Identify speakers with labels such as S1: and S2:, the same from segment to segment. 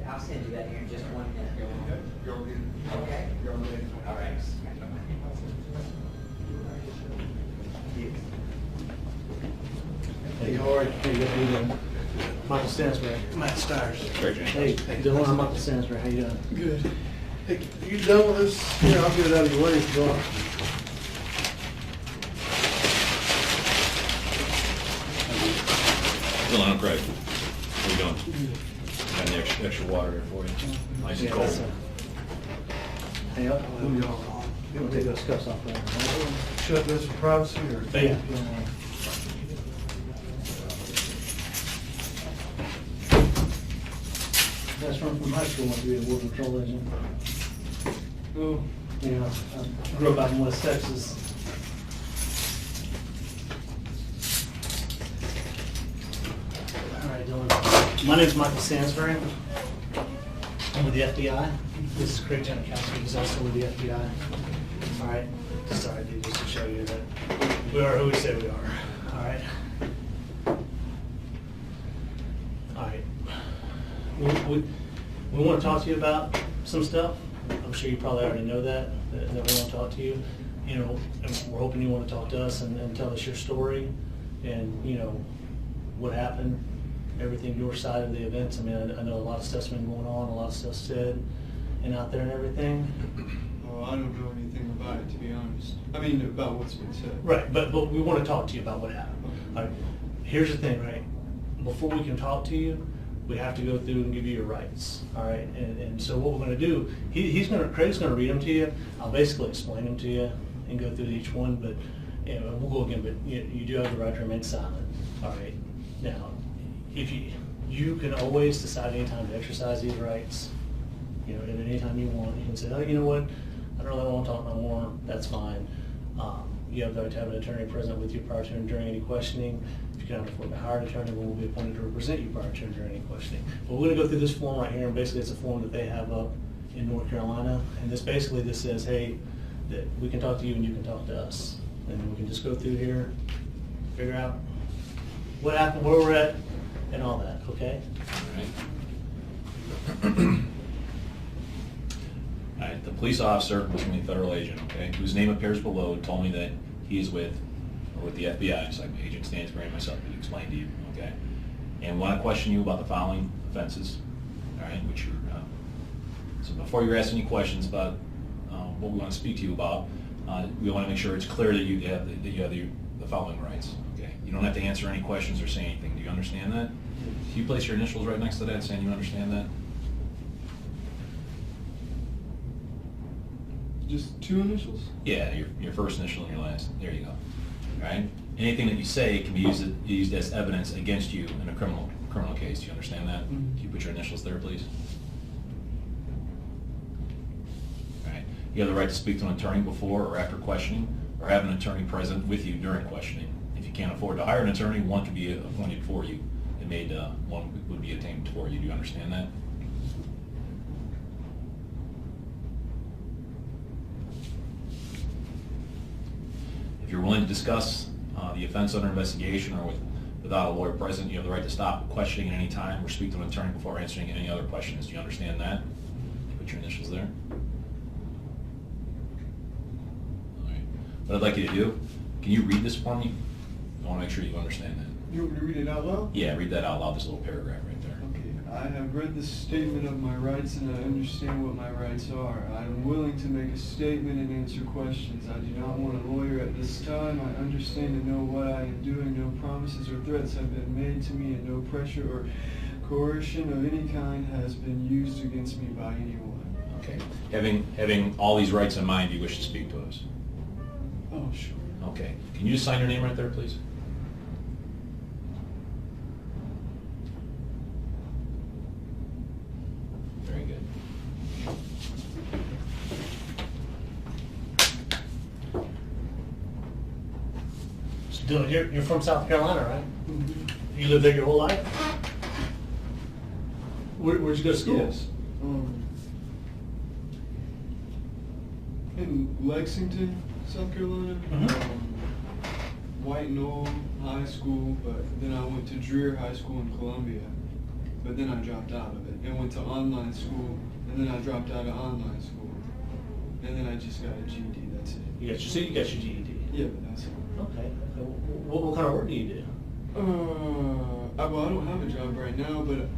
S1: I'll send you that here in just 1 minute. Okay? All right.
S2: Hey, how are you? Hey, how you doing? Michael Stansbury.
S3: Matt Stires.
S2: Hey, Dylann, I'm Michael Stansbury. How you doing?
S3: Good. Hey, you done with this? Here, I'll get it out of your way if you want.
S4: Dylann, I'm Craig. How you doing? Got any extra water there for you. Nice and cold.
S2: Hey, who y'all? You want to take those cuffs off there?
S3: Shut this for privacy or?
S2: Yeah. Best friend from high school went to be a Border Patrol agent.
S3: Oh.
S2: Yeah, I grew up out in West Texas. All right, Dylann. My name's Michael Stansbury. I'm with the FBI. This is Craig Janikowski. He's also with the FBI. All right. Sorry, dude, just to show you that we are who we say we are. All right. All right. We want to talk to you about some stuff. I'm sure you probably already know that we want to talk to you. You know, and we're hoping you want to talk to us and tell us your story and, you know, what happened, everything, your side of the events. I mean, I know a lot of stuff's been going on, a lot of stuff's said and out there and everything.
S5: Oh, I don't know anything about it, to be honest. I mean, about what's been said.
S2: Right, but we want to talk to you about what happened. All right. Here's the thing, right? Before we can talk to you, we have to go through and give you your rights, all right? And so what we're going to do, Craig's going to read them to you. I'll basically explain them to you and go through each one, but you know, we'll go again. But you do have the right to remain silent, all right? Now, if you can always decide anytime to exercise these rights, you know, at any time you want. You can say, oh, you know what? I don't really want to talk no more. That's fine. You have the right to have an attorney present with you prior to and during any questioning. If you cannot afford to hire an attorney, we will be appointed to represent you prior to and during any questioning. But we're going to go through this form right here, and basically it's a form that they have up in North Carolina. And this says, hey, that we can talk to you and you can talk to us. And then we can just go through here, figure out what happened, where we're at, and all that, okay?
S4: All right. All right, the police officer, which means federal agent, okay, whose name appears below, told me that he is with the FBI, it's like Agent Stansbury and myself, we explained to you, okay? And want to question you about the following offenses, all right, which are, so before you're asking any questions about what we want to speak to you about, we want to make sure it's clear that you have the following rights, okay? You don't have to answer any questions or say anything. Do you understand that? Can you place your initials right next to that saying you understand that?
S5: Just two initials?
S4: Yeah, your first initial and your last. There you go. All right? Anything that you say can be used as evidence against you in a criminal case. Do you understand that?
S5: Mm-hmm.
S4: Can you put your initials there, please? All right. You have the right to speak to an attorney before or after questioning, or have an attorney present with you during questioning. If you can't afford to hire an attorney, one can be appointed for you. One would be obtained for you. Do you understand that? If you're willing to discuss the offense under investigation or without a lawyer present, you have the right to stop questioning at any time or speak to an attorney before answering any other questions. Do you understand that? Put your initials there. All right. What I'd like you to do, can you read this for me? I want to make sure you understand that.
S5: You want me to read it out loud?
S4: Yeah, read that out loud, this little paragraph right there.
S5: Okay. I have read the statement of my rights and I understand what my rights are. I am willing to make a statement and answer questions. I do not want a lawyer at this time. I understand and know what I am doing. No promises or threats have been made to me and no pressure or coercion of any kind has been used against me by anyone.
S4: Okay. Having all these rights in mind, you wish to speak to us?
S5: Oh, sure.
S4: Okay. Can you just sign your name right there, please? Very good.
S2: So Dylann, you're from South Carolina, right?
S5: Mm-hmm.
S2: You lived there your whole life? Where'd you go to school?
S5: Yes. In Lexington, South Carolina.
S2: Mhm.
S5: White Knoll High School, but then I went to Dreer High School in Columbia. but then I dropped out of it and went to online school, and then I dropped out of online school, and then I just got a GED. That's it.
S2: You got your GED.
S5: Yeah, but that's it.
S2: Okay. What kind of work do you do?
S5: Well, I don't have a job right now, but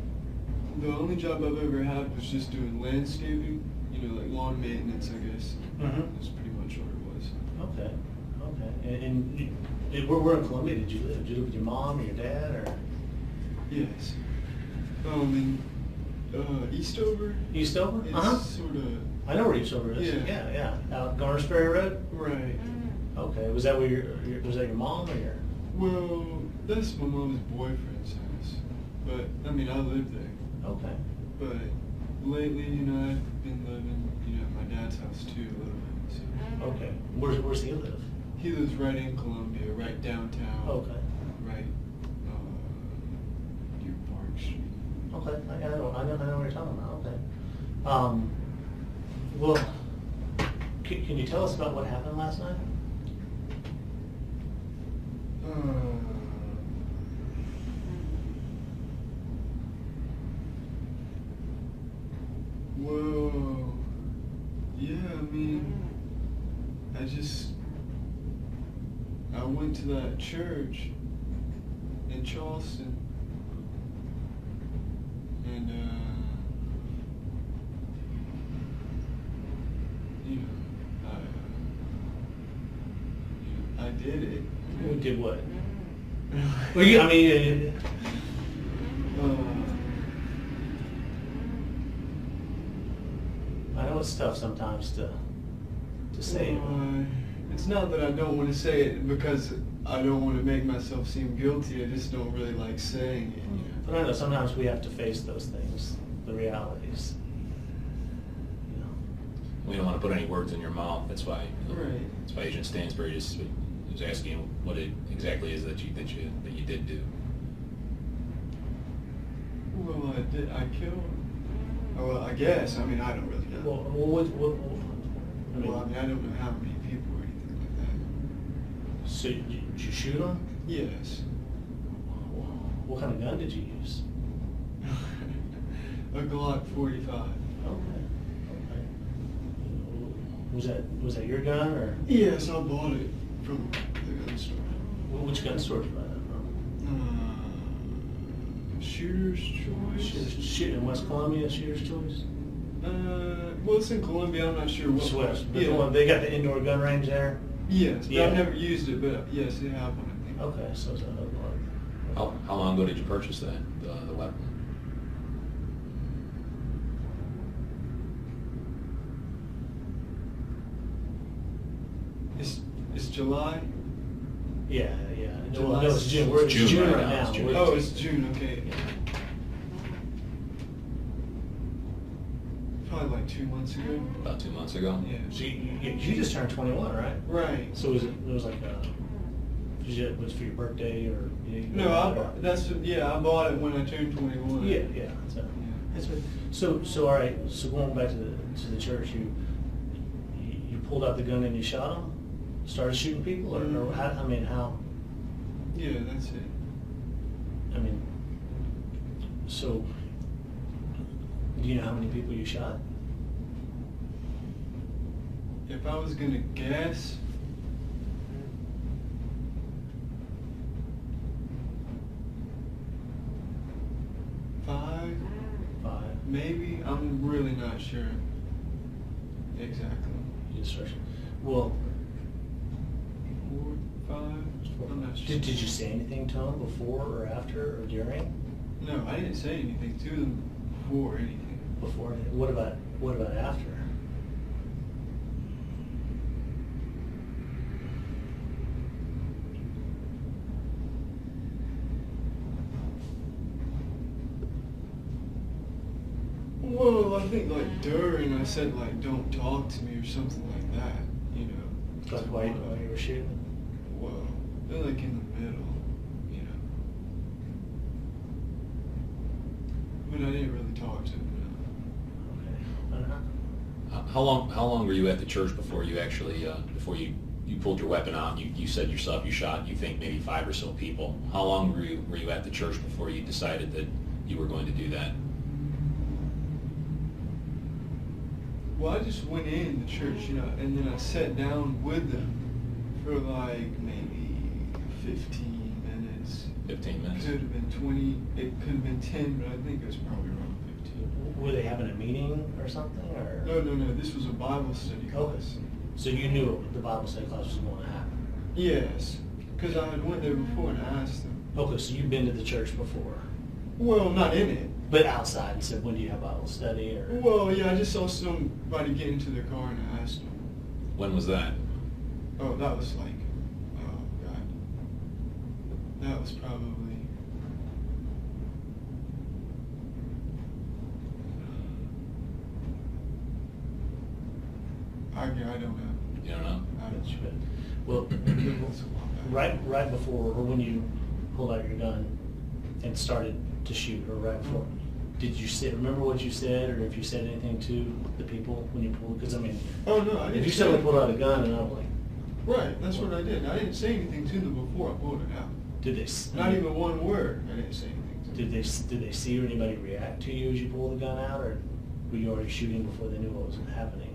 S5: the only job I've ever had was just doing landscaping, like lawn maintenance, I guess.
S2: Mm-hmm.
S5: That's pretty much what it was.
S2: Okay. And where in Columbia did you live? Did you live with your mom or your dad, or?
S5: Yes. In Eastover.
S2: Eastover?
S5: It's sort of.
S2: I know where Eastover is.
S5: Yeah.
S2: Yeah. Out Garner Ferry Road?
S5: Right.
S2: Okay. Was that where was that your mom or your?
S5: Well, that's my mom's boyfriend's house, but I lived there.
S2: Okay.
S5: But lately, I've been living, at my dad's house too a little bit. So.
S2: Okay. Where's he live?
S5: He lives right in Columbia, right downtown.
S2: Okay.
S5: Right near Park Street.
S2: Okay. I know what you're talking about. Okay. Well, can you tell us about what happened last night?
S5: Well, yeah, I went to that church in Charleston, and, I did it.
S2: You did what? Well, I know it's tough sometimes to say.
S5: It's not that I don't want to say it because I don't want to make myself seem guilty. I just don't really like saying it.
S2: But I know sometimes we have to face those things, the realities.
S4: We don't want to put any words in your mouth. That's why.
S5: Right.
S4: That's why Agent Stansbury just was asking you what it exactly is that you did do.
S5: Well, I killed. Well, I guess. I don't really know.
S2: Well,
S5: I don't know how many people or anything like that.
S2: So did you shoot him?
S5: Yes.
S2: What kind of gun did you use?
S5: A Glock 45.
S2: Okay. Was that your gun or?
S5: Yes, I bought it from the gun store.
S2: Which gun store did you buy that from?
S5: Shooter's Choice.
S2: Shoot in West Columbia, Shooter's Choice?
S5: Well, it's in Columbia. I'm not sure what.
S2: West.
S5: Yeah.
S2: They got the indoor gun range there?
S5: Yes, but
S2: Yeah.
S5: I've never used it, but yes, they have one, I think.
S2: Okay, so it's a Glock.
S4: How long ago did you purchase that the weapon?
S5: It's July?
S2: Yeah.
S5: July.
S2: No, it's June. We're in
S4: June
S2: June
S4: right
S2: right
S4: now.
S2: now.
S4: It's June.
S5: Oh, it's June, okay. Probably like 2 months ago.
S4: About 2 months ago.
S5: Yeah.
S2: So you just turned 21, right?
S5: Right.
S2: So it was like it was for your birthday or?
S5: No, I bought it when I turned 21.
S2: Yeah. So all right. So going back to the church, you pulled out the gun and you shot him, started shooting people, or how? How?
S5: Yeah, that's it.
S2: So do you know how many people you shot?
S5: If I was gonna guess, five, maybe. I'm really not sure exactly.
S2: You just started. Well,
S5: 4, 5. I'm not sure.
S2: did you say anything to him before or after or during?
S5: No, I didn't say anything to them before anything.
S2: Before? What about after?
S5: Well, I think during I said don't talk to me or something like that,
S2: Like while you were shooting?
S5: Well, they're in the middle, But I didn't really talk to him.
S2: Okay.
S4: How long were you at the church before you actually before you pulled your weapon out? You said yourself you shot, you think maybe 5 or so people. How long were you at the church before you decided that you were going to do that?
S5: Well, I just went in the church, and then I sat down with them for like maybe 15 minutes.
S4: 15 minutes?
S5: Could have been 20, it could have been 10, but I think it was probably around 15.
S2: Were they having a meeting or something, or?
S5: No, this was a Bible study class.
S2: So you knew the Bible study class was going to happen?
S5: Yes, because I had went there before and I asked them.
S2: Okay, so you've been to the church before?
S5: Well, not in it.
S2: But outside and said, when do you have Bible study, or?
S5: Well, yeah, I just saw somebody get into their car and I asked them.
S4: When was that?
S5: Oh, that was like, oh God. That was probably, I don't know.
S4: You don't know?
S5: I don't know.
S2: Well,
S5: That's a while back.
S2: right before, or when you pulled out your gun and started to shoot, or right before, did you remember what you said, or if you said anything to the people when you pulled? Because I mean,
S5: Oh, no, I didn't
S2: if you
S5: say
S2: suddenly
S5: it.
S2: pulled out a gun and I'm like,
S5: Right, that's what I did. I didn't say anything to them before I pulled it out.
S2: did they?
S5: Not even one word. I didn't say anything to them.
S2: Did they see or anybody react to you as you pulled the gun out, or were you already shooting before they knew what was happening?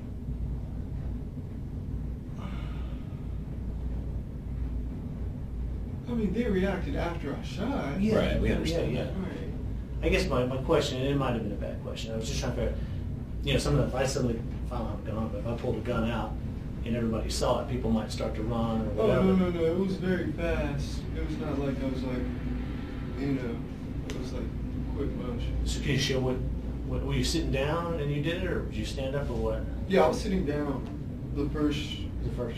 S5: I mean, they reacted after I shot.
S4: Right, we understand
S2: Yeah.
S4: that.
S5: Right.
S2: I guess my question, and it might have been a bad question, I was just trying to figure, if I suddenly found out a gun, but if I pulled a gun out and everybody saw it, people might start to run or
S5: Oh,
S2: whatever.
S5: no, it was very fast. It was not like I was like, it was like quick motion.
S2: So can you show what, were you sitting down and you did it, or did you stand up, or what?
S5: Yeah, I was sitting down the first.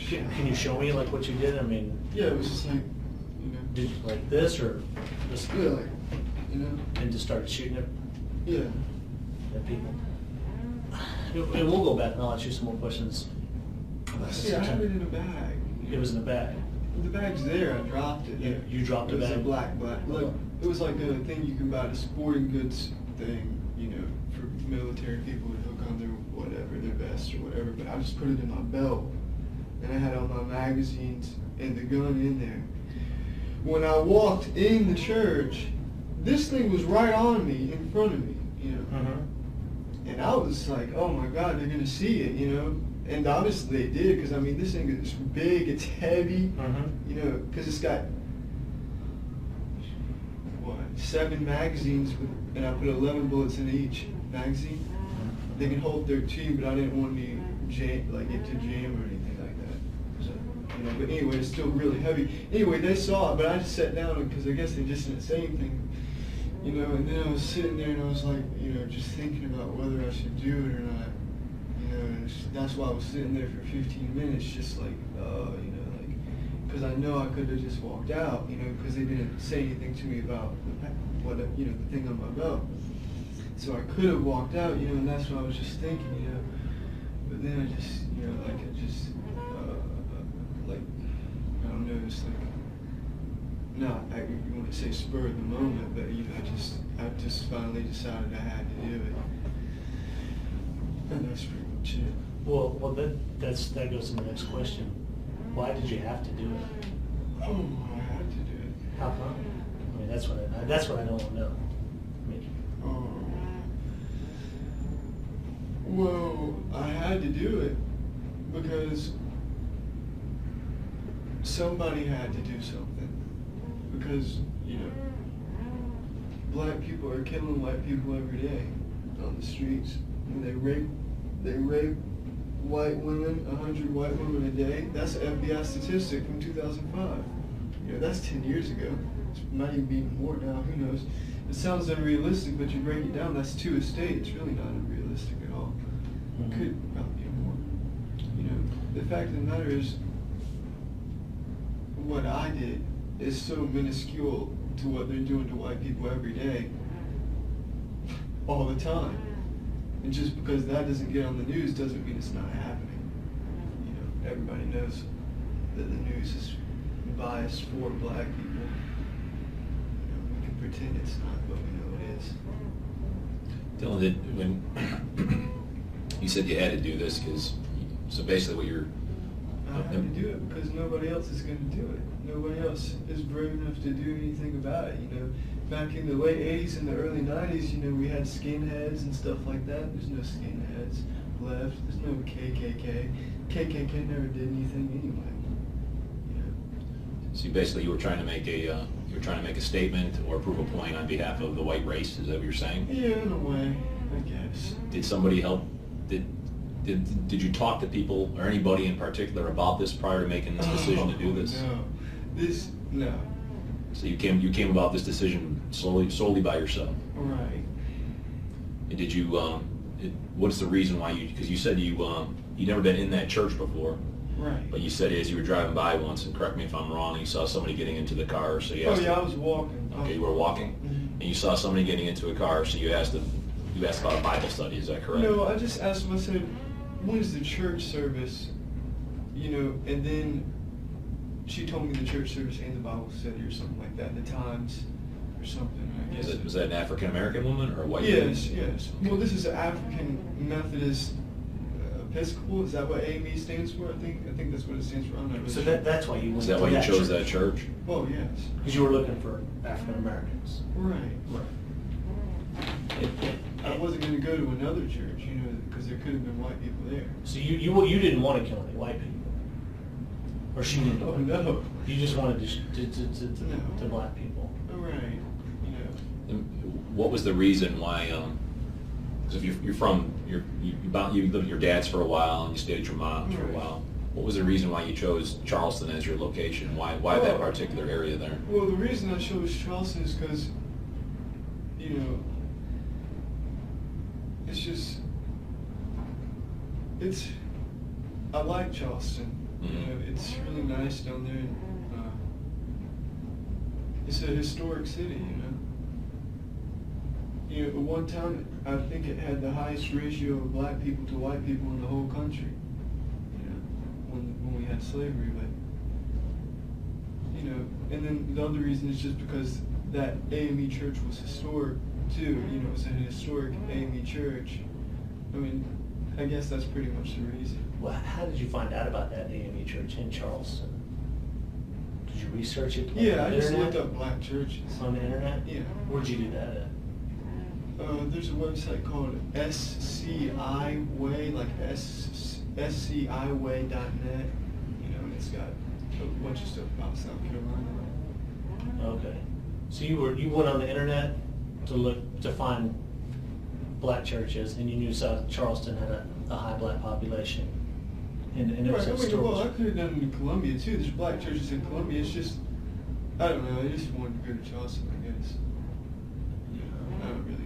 S2: Can you show me like what you did? I mean,
S5: Yeah, it was just like,
S2: did you like this, or just,
S5: yeah, like,
S2: and just started shooting
S5: yeah.
S2: at people? And we'll go back and I'll ask you some more questions.
S5: See, I had it in a bag.
S2: It was in the bag.
S5: The bag's there. I dropped it.
S2: You dropped
S5: it
S2: the
S5: was
S2: bag?
S5: a black. Look, it was like a thing you can buy at a sporting goods thing, for military people to hook on their whatever, their vest or whatever. But I just put it in my belt, and I had all my magazines and the gun in there. When I walked in the church, this thing was right on me, in front of me, And I was like, oh my God, they're gonna see it, And obviously they did, because I mean, this thing is big, it's heavy, because it's got, 7 magazines, and I put 11 bullets in each magazine. They can hold 13, but I didn't want it to jam or anything like that. So, but anyway, it's still really heavy. Anyway, they saw it, but I just sat down because I guess they just didn't say anything. And then I was sitting there and I was like, just thinking about whether I should do it or not. And that's why I was sitting there for 15 minutes, just like, because I know I could have just walked out, because they didn't say anything to me about the thing on my belt. So I could have walked out, and that's what I was just thinking, But then I just, I don't know, it's like, you want to say spur of the moment, but I just finally decided I had to do it, and that's pretty much it.
S2: Well, that goes to the next question. Why did you have to do it?
S5: Oh, I had to do it.
S2: How come? I mean, that's what I don't want to know. I mean,
S5: well, I had to do it because somebody had to do something. Because, black people are killing white people every day on the streets. And they rape white women, 100 white women a day. That's an FBI statistic from 2005. That's 10 years ago. It might even be more now, who knows. It sounds unrealistic, but you break it down, that's 2 a state. It's really not unrealistic at all. It could probably be more. The fact of the matter is, what I did is so minuscule to what they're doing to white people every day, all the time. And just because that doesn't get on the news doesn't mean it's not happening. Everybody knows that the news is biased for black people. We can pretend it's not, but we know it is.
S4: Dylan, when you said you had to do this, so basically what you're...
S5: I had to do it because nobody else is going to do it. Nobody else is brave enough to do anything about it. back in the late 80s and the early 90s, you know, we had skinheads and stuff like that. There's no skinheads left. There's no KKK. KKK never did anything anyway.
S4: So basically, you were trying to make a statement or prove a point on behalf of the white race. Is that what you're saying?
S5: Yeah, in a way, I guess.
S4: Did somebody help? Did you talk to people or anybody in particular about this prior to making this decision to do this?
S5: No.
S4: So you came about this decision solely by yourself.
S5: Right.
S4: And did you? What's the reason why you? Because you said you never been in that church before.
S5: Right.
S4: But you said as you were driving by once, and correct me if I'm wrong, you saw somebody getting into the car, so you asked.
S5: Oh yeah, I was walking.
S4: Okay, you were walking, and you saw somebody getting into a car, so you asked about a Bible study. Is that correct?
S5: No, I just asked him. I said, "When is the church service?" You know, and then she told me the church service and the Bible study or something like that. The times or something. I guess.
S4: Was that an African American woman or a white woman?
S5: Yes. Well, this is an African Methodist Episcopal. Is that what AME stands for? I think that's what it stands for. I'm not really
S2: So
S5: sure.
S2: that's why you went
S4: Is that
S2: to
S4: why you chose
S2: church.
S4: that church?
S5: Oh yes.
S2: Because you were looking for African Americans.
S5: Right.
S2: Right.
S5: I wasn't going to go to another church, you know, because there could have been white people there.
S2: So you didn't want to kill any white people, or she didn't.
S5: Oh no.
S2: You just wanted to black people.
S5: Right. You know.
S4: And what was the reason why? Because if you lived with your dad's for a while and you stayed at your mom's for a while. What was the reason why you chose Charleston as your location? Why that particular area there?
S5: Well, the reason I chose Charleston is because, you know, I like Charleston. You know, it's really nice down there. And, it's a historic city, you know. You know, at one time, I think it had the highest ratio of black people to white people in the whole country. You know, when we had slavery, but you know, and then the other reason is just because that AME church was historic too. You know, it was a historic AME church. I mean, I guess that's pretty much the reason.
S2: Well, how did you find out about that AME church in Charleston? Did you research it?
S5: Yeah,
S2: on
S5: I
S2: the
S5: just
S2: internet?
S5: looked up black churches.
S2: On the internet?
S5: Yeah.
S2: Where'd you do that at?
S5: There's a website called SCI Way, like SCIway.net. You know, and it's got a bunch of stuff about South Carolina.
S2: Okay. So you went on the internet to find black churches, and you knew South Charleston had a high black population. And it was
S5: Right, I mean,
S2: historical.
S5: well, I could have done it in Columbia too. There's black churches in Columbia. It's just, I don't know. I just wanted to go to Charleston, I guess. I don't really know.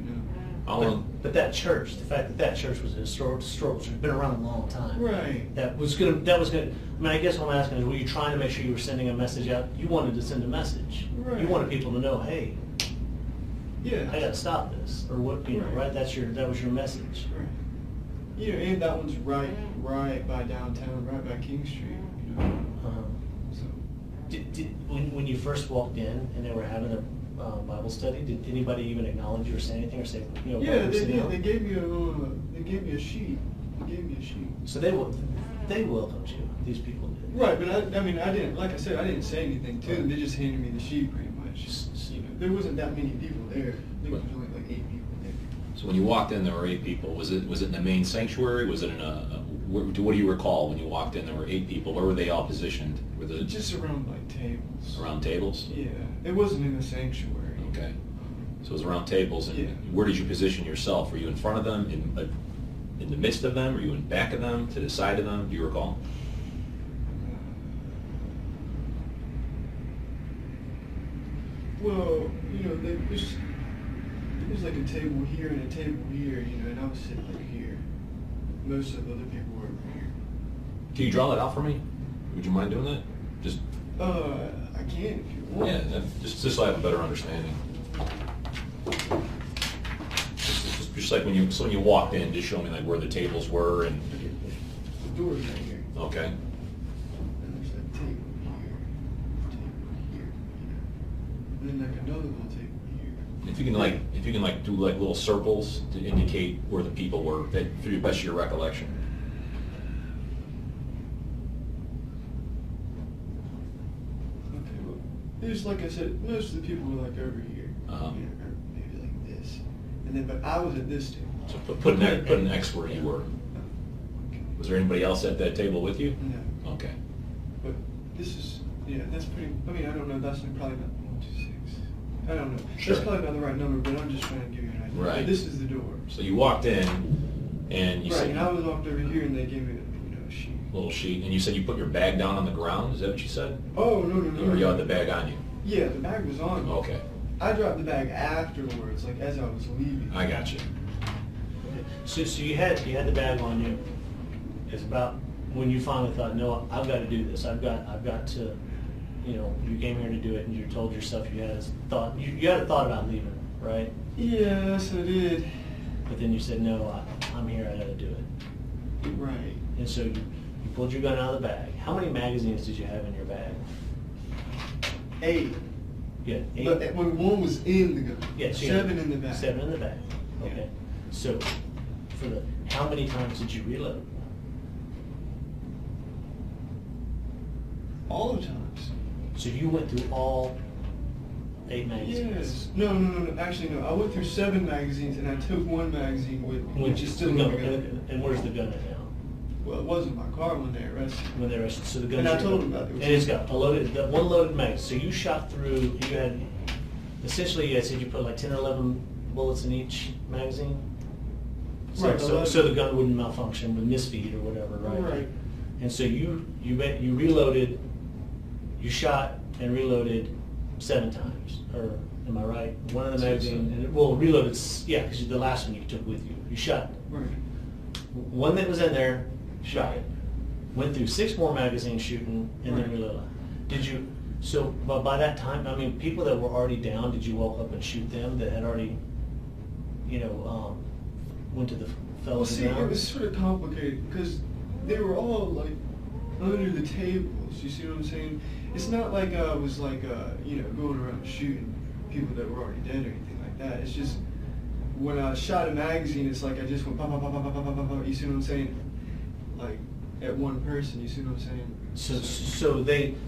S2: But that church, the fact that church was a historical church, been around a long time.
S5: Right.
S2: That was gonna. I mean, I guess what I'm asking is, were you trying to make sure you were sending a message out? You wanted to send a message.
S5: Right.
S2: You wanted people to know, hey,
S5: Yeah.
S2: I got to stop this, or what? You know, right? That was your message.
S5: Right. You know, and that one's right by downtown, right by King Street. You know.
S2: Uh-huh.
S5: So.
S2: When you first walked in and they were having a Bible study, did anybody even acknowledge you or say anything or say, you know?
S5: Yeah,
S2: welcome,
S5: they
S2: sit
S5: did.
S2: down?
S5: They gave me a sheet. They gave me a sheet.
S2: So they welcomed you. These people did.
S5: Right, but I mean, I didn't. Like I said, I didn't say anything to them. They just handed me the sheet, pretty much. You know, there wasn't that many people there. I think there was only like 8 people there.
S4: So when you walked in, there were 8 people. Was it in the main sanctuary? Was it in what do you recall when you walked in? There were 8 people. Where were they all positioned? Were they
S5: Just around like tables.
S4: around tables?
S5: Yeah, it wasn't in the sanctuary.
S4: Okay. So it was around tables. And
S5: Yeah.
S4: where did you position yourself? Were you in front of them, in the midst of them? Were you in back of them, to the side of them? Do you recall?
S5: Well, you know, there was like a table here and a table here, you know, and I was sitting like here. Most of the other people were over here.
S4: Can you draw that out for me? Would you mind doing that? Just
S5: I can if you want.
S4: yeah, just so I have a better understanding. Just like when you walked in, just show me like where the tables were and.
S5: The door's right here.
S4: Okay.
S5: And there's a table here, and then like another little table here.
S4: If you can do like little circles to indicate where the people were, that for the best of your recollection.
S5: Okay, well, there's like I said, most of the people were like over here. or maybe like this. And then, but I was at this table.
S4: So put an X where you were. Was there anybody else at that table with you?
S5: No.
S4: Okay.
S5: But this is, yeah, that's pretty, I mean, I don't know, that's probably not 126. I don't know.
S4: Sure.
S5: That's probably not the right number, but I'm just trying to give you an idea.
S4: Right.
S5: But this is the door.
S4: So you walked in, and you
S5: Right,
S4: said
S5: and I was walked over here and they gave me a sheet.
S4: little sheet, and you said you put your bag down on the ground. Is that what you said?
S5: Oh, no.
S4: Or you had the bag on you?
S5: Yeah, the bag was on me.
S4: Okay.
S5: I dropped the bag afterwards, like as I was leaving.
S4: I got you.
S2: So you had the bag on you. It's about when you finally thought, no, I've got to do this. I've got to, you came here to do it, and you told yourself you had a thought. You had a thought about leaving, right?
S5: Yes, I did.
S2: But then you said, no, I'm here. I got to do it.
S5: Right.
S2: And so you pulled your gun out of the bag. How many magazines did you have in your bag?
S5: 8.
S2: You had 8.
S5: But when one was in the gun.
S2: Yeah, so you had
S5: 7 in the bag.
S2: 7 in the bag.
S5: Yeah.
S2: Okay. So how many times did you reload?
S5: All the times.
S2: So you went through all 8 magazines?
S5: Yes. No. Actually, no. I went through 7 magazines and I took 1 magazine with me, which is still in the gun.
S2: And where's the gun at now?
S5: Well, it wasn't my car when they arrested me.
S2: When they arrested, so the gun.
S5: And I told them about it.
S2: And it's got one loaded magazine. So you shot through. You had essentially, I said you put like 10 or 11 bullets in each magazine. So,
S5: Right.
S2: so the gun wouldn't malfunction with misfeed or whatever, right?
S5: Right.
S2: And so you reloaded. You shot and reloaded 7 times, or am I right? One of the magazines, reloaded, yeah, because the last one you took with you. You shot
S5: Right.
S2: one that was in there, shot it. Went through 6 more magazines shooting, and then
S5: Right.
S2: reloaded. Did you? So, but by that time, I mean, people that were already down, did you walk up and shoot them that had already, went to the
S5: Well,
S2: fellas
S5: see,
S2: down?
S5: it was sort of complicated because they were all like under the tables. You see what I'm saying? It's not like I was like going around shooting people that were already dead or anything like that. It's just when I shot a magazine, it's like I just went pop, pop, pop, pop, pop, pop, pop, pop. You see what I'm saying? Like at one person. You see what I'm saying?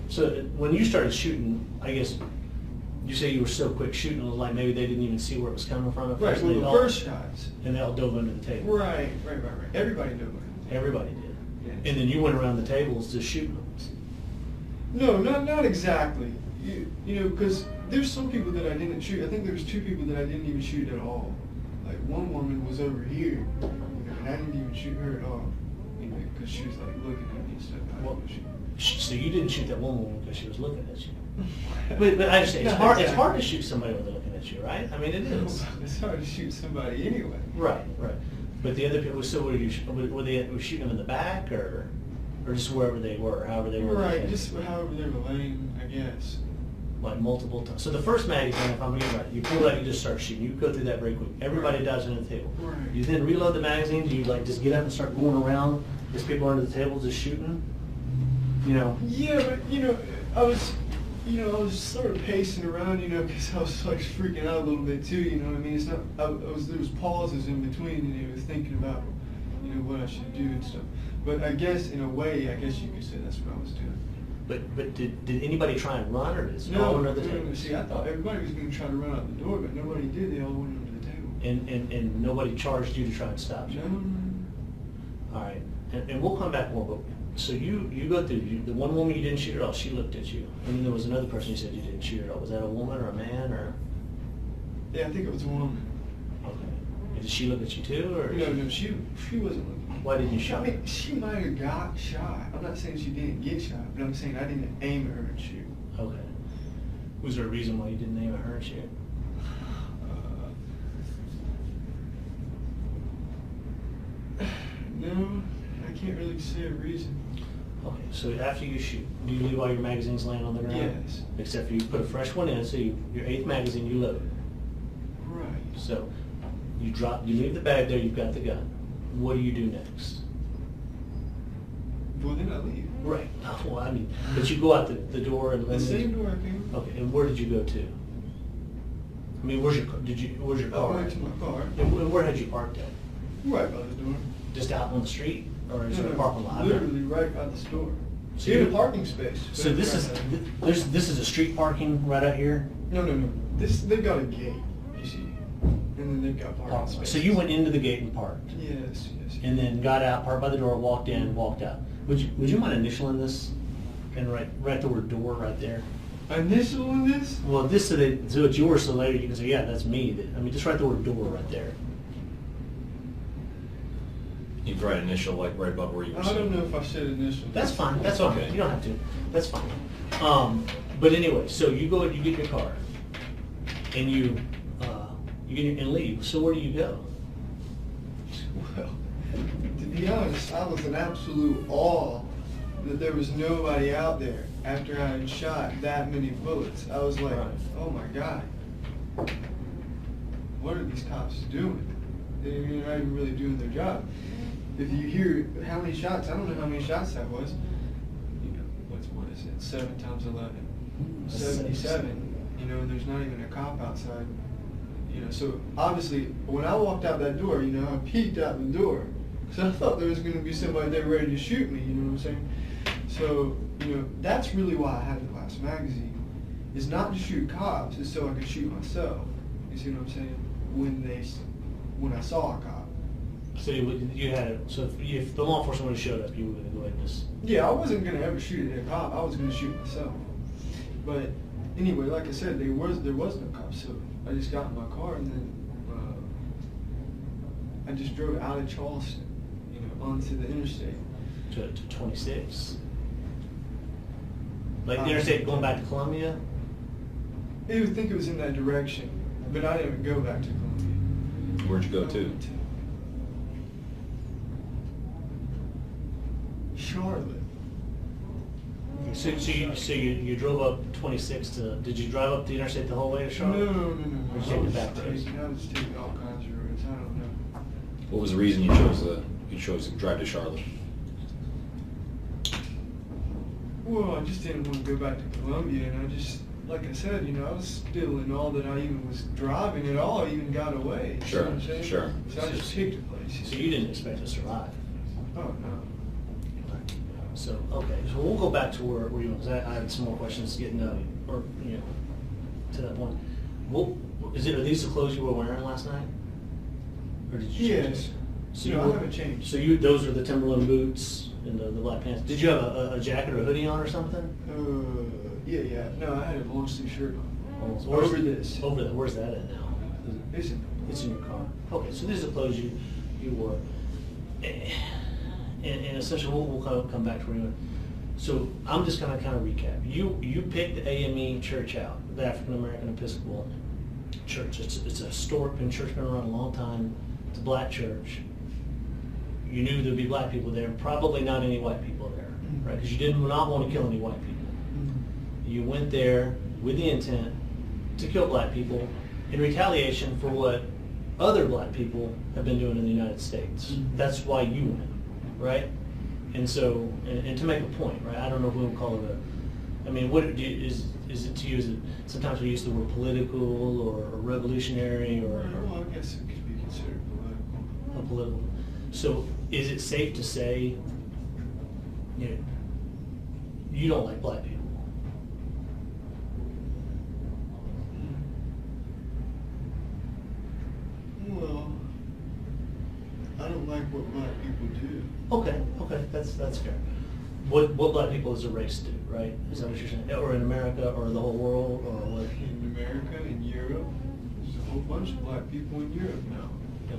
S2: So when you started shooting, I guess you say you were so quick shooting, it was like maybe they didn't even see where it was coming from at
S5: Right.
S2: first.
S5: Well,
S2: They
S5: the
S2: all-
S5: first shots.
S2: and they all dove under the table.
S5: Right. Everybody knew it.
S2: Everybody did.
S5: Yeah.
S2: And then you went around the tables just shooting them.
S5: No, not exactly. Because there's some people that I didn't shoot. I think there was 2 people that I didn't even shoot at all. Like one woman was over here, and I didn't even shoot her at all, because she was like looking at me and stuff. I
S2: Well,
S5: didn't shoot.
S2: So you didn't shoot that one woman because she was looking at you. But I understand, it's
S5: Not
S2: hard. It's
S5: exactly.
S2: hard to shoot somebody when they're looking at you, right? I mean, it is.
S5: It's hard to shoot somebody anyway.
S2: Right. But the other people, so were they shooting them in the back or just wherever they were, however they were?
S5: Right, just however they were laying, I guess.
S2: Like multiple times. So the first magazine, if I'm getting right, you pull out, you just start shooting. You go through that very quick. Everybody
S5: Right.
S2: dives under the table.
S5: Right.
S2: You then reload the magazines. You like just get up and start going around. There's people under the table just shooting.
S5: Yeah, but I was sort of pacing around, because I was like freaking out a little bit too. You know what I mean? It's not. There was pauses in between, and I was thinking about, what I should do and stuff. But I guess in a way, I guess you could say that's what I was doing.
S2: But did anybody try and run or did it
S5: No,
S2: fall under the table?
S5: see, I thought everybody was going to try to run out the door, but nobody did. They all went under the table.
S2: And nobody charged you to try and stop you?
S5: No.
S2: All right, and we'll come back more, but, so you go through, the one woman you didn't shoot at all, she looked at you. And then there was another person you said you didn't shoot at all. Was that a woman or a man or?
S5: Yeah, I think it was a woman.
S2: Okay. And did she look at you too or?
S5: No, she wasn't looking.
S2: Why didn't you
S5: I
S2: shoot?
S5: mean, she might have got shot. I'm not saying she didn't get shot, but I'm saying I didn't aim at her and shoot.
S2: Okay. Was there a reason why you didn't aim at her and shoot?
S5: No, I can't really say a reason.
S2: Okay, so after you shoot, do you leave all your magazines laying on the ground?
S5: Yes.
S2: Except for you put a fresh one in, so your 8th magazine you load.
S5: Right.
S2: So you leave the bag there, you've got the gun. What do you do next?
S5: Well, then I leave.
S2: Right. Well, I mean, but you go out the door and
S5: The same door I came.
S2: Okay, and where did you go to? I mean, where's your car?
S5: I went to my car.
S2: And where had you parked at?
S5: Right by the door.
S2: Just out on the street, or is there a parking lot?
S5: Literally right by the store.
S2: So
S5: In
S2: you-
S5: a parking space.
S2: So this is a street parking right out here.
S5: No. They've got a gate, you see, and then they've got parking spaces.
S2: So you went into the gate and parked?
S5: Yes.
S2: And then got out, parked by the door, walked in, walked out. Would you mind initialing this and write the word door right there?
S5: Initialing this?
S2: Well, this so it's yours, so later you can say, yeah, that's me. Just write the word door right there.
S4: You can write initial like right above where you were
S5: I don't
S4: sitting.
S5: know if I said initial.
S2: That's fine. That's okay.
S4: Okay.
S2: You don't have to. That's fine. But anyway, so you go and you get your car, and you get and leave. So where do you go?
S5: Well, to be honest, I was in absolute awe that there was nobody out there after I had shot that many bullets. I was like,
S2: Right.
S5: oh my God, what are these cops doing? They're not even really doing their job. If you hear how many shots, I don't know how many shots that was. You know, what is it? 7 times 11. 77. You know, and there's not even a cop outside. You know, so obviously when I walked out that door, you know, I peeked out the door because I thought there was going to be somebody there ready to shoot me. You know what I'm saying? So, you know, that's really why I had the glass magazine. Is not to shoot cops, it's so I could shoot myself. You see what I'm saying? When I saw a cop.
S2: So you had it. So if the law enforcement would have showed up, you were going to go ahead and just.
S5: Yeah, I wasn't going to ever shoot at a cop. I was going to shoot myself. But anyway, like I said, there was no cop, so I just got in my car and then I just drove out of Charleston, you know, onto the interstate.
S2: To 26. Like the interstate going back to Columbia?
S5: I would think it was in that direction, but I didn't go back to Columbia.
S4: Where'd you go to?
S5: Charlotte.
S2: So you drove up 26 to. Did you drive up the interstate the whole way to Charlotte?
S5: No.
S2: Or you take it back to?
S5: I was taking all kinds of roads. I don't know.
S4: What was the reason you chose to drive to Charlotte?
S5: Well, I just didn't want to go back to Columbia, and I just, like I said, you know, I was still in all that I even was driving at all, even got away. You
S4: Sure,
S5: know what I'm saying?
S4: sure.
S5: So I just picked a place.
S2: So you didn't expect to survive.
S5: Oh, no.
S2: So okay, so we'll go back to where you were. 'Cause I had some more questions getting to that point. Are these the clothes you were wearing last night, or did you? change
S5: Yes.
S2: them? So
S5: No,
S2: you
S5: I
S2: were-
S5: haven't changed.
S2: So those are the Timberland boots and the black pants. Did you have a jacket or a hoodie on or something?
S5: Yeah. No, I had a long sleeve shirt on.
S2: Oh, where's-
S5: Over this.
S2: Over there. Where's that at now? It's in your car. Okay, so these are the clothes you wore. And essentially, we'll come back to where you went. So I'm just going to kind of recap. You picked the AME church out, the African American Episcopal Church. It's a historic church, been around a long time. It's a black church. You knew there'd be black people there, probably not any white people there, right? Because you did not want to kill any white people. You went there with the intent to kill black people in retaliation for what other black people have been doing in the United States. That's why you went, right? And so, and to make a point, right? I don't know who would call it is it to use it? Sometimes we use the word political or revolutionary or
S5: Well, I guess it could be considered political.
S2: political. So, is it safe to say you don't like black people?
S5: Well, I don't like what black people do.
S2: Okay, that's fair. What black people as a race do, right? Is that what you're saying? Or in America, or the whole world, or what?
S5: In America, in Europe, there's a whole bunch of black people in Europe now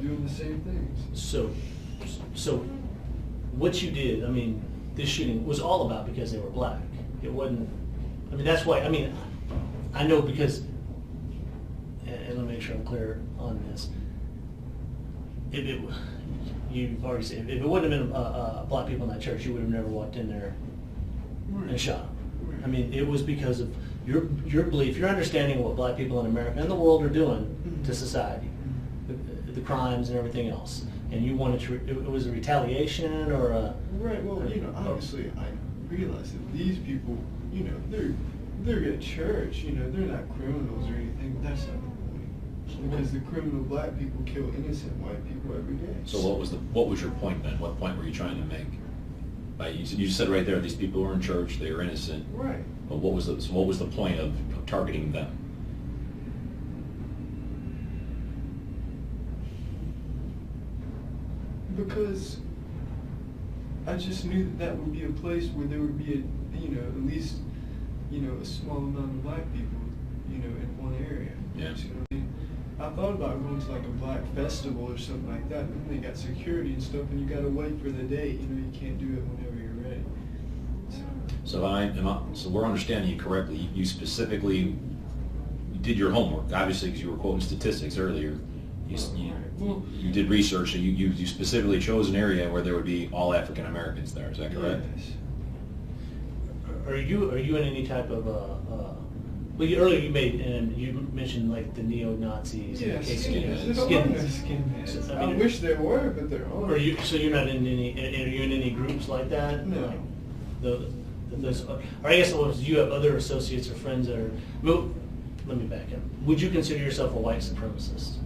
S5: doing the same things.
S2: So, what you did, this shooting was all about because they were black. It wasn't. That's why. I know because, and let me make sure I'm clear on this. You've already said, if it wouldn't have been black people in that church, you would have never walked in there and shot them. It was because of your belief, your understanding of what black people in America and the world are doing to society, the crimes and everything else. And you wanted to, it was a retaliation or a...
S5: Right, well, obviously I realize that these people, they're at church, they're not criminals or anything, but that's not the point. Because the criminal black people kill innocent white people every day.
S4: So what was your point then? What point were you trying to make? You said right there, these people were in church, they were innocent.
S5: Right.
S4: But what was the point of targeting them?
S5: Because I just knew that that would be a place where there would be at least, a small amount of black people, in one area.
S4: Yeah.
S5: You know what I mean? I thought about going to like a black festival or something like that, but then they got security and stuff, and you gotta wait for the date. You can't do it whenever you're ready.
S4: So we're understanding you correctly. You specifically did your homework, obviously, because you were quoting statistics earlier. You did research. So you specifically chose an area where there would be all African Americans there. Is that correct?
S5: Yes.
S2: Are you in any type of earlier you mentioned like the neo-Nazis and
S5: Yeah,
S2: the
S5: skinheads.
S2: skinheads.
S5: I wish there were, but there aren't.
S2: So you're not in any? Are you in any groups like that?
S5: No.
S2: Like or I guess you have other associates or friends that are. Well, let me back up. Would you consider yourself a white supremacist?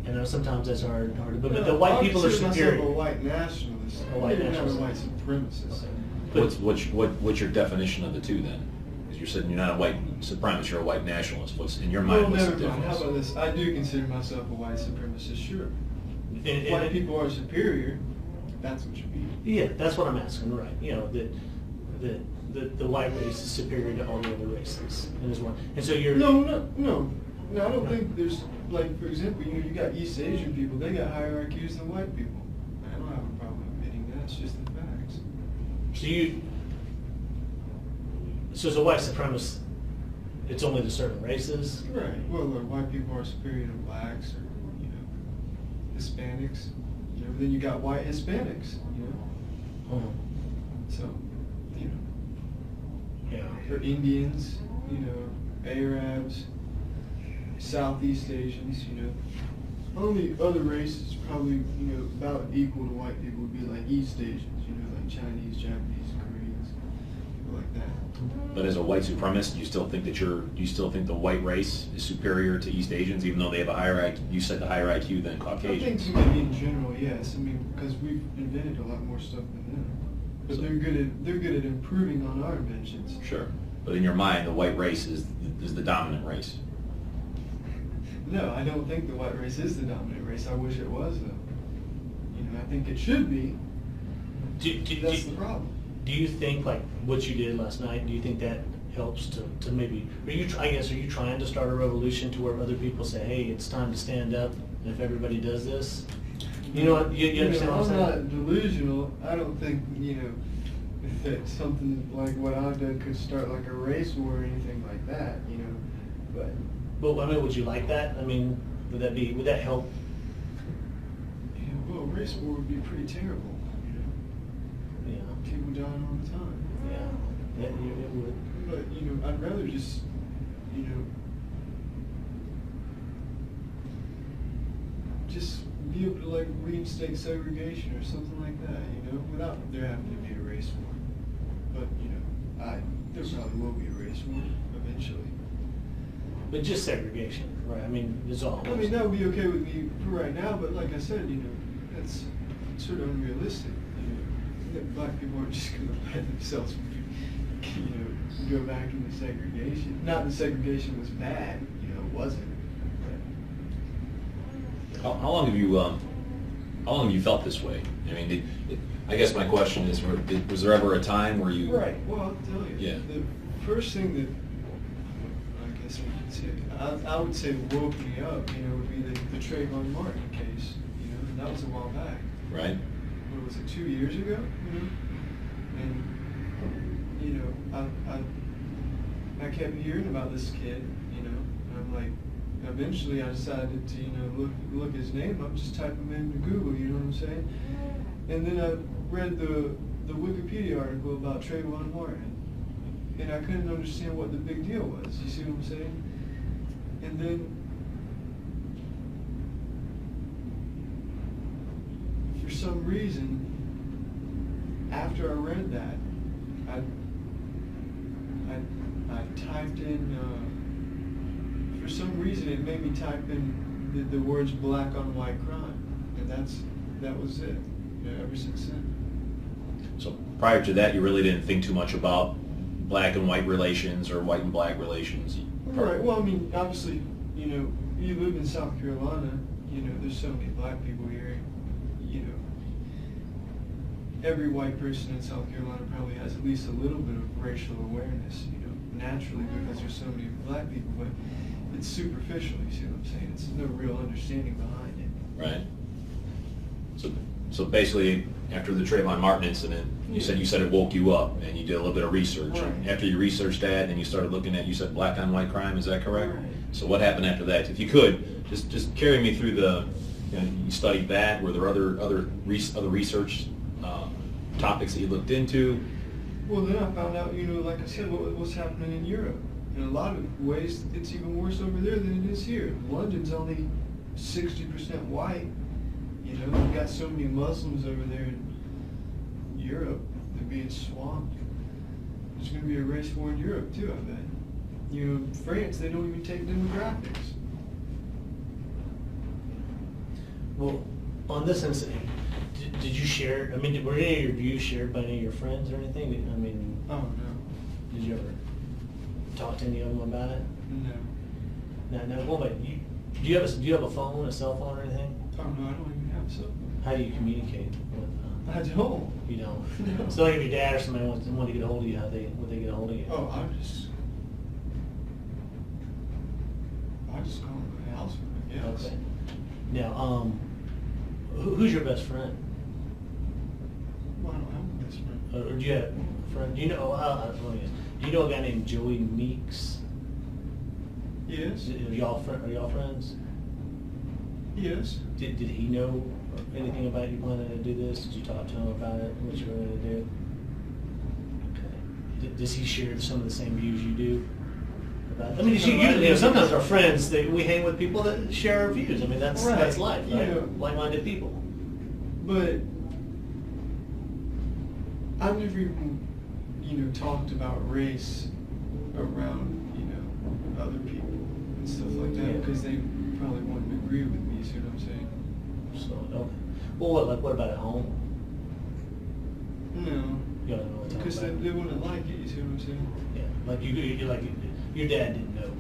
S2: I know sometimes that's hard, but the white people are superior.
S5: I'm a white nationalist.
S2: A white
S5: I'm
S2: nationalist.
S5: a white supremacist.
S2: Okay.
S4: What's your definition of the two then? Because you're saying you're not a white supremacist, you're a white nationalist. What's in your mind?
S5: Well,
S4: What's
S5: never
S4: the
S5: mind.
S4: difference?
S5: How about this? I do consider myself a white supremacist. Sure.
S2: And
S5: White people are superior. That's what you mean.
S2: Yeah, that's what I'm asking. Right? That the white race is superior to all the other races, and is one. And so you're
S5: No. I don't think there's, like, for example, you got East Asian people. They got higher IQs than white people. I don't have a problem admitting that. It's just the facts.
S2: So as a white supremacist, it's only to certain races.
S5: Right. Well, look, white people are superior to blacks or Hispanics. Then you got white Hispanics. So,
S2: Yeah.
S5: or Indians. Arabs, Southeast Asians. Only other races probably about equal to white people would be like East Asians. Like Chinese, Japanese, Koreans, people like that.
S4: But as a white supremacist, you still think the white race is superior to East Asians, even though they have a higher IQ? You said the higher IQ than
S5: I think
S4: Caucasians.
S5: maybe in general, yes. Because we've invented a lot more stuff than them. But
S4: So-
S5: they're good at improving on our inventions.
S4: Sure. But in your mind, the white race is the dominant race.
S5: No, I don't think the white race is the dominant race. I wish it was, though. I think it should be. That's the problem.
S2: Do you think like what you did last night? Do you think that helps to maybe? Are you trying to start a revolution to where other people say, "Hey, it's time to stand up"? And if everybody does this, you understand what I'm
S5: I'm
S2: saying?
S5: not delusional. I don't think that something like what I've done could start like a race war or anything like that. But
S2: would you like that? Would that help?
S5: well, a race war would be pretty terrible.
S2: Yeah.
S5: People dying all the time.
S2: Yeah. It would.
S5: But I'd rather just just be able to like reinstate segregation or something like that. Without there having to be a race war. But there probably will be a race war eventually.
S2: But just segregation, right? It's all.
S5: That would be okay with me for right now, but like I said, that's sort of unrealistic. That black people aren't just going to let themselves, go back into segregation. Not that segregation was bad, it wasn't.
S4: How long have you felt this way? I guess my question is, was there ever a time where you?
S5: Right. Well, I'll tell you.
S4: Yeah.
S5: The first thing that I guess we could say, I would say woke me up, would be the Trayvon Martin case. And that was a while back.
S4: Right.
S5: What was it, 2 years ago? And I kept hearing about this kid, and I'm like, eventually I decided to look his name up, just type him into Google, you know what I'm saying? And then I read the Wikipedia article about Trayvon Martin, and I couldn't understand what the big deal was. You see what I'm saying? And then for some reason, after I read that, I typed in, for some reason it made me type in the words black on white crime, and that was it, ever since then.
S4: So prior to that, you really didn't think too much about black and white relations or white and black relations?
S5: Right, well, obviously, you live in South Carolina, there's so many black people here, every white person in South Carolina probably has at least a little bit of racial awareness, you know, naturally, because there's so many black people, but it's superficial, you see what I'm saying? It's no real understanding behind it.
S4: Right. So basically, after the Trayvon Martin incident, you said it woke you up, and you did a little bit of research.
S5: Right.
S4: After you researched that, and you started looking at, you said black on white crime, is that correct?
S5: Right.
S4: So what happened after that? If you could, just carry me through the, you know, you studied that, were there other research topics that you looked into?
S5: Well, then I found out, you know, like I said, what's happening in Europe. In a lot of ways, it's even worse over there than it is here. London's only 60% white. You know, we've got so many Muslims over there in Europe. They're being swamped. There's going to be a race war in Europe, too, I bet. You know, France, they don't even take demographics.
S2: Well, on this incident, did you share, I mean, were any of your views shared by any of your friends or anything? I mean,
S5: Oh, no.
S2: did you ever talk to any of them about it?
S5: No.
S2: Now, going back, do you have a phone, a cell phone or anything?
S5: Oh, no, I don't even have a cell phone.
S2: How do you communicate with
S5: I don't.
S2: you know?
S5: No.
S2: So like if your dad or somebody wants to get a hold of you, would they get a hold of you?
S5: Oh, I just call my house phone, I guess.
S2: Okay. Now, who's your best friend?
S5: Well, I don't have a best friend.
S2: Or do you have a friend? Do you know? Let me ask. Do you know a guy named Joey Meeks?
S5: Yes.
S2: Are y'all friends?
S5: Yes.
S2: Did he know anything about you planning to do this? Did you talk to him about it? What you were going to do? Okay. Does he share some of the same views you do? I mean, you know, sometimes our friends, we hang with people that share our views. I mean, that's life, right?
S5: Yeah.
S2: Like-minded people.
S5: But I've never even, you know, talked about race around, you know, other people and stuff like that,
S2: Yeah.
S5: because they probably wouldn't agree with me, see what I'm saying?
S2: So, okay. Well, what about at home?
S5: No.
S2: You don't know what
S5: Because they wouldn't like it, you see what I'm saying?
S2: Yeah, like you like your dad didn't know.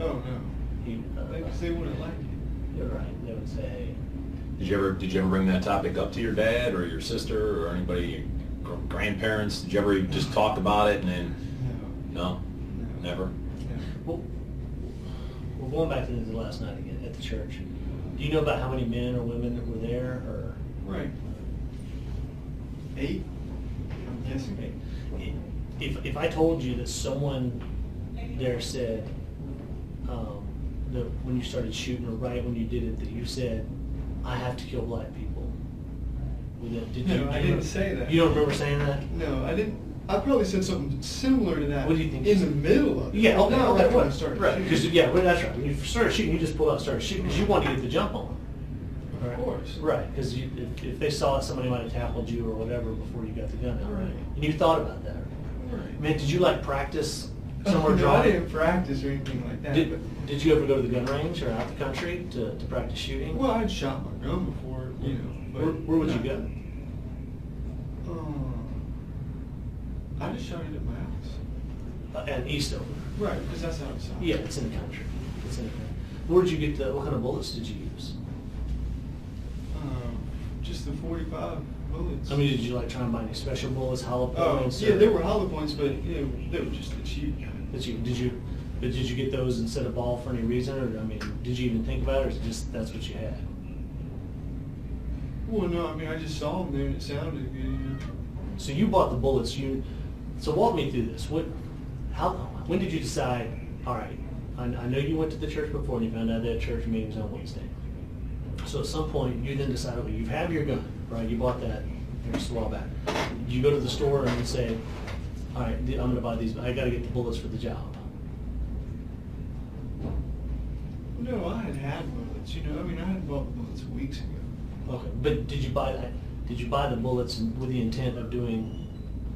S5: Oh, no. Because they wouldn't like it.
S2: You're right. They would say, hey.
S4: Did you ever bring that topic up to your dad or your sister or anybody, your grandparents? Did you ever just talk about it and then?
S5: No.
S4: No, never.
S5: No.
S2: Well, we're going back to the last night again at the church. Do you know about how many men or women that were there, or?
S5: Right. 8, I'm guessing.
S2: If I told you that someone there said that when you started shooting, or right when you did it, that you said, "I have to kill black people,"
S5: I didn't say that.
S2: You don't remember saying that?
S5: No, I didn't. I probably said something similar to that.
S2: What do you think?
S5: In the middle of it.
S2: Yeah, okay,
S5: Not
S2: okay,
S5: after I
S2: right.
S5: started
S2: Right,
S5: shooting.
S2: because that's right. When you started shooting, you just pulled out and started shooting because you wanted to get the jump on them.
S5: Of course.
S2: Right, because if they saw it, somebody might have tackled you or whatever before you got the gun out.
S5: Right.
S2: And you thought about that.
S5: Right.
S2: Man, did you like practice somewhere
S5: No, I
S2: drawing?
S5: didn't practice or anything like that.
S2: Did you ever go to the gun range or out the country to practice shooting?
S5: Well, I'd shot my gun before, you know. But
S2: Where would you go?
S5: I just shot it at my house.
S2: And Eastover.
S5: Right, because that's how it sounds.
S2: Yeah, it's in the country. It's in the country. Where'd you get what kind of bullets did you use?
S5: Just the 45 bullets.
S2: I mean, did you like try and buy any special bullets, hollow
S5: Oh,
S2: points?
S5: yeah,
S2: or-
S5: they were hollow points, but you know, they were just the cheap kind.
S2: Did you get those instead of ball for any reason, or I mean, did you even think about it, or is it just that's what you had?
S5: Well, no, I mean, I just saw them there and it sounded good, you know.
S2: So you bought the bullets. So walk me through this. When did you decide? All right, I know you went to the church before and you found out they had church meetings on Wednesday. So at some point you then decide, okay, you have your gun, right? You bought that just a while back. You go to the store and you say, all right, I'm going to buy these. I got to get the bullets for the job.
S5: No, I had bullets, you know. I mean, I had bought bullets weeks ago.
S2: Okay, but did you buy that? Did you buy the bullets with the intent of doing,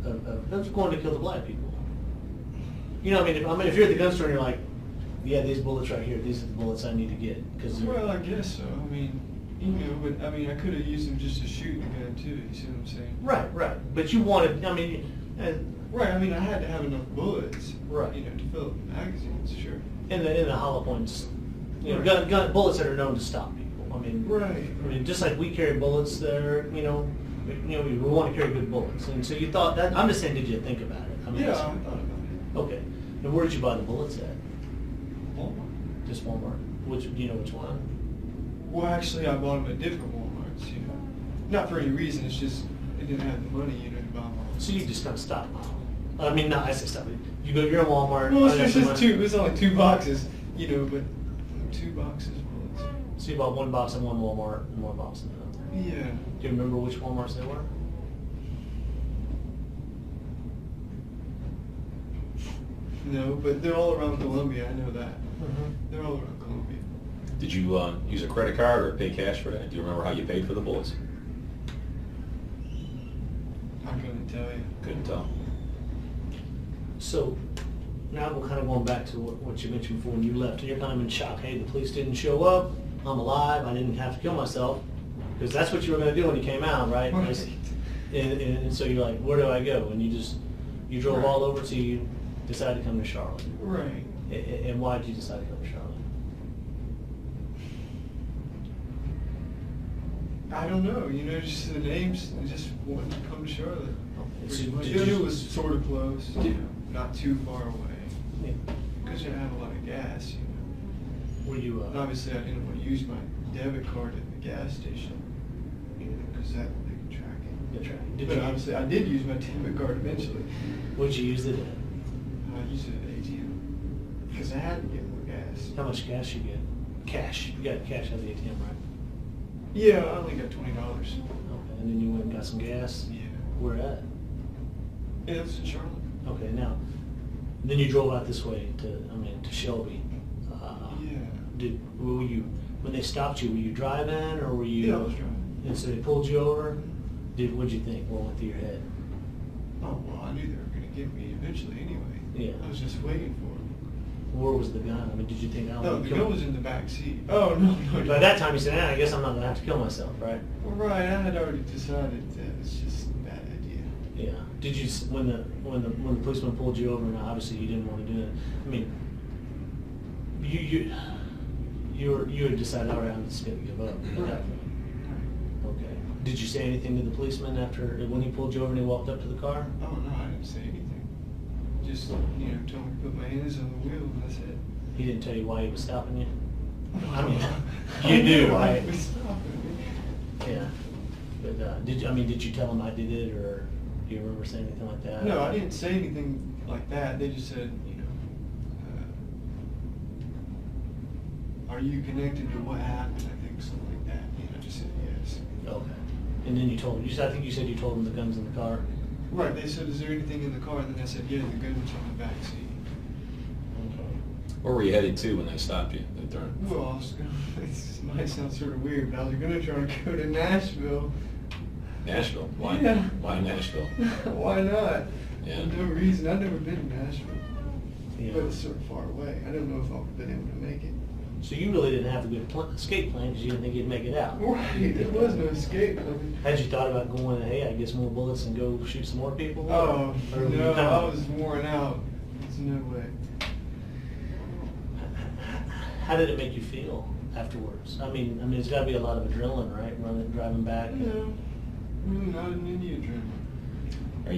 S2: of going to kill the black people? You know, I mean, if you're at the gun store and you're like, yeah, these bullets right here, these are the bullets I need to get, because
S5: Well, I guess so. I mean, you know, but I mean, I could have used them just to shoot the gun too. You see what I'm saying?
S2: right. But you wanted, I mean,
S5: Right. I mean, I had to have enough bullets,
S2: Right.
S5: you know, to fill up the magazines. Sure.
S2: in the hollow points, you know,
S5: Right.
S2: gun bullets that are known to stop people. I mean,
S5: Right.
S2: I mean, just like we carry bullets there, we want to carry good bullets. And so you thought that, I'm just saying, did you think about it? I mean,
S5: Yeah, I thought about it.
S2: Okay. And where did you buy the bullets at?
S5: Walmart.
S2: Just Walmart? Do you know which one?
S5: Well, actually, I bought them at different Walmarts, Not for any reason, it's just, I didn't have the money, to buy them all.
S2: So you just kind of stockpile. I mean, I say stop. You're in Walmart.
S5: Well,
S2: I got
S5: it's
S2: some
S5: just
S2: money.
S5: it's only 2 boxes, but 2 boxes of bullets.
S2: So you bought one box in one Walmart and one box in another.
S5: Yeah.
S2: Do you remember which Walmarts they were?
S5: No, but they're all around Columbia, I know that.
S2: Mm-hmm.
S5: They're all around Columbia.
S4: Did you use a credit card or pay cash for that? Do you remember how you paid for the bullets?
S5: I couldn't tell you.
S4: Couldn't tell.
S2: So now we're kind of going back to what you mentioned before when you left. And you're kind of in shock. Hey, the police didn't show up. I'm alive. I didn't have to kill myself. Because that's what you were going to do when you came out, right?
S5: Right.
S2: And so you're like, where do I go? And you drove
S5: Right.
S2: all over till you decided to come to Charlotte.
S5: Right.
S2: And why did you decide to come to Charlotte?
S5: I don't know, just the names, I just wanted to come to Charlotte.
S2: So
S5: Pretty much.
S2: did you-
S5: It was sort of close, not too far away.
S2: Yeah.
S5: Because you have a lot of gas,
S2: Were you?
S5: And obviously, I didn't want to use my debit card at the gas station, because that they could track it.
S2: That's right. Did
S5: But
S2: you-
S5: obviously, I did use my debit card eventually.
S2: What'd you use it at?
S5: I used it at ATM because I had to get more gas.
S2: How much cash you get? Cash. You got cash out of the ATM, right?
S5: Yeah, I only got $20.
S2: Okay. And then you went and got some gas.
S5: Yeah.
S2: Where at?
S5: Yeah, it was in Charlotte.
S2: Okay. Now, then you drove out this way to Shelby.
S5: Yeah.
S2: When they stopped you, were you driving or were you?
S5: Yeah, I was driving.
S2: And so they pulled you over. What'd you think? What went through your head?
S5: Oh, well, I knew they were going to get me eventually anyway.
S2: Yeah.
S5: I was just waiting for them.
S2: Where was the gun? I mean, did you think?
S5: No, the gun was in the back seat. Oh, no.
S2: By that time, you said, I guess I'm not going to have to kill myself, right?
S5: Well, right, I had already decided that it was just a bad idea.
S2: Yeah. Did you when the policeman pulled you over? Now, obviously, you didn't want to do it. I mean, you had decided, all right, I'm just going to give up at that point. Okay. Did you say anything to the policeman when he pulled you over and he walked up to the car?
S5: Oh, no, I didn't say anything. Just, told me to put my hands on the wheel and that's it.
S2: He didn't tell you why he was stopping you? I mean, you knew,
S5: why
S2: right?
S5: he was stopping me.
S2: Yeah. But did you tell him I did it, or do you remember saying anything like that?
S5: No, I didn't say anything like that. They just said, are you connected to what happened? I think something like that. And I just said yes.
S2: Okay. And then you told him. I think you said you told him the gun's in the car.
S5: Right. They said, is there anything in the car? And then I said, yeah, the gun was on the back seat.
S4: Where were you headed to when they stopped you? They turned.
S5: Well, I was gonna, this might sound sort of weird, but I was going to try to go to Nashville.
S4: Nashville. Why?
S5: Yeah.
S4: Why Nashville?
S5: Why not?
S4: Yeah.
S5: For no reason. I've never been to Nashville.
S2: Yeah.
S5: But it's sort of far away. I don't know if I've been able to make it.
S2: So you really didn't have a good escape plan because you didn't think you'd make it out.
S5: Right. There was no escape. I mean,
S2: Had you thought about going, hey, I get some more bullets and go shoot some more people?
S5: oh,
S2: Or were you
S5: no,
S2: kind
S5: I
S2: of-
S5: was worn out. There's no way.
S2: How did it make you feel afterwards? I mean, it's got to be a lot of adrenaline, right? Driving back.
S5: No, really not an Indian adrenaline.
S4: Are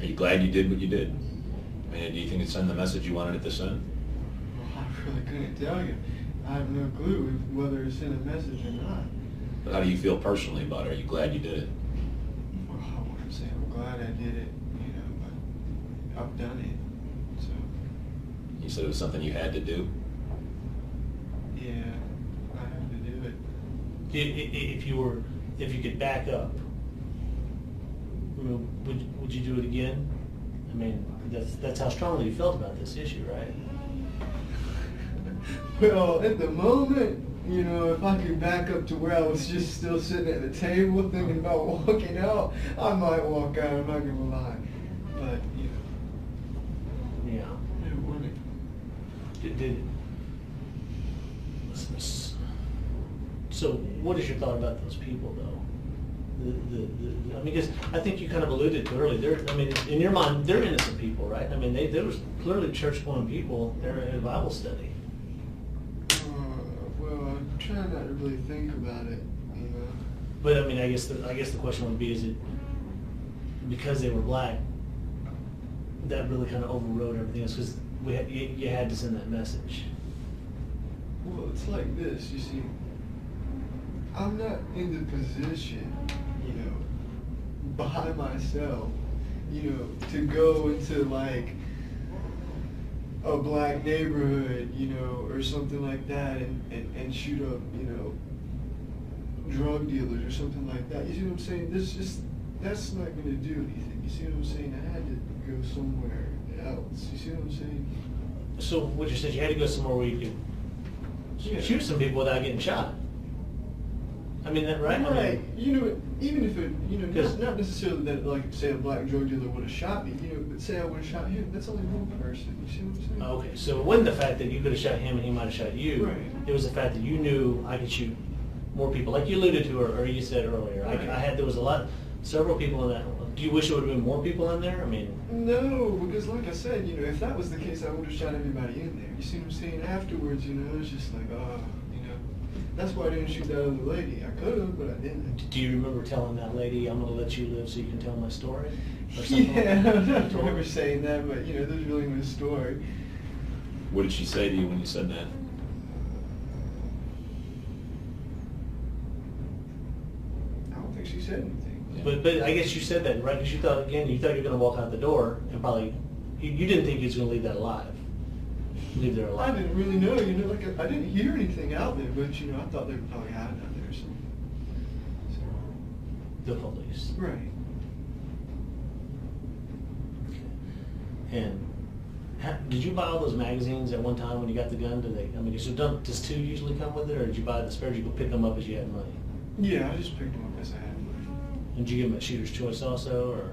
S4: you glad you did what you did? I mean, do you think it sent the message you wanted it to send?
S5: Well, I really couldn't tell you. I have no clue whether it sent a message or not.
S4: But how do you feel personally about it? Are you glad you did it?
S5: Well, I wouldn't say I'm glad I did it, but I've done it. So,
S4: You said it was something you had to do.
S5: yeah, I had to do it.
S2: If you could back up, would you do it again? I mean, that's how strongly you felt about this issue, right?
S5: Well, at the moment, if I could back up to where I was just still sitting at the table thinking about walking out, I might walk out, I'm not going to lie. But,
S2: Yeah.
S5: it wouldn't.
S2: So what is your thought about those people, though? Because I think you kind of alluded to earlier. In your mind, they're innocent people, right? I mean, there was clearly church-going people there at a Bible study.
S5: Well, trying not to really think about it, you know.
S2: But I mean, I guess the question would be, is it because they were black that really kind of overrode everything else? Because you had to send that message.
S5: Well, it's like this, you see. I'm not in the position, you know, by myself, you know, to go into like a black neighborhood, you know, or something like that and shoot up, you know, drug dealers or something like that. You see what I'm saying? That's not going to do anything. You see what I'm saying? I had to go somewhere else. You see what I'm saying?
S2: So what you said, you had to go somewhere where you could shoot some people without getting shot. I mean, that right?
S5: Right.
S2: I mean,
S5: you know, even if it, you know, not necessarily that, like, say a black drug dealer would have shot me, you know, but say I would have shot him, that's only one person. You see what I'm saying?
S2: okay, so it wasn't the fact that you could have shot him and he might have shot you.
S5: Right.
S2: It was the fact that you knew I could shoot more people, like you alluded to, or you said earlier.
S5: Right.
S2: There was several people in that. Do you wish there would have been more people in there? I mean.
S5: No, because like I said, you know, if that was the case, I would have shot everybody in there. You see what I'm saying? Afterwards, you know, it's just like, you know, that's why I didn't shoot that other lady. I could have, but I didn't.
S2: Do you remember telling that lady, "I'm going to let you live so you can tell my story"? Or something
S5: Yeah,
S2: like
S5: I
S2: that?
S5: don't remember saying that, but you know, there's really no story.
S4: What did she say to you when you said that?
S5: I don't think she said anything.
S2: But I guess you said that, right? Because you thought you were going to walk out the door and probably, you didn't think you was going to leave that alive. Leave there
S5: I
S2: alive.
S5: didn't really know, you know, like I didn't hear anything out there, but you know, I thought they were probably hiding out there or something.
S2: The police.
S5: Right.
S2: And did you buy all those magazines at one time when you got the gun? Does 2 usually come with it, or did you buy the spare? Did you go pick them up as you had money?
S5: Yeah, I just picked them up as I had money.
S2: And did you give them a shooter's choice also, or?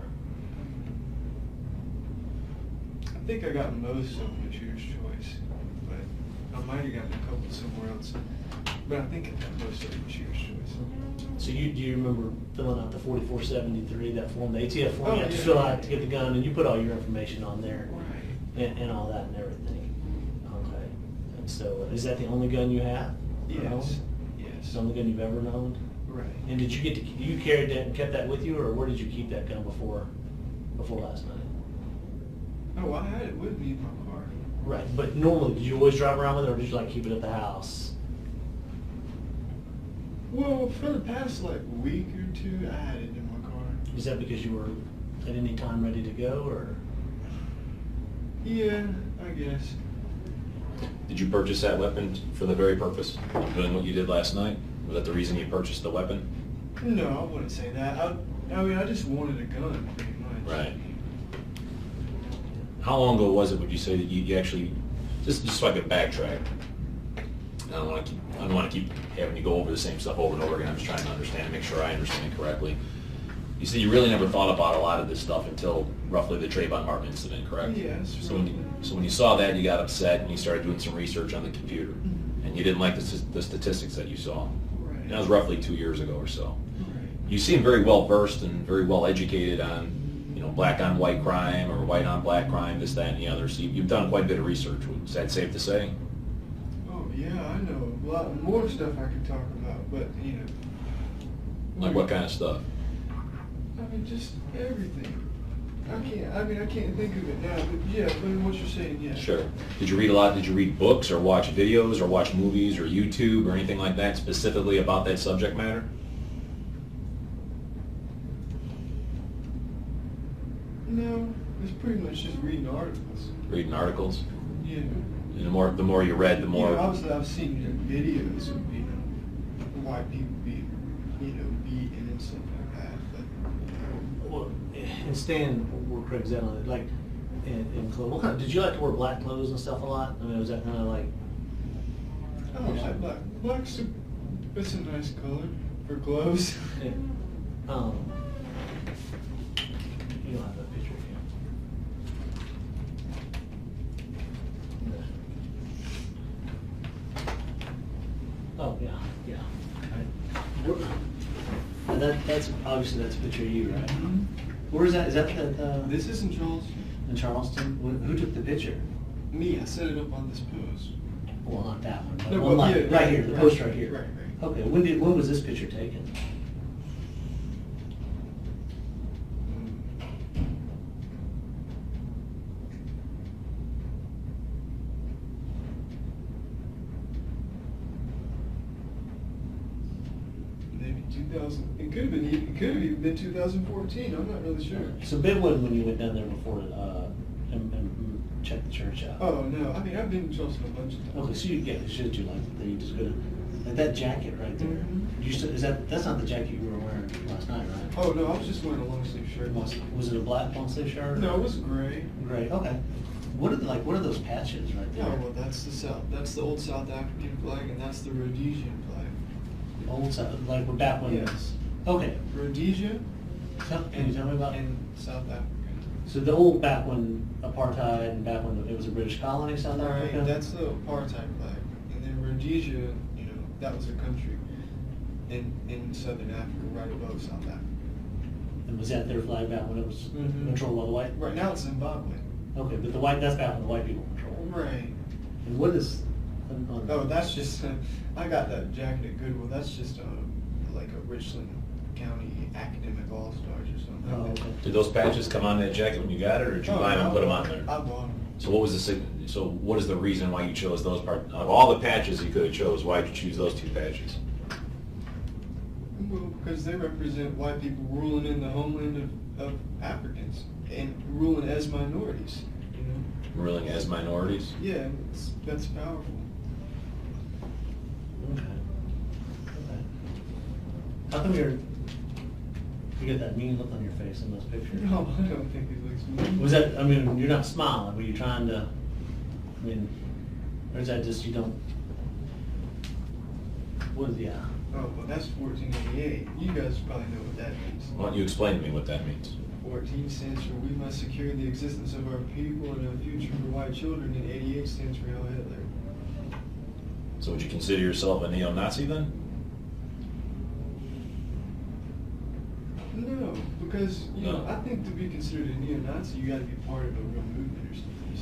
S5: I think I got most of them at Shooter's Choice, but I might have gotten a couple somewhere else. But I think I got most of them at Shooter's Choice.
S2: So do you remember filling out the 4473, that form, the ATF form you had to
S5: yeah.
S2: fill out to get the gun, and you put all your information on there,
S5: Right.
S2: and all that and everything? Okay. And so, is that the only gun you have?
S5: Yes.
S2: It's
S5: Yes.
S2: the only gun you've ever owned?
S5: Right.
S2: And did you you carried that and kept that with you, or where did you keep that gun before last night?
S5: Oh, I had it with me in my car.
S2: Right, but normally, did you always drive around with it, or did you like keep it at the house?
S5: Well, for the past like week or two, I had it in my car.
S2: Is that because you were at any time ready to go, or?
S5: Yeah, I guess.
S4: Did you purchase that weapon for the very purpose of doing what you did last night? Was that the reason you purchased the weapon?
S5: No, I wouldn't say that. I mean, I just wanted a gun, pretty much.
S4: Right. How long ago was it, would you say, that you actually, just so I could backtrack, I don't want to keep having you go over the same stuff over and over again. I'm just trying to understand and make sure I understand correctly. You said you really never thought about a lot of this stuff until roughly the Trayvon Martin incident, correct?
S5: Yes.
S4: So when you saw that, you got upset and you started doing some research on the computer, and you didn't like the statistics that you saw.
S5: Right.
S4: And that was roughly 2 years ago or so.
S5: Right.
S4: You seem very well versed and very well educated on, you know, black on white crime or white on black crime, this, that, and the other. So you've done quite a bit of research. Is that safe to say?
S5: Oh yeah, I know a lot more stuff I could talk about, but you know.
S4: Like what kind of stuff?
S5: I mean, just everything. I can't think of it now, but yeah, but what you're saying, yeah.
S4: Sure. Did you read a lot? Did you read books or watch videos or watch movies or YouTube or anything like that specifically about that subject matter?
S5: No, it's pretty much just reading articles.
S4: Reading articles?
S5: Yeah.
S4: And the more you read, the more...
S5: You know, obviously I've seen videos of, you know, white people being, you know, beaten and stuff like that, but...
S2: Well, and Stan, where Craig's at on it, like, in clothes, did you like to wear black clothes and stuff a lot? I mean, was that kind of like...
S5: I don't like black. Black's it's a nice color for clothes.
S2: Yeah. You don't have that picture of you. Oh, yeah, yeah. That's obviously that's a picture of you, right?
S5: Mhm.
S2: Where is that? Is that
S5: This is in Charleston.
S2: in Charleston? Who took the picture?
S5: Me, I set it up on this post.
S2: Well, not that one, but
S5: No,
S2: one
S5: but
S2: like,
S5: yeah,
S2: right here, the
S5: right,
S2: post right here.
S5: right, right.
S2: Okay, when was this picture taken?
S5: Maybe 2000. It could have been. It could have even been 2014. I'm not really sure.
S2: So big one when you went down there before and checked the church out.
S5: Oh no! I mean, I've been to Charleston a bunch of times.
S2: Okay, so you get the shit you like that you just go to, like that jacket right there.
S5: Mhm.
S2: You still, that's not the jacket you were wearing last night, right?
S5: Oh no! I was just wearing a long sleeve shirt.
S2: Was it a black long sleeve shirt?
S5: No, it was gray.
S2: Gray. Okay. What are those patches right there?
S5: Oh well, that's the South. That's the old South African flag, and that's the Rhodesian flag.
S2: Old South, like we're back when.
S5: Yes.
S2: Okay.
S5: Rhodesia.
S2: Can you tell me about?
S5: And South Africa.
S2: So the old back when apartheid and back when it was a British colony, South Africa.
S5: Right. That's the apartheid flag, and then Rhodesia. You know, that was a country in Southern Africa, right above South Africa.
S2: And was that their flag back when it was
S5: Mhm.
S2: controlled by the white?
S5: Right now it's Zimbabwe.
S2: Okay, but the white, that's back when the white people controlled.
S5: Right.
S2: And what is?
S5: Oh, that's just. I got that jacket at Goodwill. That's just like a Richland County Academic All Stars or something.
S2: Oh, okay.
S4: Did those patches come on that jacket when you got it, or did you buy them and put them on there?
S5: I bought them.
S4: So what was so what is the reason why you chose those parts? Of all the patches you could have chose, why did you choose those two patches?
S5: Well, because they represent white people ruling in the homeland of Africans and ruling as minorities. You know.
S4: Ruling as minorities?
S5: Yeah, that's powerful.
S2: Okay. Okay. How come you get that mean look on your face in those pictures?
S5: No, I don't think it looks mean.
S2: Was that, I mean, you're not smiling, were you trying to, I mean, or is that just you don't, what is, yeah.
S5: Oh, well, that's 1488. You guys probably know what that means.
S4: Why don't you explain to me what that means?
S5: 14 stands for we must secure the existence of our people and a future for white children, and 88 stands for Hail Hitler.
S4: So would you consider yourself a neo-Nazi then?
S5: No, because, you know,
S4: No.
S5: I think to be considered a neo-Nazi, you gotta be part of a real movement or something, you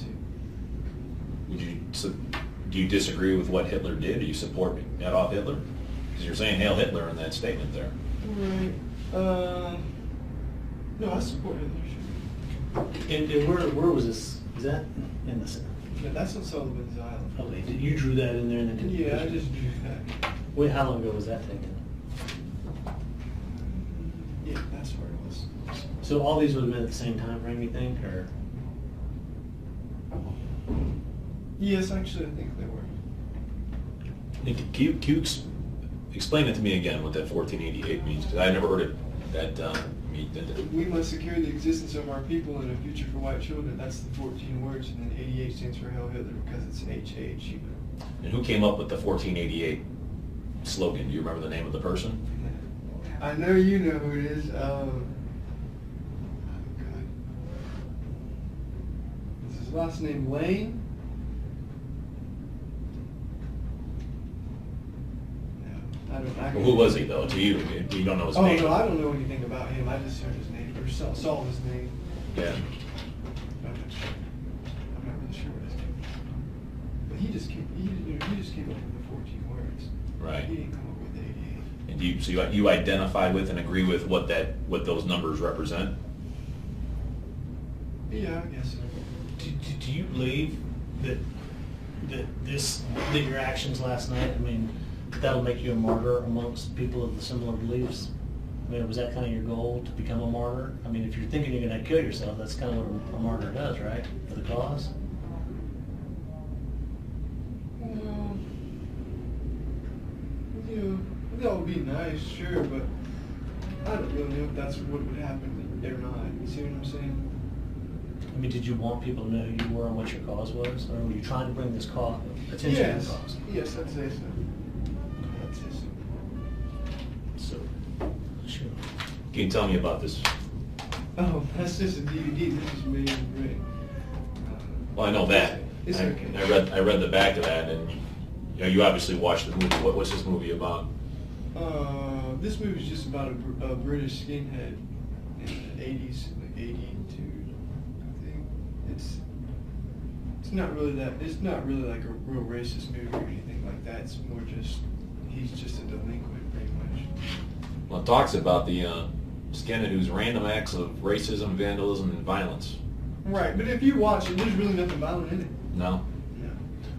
S5: see.
S4: Do you disagree with what Hitler did? Do you support Adolf Hitler? Because you're saying Hail Hitler in that statement there.
S5: Right. No, I support Hitler, sure.
S2: And where was this, is that in the,
S5: Yeah, that's on Sullivan's Island.
S2: okay, you drew that in there and then did the
S5: Yeah, I
S2: picture?
S5: just drew that.
S2: Wait, how long ago was that taken?
S5: Yeah, that's where it was.
S2: So all these would have been at the same time frame, you think, or?
S5: Yes, actually, I think they were.
S4: Can you explain it to me again what that 1488 means? Because I never heard it that
S5: We must secure the existence of our people and a future for white children. That's the 14 words, and then 88 stands for Hail Hitler because it's HH.
S4: And who came up with the 1488 slogan? Do you remember the name of the person?
S5: I know you know who it is. Oh, God. Is his last name Lane? No, I don't.
S4: Well, who was he though? To you, you don't know his
S5: Oh
S4: name.
S5: no, I don't know anything about him. I just heard his name or saw his name.
S4: Yeah.
S5: I'm not sure. I'm not really sure what his name is. But he just came. He just came up with the 14 words.
S4: Right.
S5: He didn't come up with the 88.
S4: And so you identify with and agree with what those numbers represent?
S5: Yeah, I guess so.
S2: Do you believe that your actions last night, I mean, that'll make you a martyr amongst people of the similar beliefs? I mean, was that kind of your goal, to become a martyr? I mean, if you're thinking you're going to kill yourself, that's kind of what a martyr does, right? For the cause?
S5: Well, you know, that would be nice, sure, but I don't really know if that's what would happen or not. You see what I'm saying?
S2: I mean, did you want people to know who you were and what your cause was? Or were you trying to bring this cause, attention to
S5: Yes.
S2: the cause?
S5: Yes, I'd say so. I'd say so.
S2: So, sure.
S4: Can you tell me about this?
S5: Oh, that's just a DVD. This is made in Britain.
S4: Well, I know that.
S5: It's okay.
S4: I read the back of that, and you obviously watched the movie. What's this movie about?
S5: This movie is just about a British skinhead in the 80s, like 82, I think. It's It's not really that. It's not really like a real racist movie or anything like that. It's more just he's just a delinquent, pretty much.
S4: Well, it talks about the skinhead whose random acts of racism, vandalism, and violence.
S5: Right, but if you watch it, there's really nothing violent in it.
S4: No.
S5: No.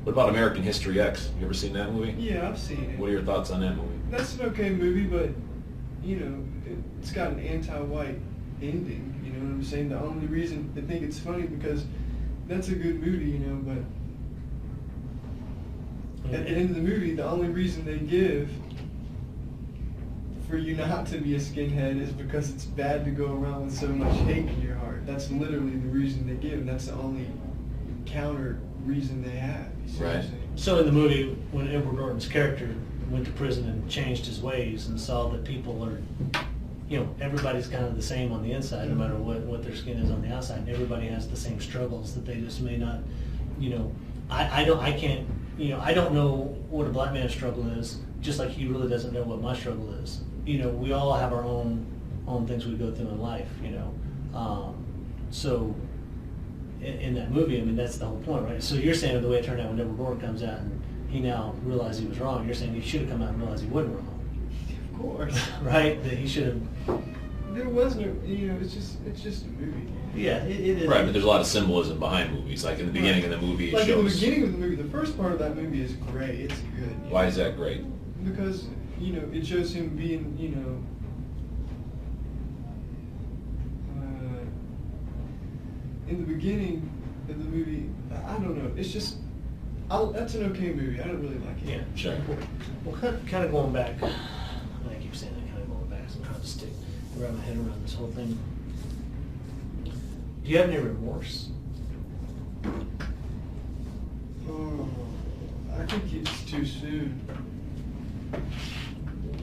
S4: What about American History X? You ever seen that movie?
S5: Yeah, I've seen it.
S4: What are your thoughts on that movie?
S5: That's an okay movie, but you know, it's got an anti-white ending. You know what I'm saying? The only reason I think it's funny because that's a good movie, you know, but at the end of the movie, the only reason they give for you not to be a skinhead is because it's bad to go around with so much hate in your heart. That's literally the reason they give, and that's the only counter reason they have. You see what I'm
S4: Right.
S5: saying?
S2: So in the movie, when Edward Norton's character went to prison and changed his ways and saw that people are, you know, everybody's kind of the same on the inside, no matter what their skin is on the outside, and everybody has the same struggles that they just may not, you know, I can't, you know, I don't know what a black man's struggle is, just like he really doesn't know what my struggle is. You know, we all have our own things we go through in life, you know. So in that movie, I mean, that's the whole point, right? So you're saying the way it turned out when Edward Norton comes out and he now realized he was wrong, you're saying he should have come out and realized he wasn't wrong.
S5: Of course.
S2: Right? That he should have.
S5: There was no, you know, it's just a movie.
S2: Yeah, it is.
S4: Right, but there's a lot of symbolism behind movies. Like in the beginning of the movie, it
S5: Like in the
S4: shows.
S5: beginning of the movie, the first part of that movie is great. It's good. you
S4: Why
S5: know.
S4: is that great?
S5: Because, you know, it shows him being, you know, in the beginning of the movie, I don't know. It's just, that's an okay movie. I don't really like it.
S2: Yeah.
S4: Sure.
S2: Well, kind of going back. I keep saying that, kind of going back. So I'm trying to wrap my head around this whole thing. Do you have any remorse?
S5: Oh, I think it's too soon.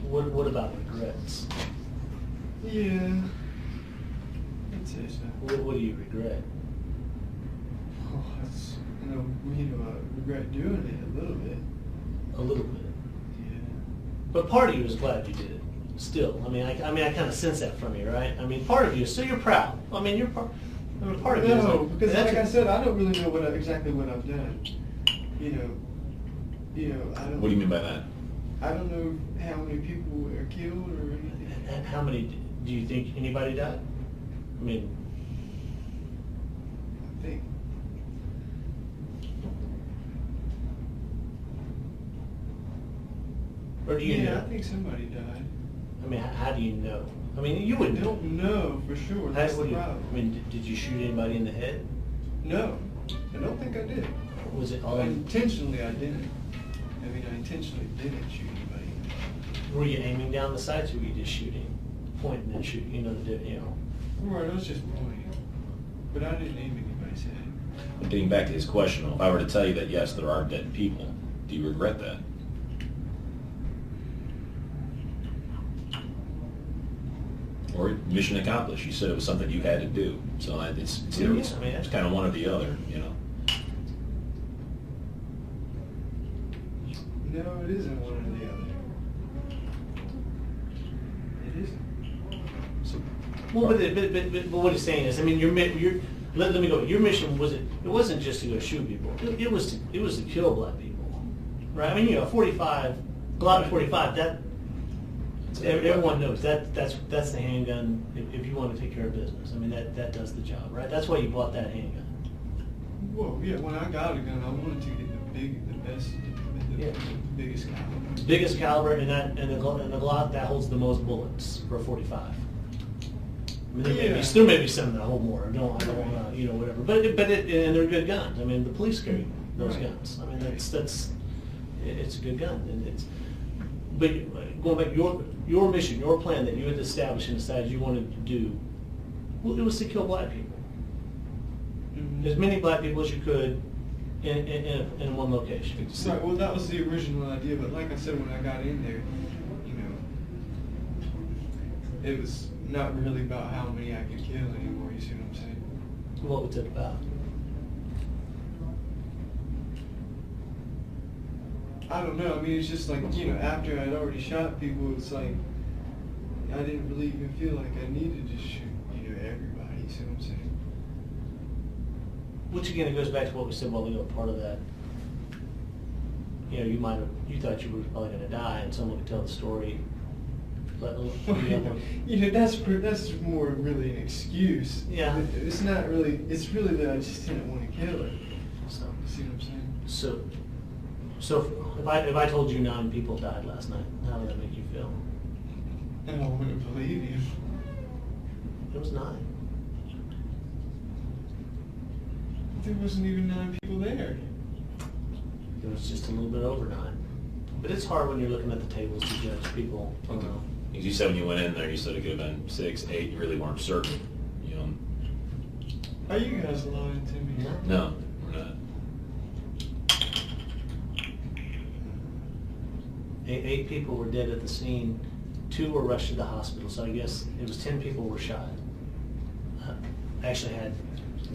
S2: What about regrets?
S5: Yeah. I'd say so.
S2: What do you regret?
S5: Oh, that's, I regret doing it a little bit.
S2: A little bit.
S5: Yeah.
S2: But part of you is glad you did it. Still, I kind of sense that from you, right? I mean, part of you. So you're proud. I mean, you're part. I mean, part of you is
S5: No,
S2: like,
S5: because
S2: that's
S5: like I said, I don't really know exactly what I've done. You know, I don't.
S4: What do you mean by that?
S5: I don't know how many people are killed or anything.
S2: And how many do you think anybody died? I mean,
S5: I think.
S2: or do you know?
S5: I think somebody died.
S2: I mean, how do you know? I mean, you
S5: I
S2: wouldn't
S5: don't know for sure. That's
S2: What
S5: the
S2: do you-
S5: problem.
S2: I mean, did you shoot anybody in the head?
S5: No, I don't think I did.
S2: Was it all?
S5: Intentionally, I didn't. I mean, I intentionally didn't shoot anybody.
S2: Were you aiming down the sights, or were you just shooting, pointing and shooting? You know,
S5: Right, I was just pointing. But I didn't aim anybody's head.
S4: But getting back to his question, if I were to tell you that yes, there are dead people, do you regret that? Or mission accomplished? You said it was something you had to do, so it's
S2: Yeah,
S4: it's,
S2: I mean,
S4: it's kind of one or the other, you know.
S5: No, it isn't one or the other. It isn't.
S2: So, well, but what he's saying is, I mean, let me go. Your mission was it wasn't just to go shoot people. It was to kill black people, right? I mean, 45, Glock 45. That everyone knows that's the handgun. If you want to take care of business, I mean that does the job, right? That's why you bought that handgun.
S5: Well, yeah. When I got a gun, I wanted to get the best,
S2: Yeah.
S5: the biggest caliber.
S2: Biggest caliber, and the Glock that holds the most bullets for 45. I mean, there may be some that hold more. I don't want to, whatever. But and they're good guns. I mean, the police carry those
S5: Right.
S2: guns. I mean, it's a good gun, and it's. But going back, your mission, your plan that you had established and decided you wanted to do, well, it was to kill black people.
S5: Mhm.
S2: As many black people as you could in one location.
S5: Right. Well, that was the original idea, but like I said, when I got in there, it was not really about how many I could kill anymore. You see what I'm saying?
S2: What was it about?
S5: I don't know. I mean, it's just like, after I'd already shot people, it's like, I didn't really even feel like I needed to shoot, everybody. You see what I'm saying?
S2: which again, it goes back to what we said while ago, part of that, you know, you thought you were probably gonna die, and someone could tell the story.
S5: You know, that's more really an excuse.
S2: Yeah.
S5: It's not really, it's really that I just didn't want to kill her.
S2: So,
S5: See what I'm saying?
S2: so if I told you 9 people died last night, how would that make you feel?
S5: And I wouldn't believe you.
S2: It was 9.
S5: There wasn't even 9 people there.
S2: It was just a little bit over 9. But it's hard when you're looking at the tables to judge people. You know.
S4: Because you said when you went in there, you said it could have been 6, 8. You really weren't certain. You know.
S5: Are you guys lying to me?
S4: No, we're not.
S2: 8 people were dead at the scene. 2 were rushed to the hospital. So I guess it was 10 people were shot. Actually had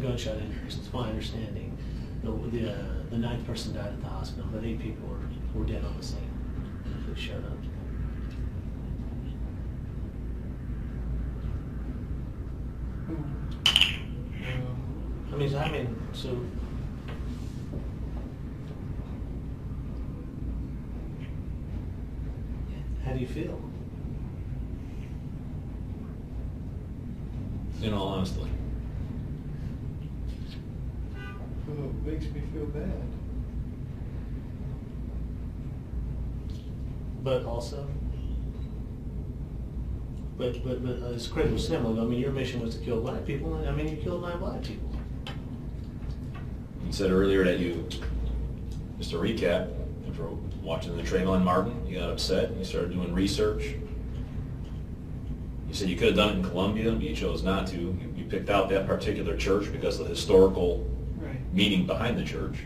S2: gunshot injuries. It's my understanding. The 9th person died at the hospital, but 8 people were dead on the scene. They showed up. I mean, so. How do you feel?
S4: In all honesty.
S5: Well, it makes me feel bad.
S2: But also, but as Craig was saying, I mean, your mission was to kill black people, and I mean, you killed 9 black people.
S4: You said earlier that you, just to recap, after watching the Trayvon Martin, you got upset, and you started doing research. You said you could have done it in Columbia, but you chose not to. You picked out that particular church because of the historical meaning behind the church.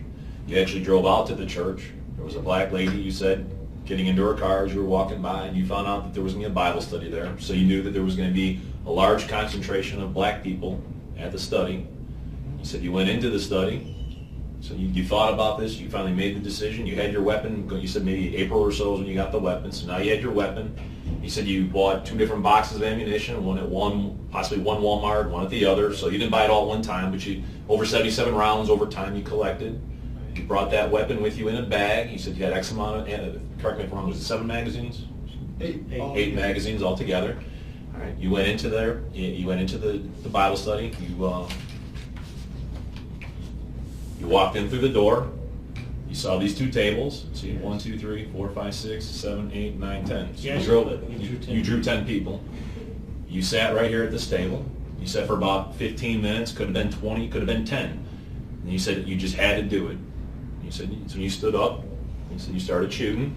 S4: You actually drove out to the church. There was a black lady, you said, getting into her car as you were walking by, and you found out that there was going to be a Bible study there. So you knew that there was going to be a large concentration of black people at the study. You said you went into the study. So you thought about this. You finally made the decision. You had your weapon. You said maybe April or so is when you got the weapon. So now you had your weapon. You said you bought 2 different boxes of ammunition, one at possibly one Walmart, one at the other. So you didn't buy it all at one time, but you over 77 rounds over time you collected. You brought that weapon with you in a bag. You said you had X amount of, correct me if I'm wrong, was it 7 magazines? 8 magazines altogether. All right. You went into there. You went into the Bible study. You walked in through the door. You saw these 2 tables. See, 1, 2, 3, 4, 5, 6, 7, 8, 9, 10. So you drew 10 people. You sat right here at this table. You sat for about 15 minutes. Could have been 20. Could have been 10. And you said you just had to do it. You said so. You stood up. You said you started shooting.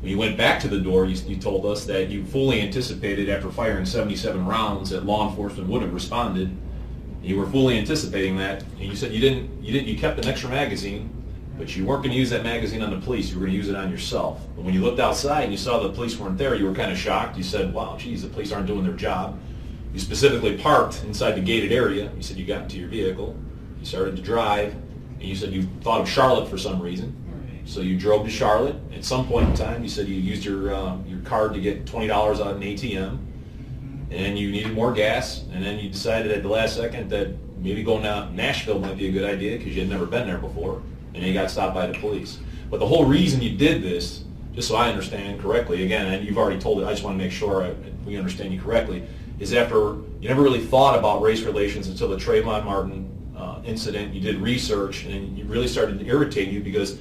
S4: When you went back to the door, you told us that you fully anticipated after firing 77 rounds that law enforcement would have responded. You were fully anticipating that, and you said you kept an extra magazine, but you weren't going to use that magazine on the police. You were going to use it on yourself. But when you looked outside and you saw the police weren't there, you were kind of shocked. You said, wow, geez, the police aren't doing their job. You specifically parked inside the gated area. You said you got into your vehicle. You started to drive, and you said you thought of Charlotte for some reason. So you drove to Charlotte. At some point in time, you said you used your card to get $20 out of an ATM, and you needed more gas, and then you decided at the last second that maybe going to Nashville might be a good idea because you had never been there before, and you got stopped by the police. But the whole reason you did this, just so I understand correctly, again, and you've already told it, I just want to make sure we understand you correctly, is after you never really thought about race relations until the Trayvon Martin incident. You did research, and you really started to irritate you because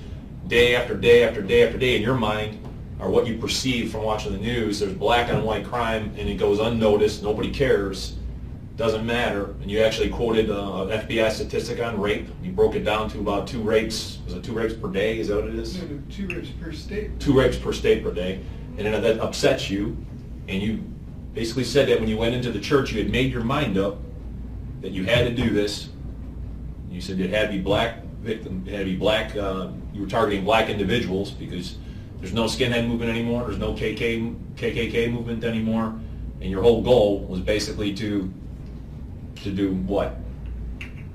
S4: day after day after day after day in your mind, or what you perceive from watching the news, there's black on white crime and it goes unnoticed, nobody cares, doesn't matter. And you actually quoted an FBI statistic on rape. You broke it down to about 2 rapes. Was it 2 rapes per day? Is that what it is?
S5: No, 2 rapes per state.
S4: 2 rapes per state per day. And then that upsets you. And you basically said that when you went into the church, you had made your mind up that you had to do this. You said it had to be black victim, it had to be black, you were targeting black individuals because there's no skinhead movement anymore, there's no KKK movement anymore, and your whole goal was basically to do what?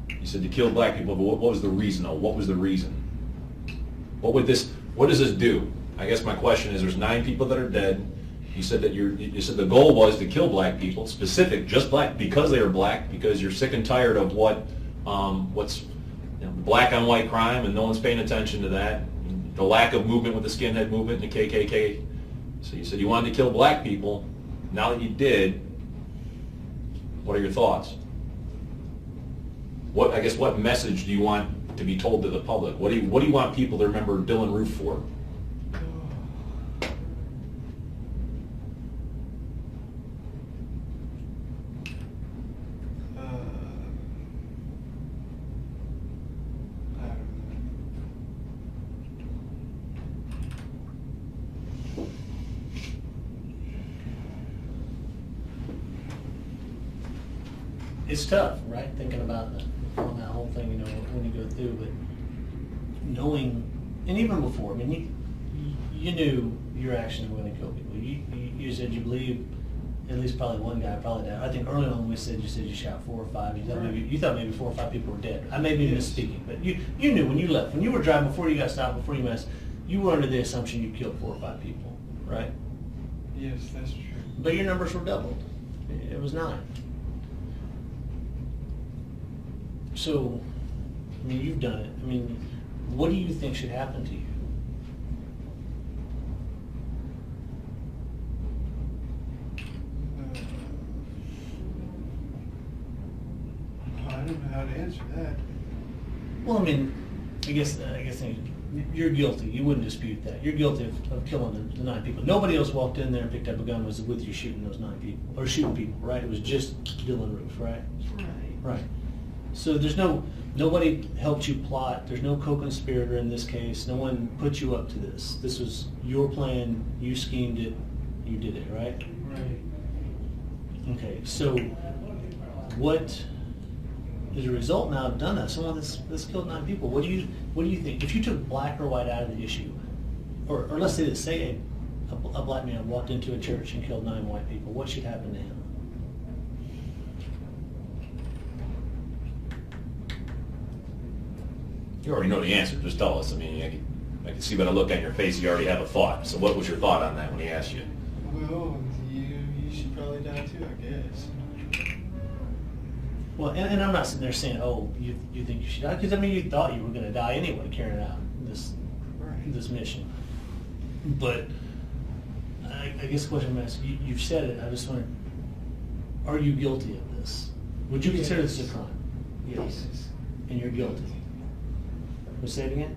S4: You said to kill black people, but what was the reason though? What was the reason? What does this do? I guess my question is there's 9 people that are dead. You said that you said the goal was to kill black people, specific, just black, because they are black, because you're sick and tired of what's you know, black on white crime, and no one's paying attention to that. The lack of movement with the skinhead movement and the KKK. So you said you wanted to kill black people. Now that you did, what are your thoughts? What, I guess, what message do you want to be told to the public? What do you want people to remember Dylann Roof for?
S2: It's tough, right? Thinking about on that whole thing, you know, when you go through, but knowing, and even before, I mean, you knew your actions were going to kill people. You said you believe at least probably one guy probably died. I think early on we said you shot 4 or 5. You thought maybe 4 or 5 people were dead. I may be misspeaking, but you knew when you left, when you were driving, before you got stopped, before you messed, you were under the assumption you killed 4 or 5 people, right?
S5: Yes, that's true.
S2: But your numbers were doubled. It was 9. So, I mean, you've done it. I mean, what do you think should happen to you?
S5: I don't know how to answer that.
S2: Well, I mean, I guess you're guilty. You wouldn't dispute that. You're guilty of killing the 9 people. Nobody else walked in there and picked up a gun was with you shooting those 9 people, or shooting people, right? It was just Dylann Roof, right?
S5: Right.
S2: Right. So there's nobody helped you plot. There's no co-conspirator in this case. No one put you up to this. This was your plan. You schemed it. You did it, right?
S5: Right.
S2: Okay. So what as a result now of done that? Someone that's killed 9 people. What do you think? If you took black or white out of the issue, or let's say that a black man walked into a church and killed 9 white people, what should happen to him?
S4: You already know the answer. Just tell us. I mean, I can see by the look on your face you already have a thought. So what was your thought on that when he asked you?
S5: Well, you should probably die too, I guess.
S2: Well, and I'm not sitting there saying, oh, you think you should die, because I mean, you thought you were going to die anyway carrying out this mission. But I guess the question I'm asking, you've said it, I just wonder, are you guilty of this? Would you consider this a crime? Yes. And you're guilty? Say it again?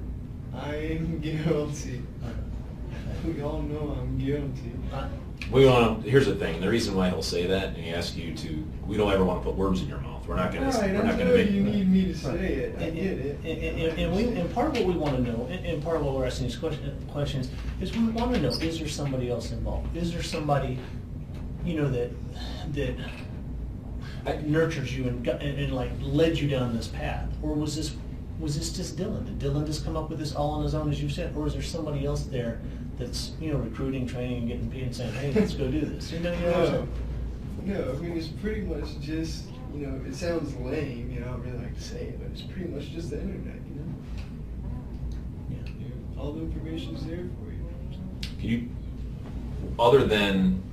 S5: I am guilty. We all know I'm guilty.
S4: Here's the thing. The reason why he'll say that, and he asks you to, we don't ever want to put words in your mouth. We're not going to.
S5: Right,
S4: we're not
S5: I
S4: going
S5: know
S4: to make.
S5: you need me to say it. I get it.
S2: And part of what we want to know, and part of what we're asking these questions, is we want to know: is there somebody else involved? Is there somebody, that nurtures you and like led you down this path, or was this just Dylann? Did Dylann just come up with this all on his own, as you said, or is there somebody else there that's recruiting, training, and getting paid and saying, hey, let's go do this?
S5: No, I mean it's pretty much just it sounds lame, I don't really like to say it, but it's pretty much just the internet,
S2: Yeah.
S5: All the information's there for you.
S4: Can you, other than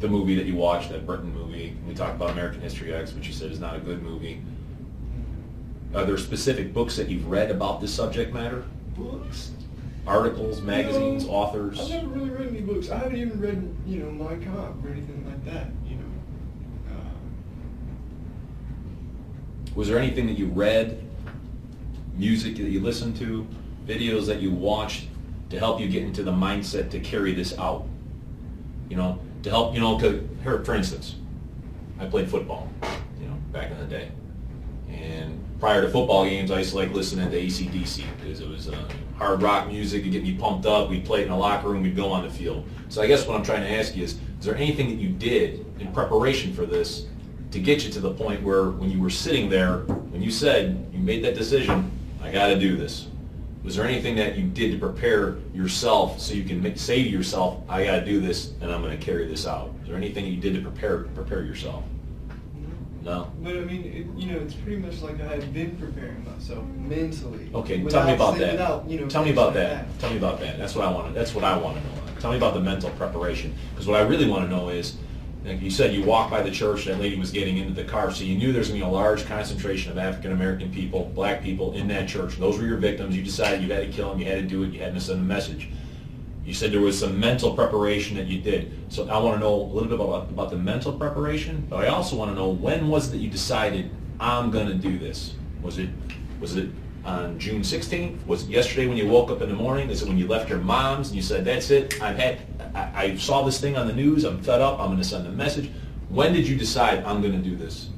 S4: the movie that you watched, that Britain movie, we talked about American History X, which you said is not a good movie. Are there specific books that you've read about this subject matter?
S5: Books?
S4: Articles, magazines, authors?
S5: I've never really read any books. I haven't even read, My Comp or anything like that,
S4: Was there anything that you read, music that you listened to, videos that you watched to help you get into the mindset to carry this out? To help, here, for instance, I played football, back in the day. And prior to football games, I used to like listening to AC/DC because it was hard rock music to get me pumped up. We'd play it in the locker room, we'd go on the field. So I guess what I'm trying to ask you is there anything that you did in preparation for this to get you to the point where when you were sitting there, when you said, you made that decision, I got to do this? Was there anything that you did to prepare yourself so you can say to yourself, I got to do this and I'm going to carry this out? Is there anything you did to prepare yourself? No?
S5: But I mean, it's pretty much like I had been preparing myself mentally.
S4: Okay, tell me about that. Tell me about
S5: like
S4: that. Tell me about that. That's what I want to know. Tell me about the mental preparation. Because what I really want to know is, Like you said, you walked by the church, that lady was getting into the car, so you knew there's going to be a large concentration of African American people, black people in that church. Those were your victims. You decided you had to kill them, you had to do it, you had to send a message. You said there was some mental preparation that you did. So I want to know a little bit about the mental preparation, but I also want to know, when was it that you decided, I'm going to do this? Was it on June 16th? Was it yesterday when you woke up in the morning? Is it when you left your mom's and you said, that's it, I saw this thing on the news, I'm fed up, I'm going to send a message? When did you decide, I'm going to do this?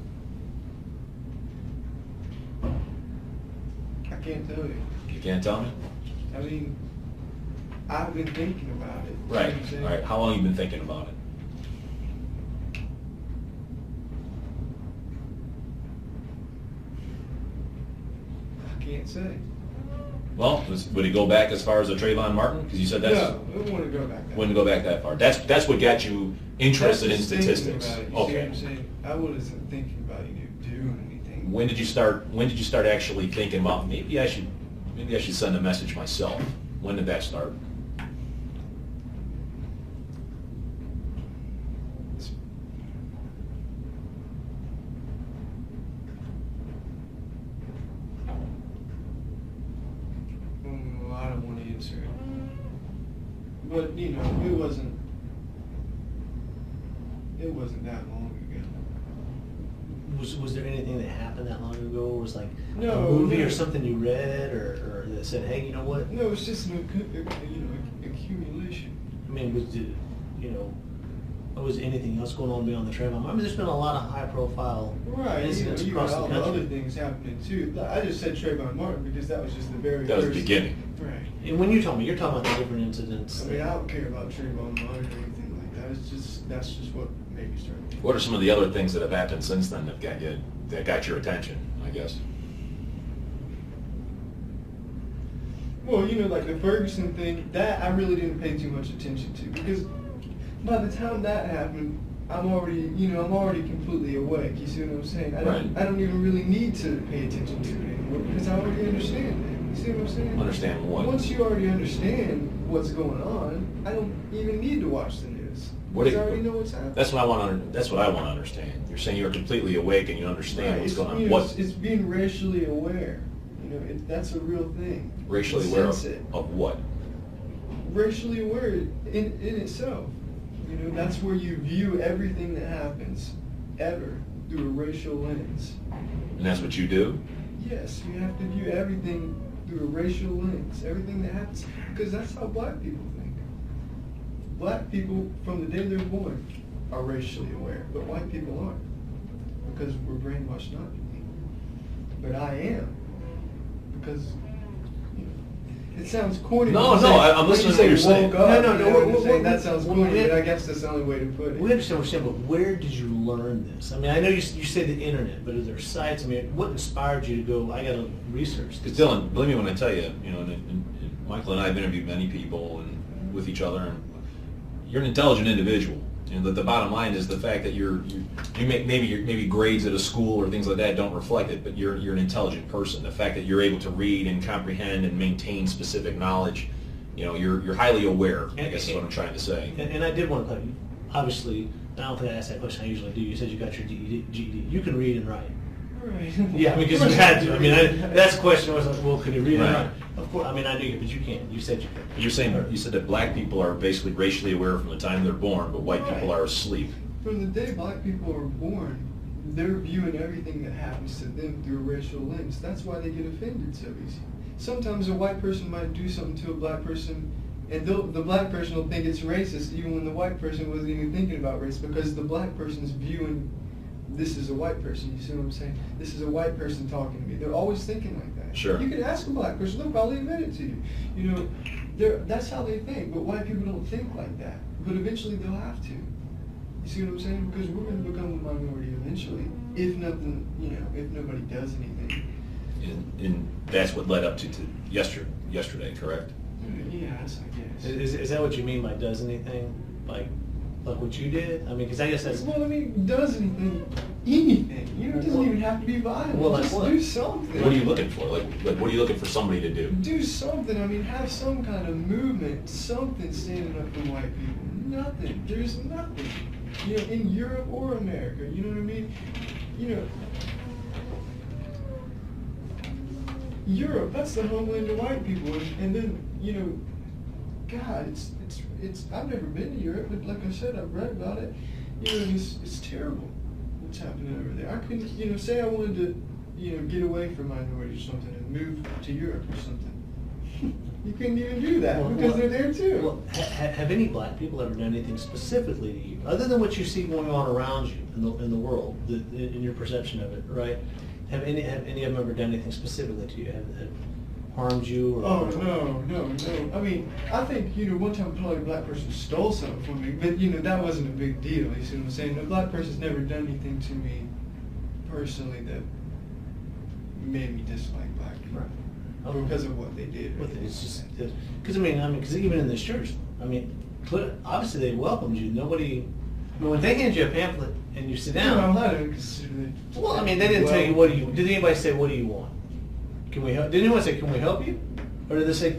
S5: I can't tell you.
S4: You can't tell me?
S5: I mean, I've been thinking about it.
S4: Right,
S5: You know what I'm saying?
S4: all right. How long have you been thinking about it?
S5: I can't say.
S4: Well, would it go back as far as the Trayvon Martin? Because you said that's...
S5: No, I don't want to go back there.
S4: Wouldn't go back that far. That's what got you interested in
S5: That's just thinking
S4: statistics.
S5: about it, you see
S4: Okay.
S5: what I'm saying? I wasn't thinking about doing anything.
S4: When did you start actually thinking about, maybe I should send a message myself? When did that start?
S5: Well, I don't want to answer it. But, you know, it wasn't that long ago.
S2: Was there anything that happened that long ago? Or was like
S5: No,
S2: a movie
S5: no.
S2: or something you read or that said, hey, you know what?
S5: No, it's just an accumulation.
S2: I mean, was anything else going on beyond the Trayvon? I mean, there's been a lot of high-profile
S5: Right,
S2: incidents
S5: you
S2: across
S5: got
S2: the
S5: all the
S2: country.
S5: other things happening too. I just said Trayvon Martin because that was just the very
S4: That was
S5: first.
S4: the beginning.
S5: Right.
S2: And when you're talking about the different incidents.
S5: I mean, I don't care about Trayvon Martin or anything like that. That's just what made me start thinking.
S4: What are some of the other things that have happened since then that got your attention, I guess?
S5: Well, you know, like the Ferguson thing, that I really didn't pay too much attention to because by the time that happened, I'm already completely awake. You see what I'm saying? I don't even really need to pay attention to it anymore because I already understand it. You see what I'm saying?
S4: Understand what?
S5: Once you already understand what's going on, I don't even need to watch the news. Because I already know what's happening.
S4: That's what I want to understand. You're saying you're completely awake and you understand what's going on.
S5: You know,
S4: What?
S5: it's being racially aware. You know, that's a real thing.
S4: Racially
S5: You
S4: aware
S5: sense it.
S4: of what?
S5: Racially aware in itself. You know, that's where you view everything that happens ever through a racial lens.
S4: And that's what you do?
S5: Yes, you have to view everything through a racial lens. Everything that happens, because that's how black people think. Black people, from the day they're born, are racially aware, but white people aren't, because we're brainwashed not to be. But I am, because you know, it sounds corny.
S4: No,
S5: when you
S4: no,
S5: say-
S4: I'm listening
S5: when
S4: to what
S5: you
S4: you're
S5: say
S4: saying.
S5: woke up,
S2: No,
S5: you know what I'm saying?
S2: we-
S5: That sounds
S2: we-
S5: corny, but I guess that's the only way to put it.
S2: We understand what you're saying, but where did you learn this? I mean, I know you say the internet, but are there sites? I mean, what inspired you to go, I got to research
S4: Because
S2: this?
S4: Dylan, believe me when I tell you, and Michael and I have interviewed many people and with each other, and you're an intelligent individual. And the bottom line is the fact that you make maybe grades at a school or things like that don't reflect it, but you're an intelligent person. The fact that you're able to read and comprehend and maintain specific knowledge, you know, you're highly aware. I guess is what I'm trying to say.
S2: And I did want to tell you, obviously, I don't think I asked that question I usually do. You said you got your GED. You can read and write.
S5: Right.
S2: Yeah, because you had to. I mean, that's the question. I was like, well, could you read and
S4: Right.
S2: write? Of course. I mean, I knew, but you can't. You said you could.
S4: You said that black people are basically racially aware from the time they're born, but white people are asleep.
S5: From the day black people are born, they're viewing everything that happens to them through a racial lens. That's why they get offended so easy. Sometimes a white person might do something to a black person, and the black person will think it's racist, even when the white person wasn't even thinking about race, because the black person's viewing this is a white person. You see what I'm saying? This is a white person talking to me. They're always thinking like that.
S4: Sure.
S5: You could ask a black person; they'll probably admit it to you. You know, that's how they think. But white people don't think like that. But eventually, they'll have to. You see what I'm saying? Because we're going to become a minority eventually, if nothing, you know, if nobody does anything.
S4: And that's what led up to yesterday, correct?
S5: Yes, I guess.
S2: Is that what you mean by does anything? Like what you did? I mean, because I guess that's...
S5: Well, I mean, does anything. You know, it doesn't even have to be violent.
S2: Well, like
S5: just
S2: what?
S5: do something.
S4: What are you looking for? Like what are you looking for somebody to do?
S5: Do something. I mean, have some kind of movement, something standing up for white people. Nothing. There's nothing. You know, in Europe or America, you know what I mean? You know, Europe, that's the homeland of white people, and then, you know, God, it's, I've never been to Europe, but like I said, I've read about it. You know, it's terrible what's happening over there. I couldn't, you know, say I wanted to, you know, get away from minorities or something and move to Europe or something. You couldn't even do that because they're there too.
S2: Well, have any black people ever done anything specifically to you, other than what you see going on around you in the world, in your perception of it, right? Have any of them ever done anything specifically to you? Have harmed you? Or,
S5: Oh, no. I mean, I think, you know, one time probably a black person stole something from me, but, you know, that wasn't a big deal. You see what I'm saying? A black person's never done anything to me personally that made me dislike black people.
S2: Right.
S5: Because of what they did.
S2: It's just because because even in this church, I mean, obviously they welcomed you. Nobody, I mean, when they hand you a pamphlet and you sit down.
S5: No, I don't consider it.
S2: Well, I mean, they didn't tell you what do you. Did anybody say what do you want? Can we help? Did anyone say can we help you, or did they say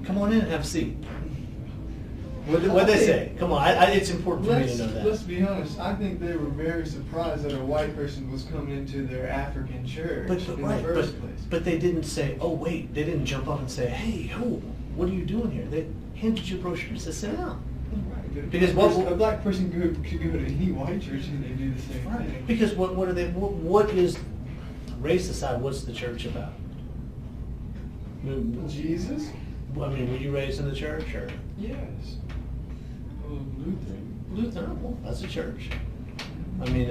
S2: come on in and have a seat? What did they say? Come on, it's important for me to know that.
S5: Let's be honest. I think they were very surprised that a white person was coming into their African church in the first place.
S2: But they didn't say, oh wait, they didn't jump up and say, hey, what are you doing here? They handed you a brochure and said, sit down.
S5: Right.
S2: Because
S5: a black person could go to any white church and they do the same thing.
S2: Because what are they? What is race aside? What's the church about?
S5: Jesus?
S2: I mean, were you raised in the church or?
S5: Yes.
S2: Lutheran, well, that's a church. I mean,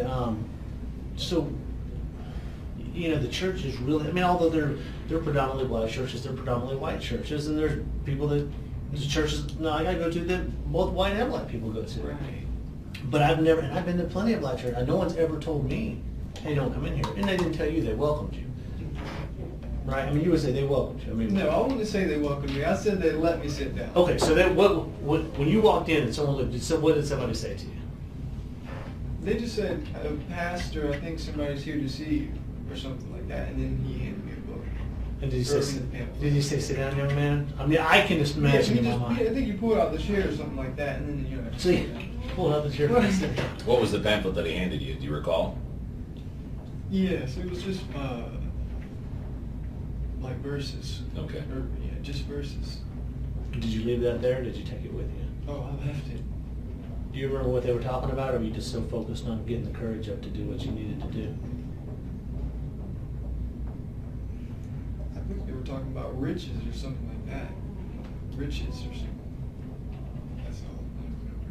S2: so, you know, the church is really, I mean, although they're predominantly black churches, they're predominantly white churches, and there's people that, there's churches, I go to that both white and black people go to.
S5: Right.
S2: But I've been to plenty of black churches, no one's ever told me, hey, don't come in here. And they didn't tell you they welcomed you. Right? I mean, you would say they welcomed you. I mean,
S5: no, I wouldn't say they welcomed me. I said they let me sit down.
S2: Okay, so then when you walked in and someone looked, what did somebody say to you?
S5: They just said, Pastor, I think somebody's here to see you, or something like that, and then he handed me a book.
S2: And did you say, sit down, young man? I mean, I can just imagine in my mind.
S5: I think you pulled out the chair or something like that, and then you know.
S2: So you pulled out the chair.
S4: What was the pamphlet that he handed you? Do you recall?
S5: Yes, it was just like verses.
S4: Okay.
S5: Or, yeah, just verses.
S2: Did you leave that there, or did you take it with you?
S5: Oh, I left it.
S2: Do you remember what they were talking about, or were you just so focused on getting the courage up to do what you needed to do?
S5: I think they were talking about riches or something like that. Riches or something. That's all. I don't remember.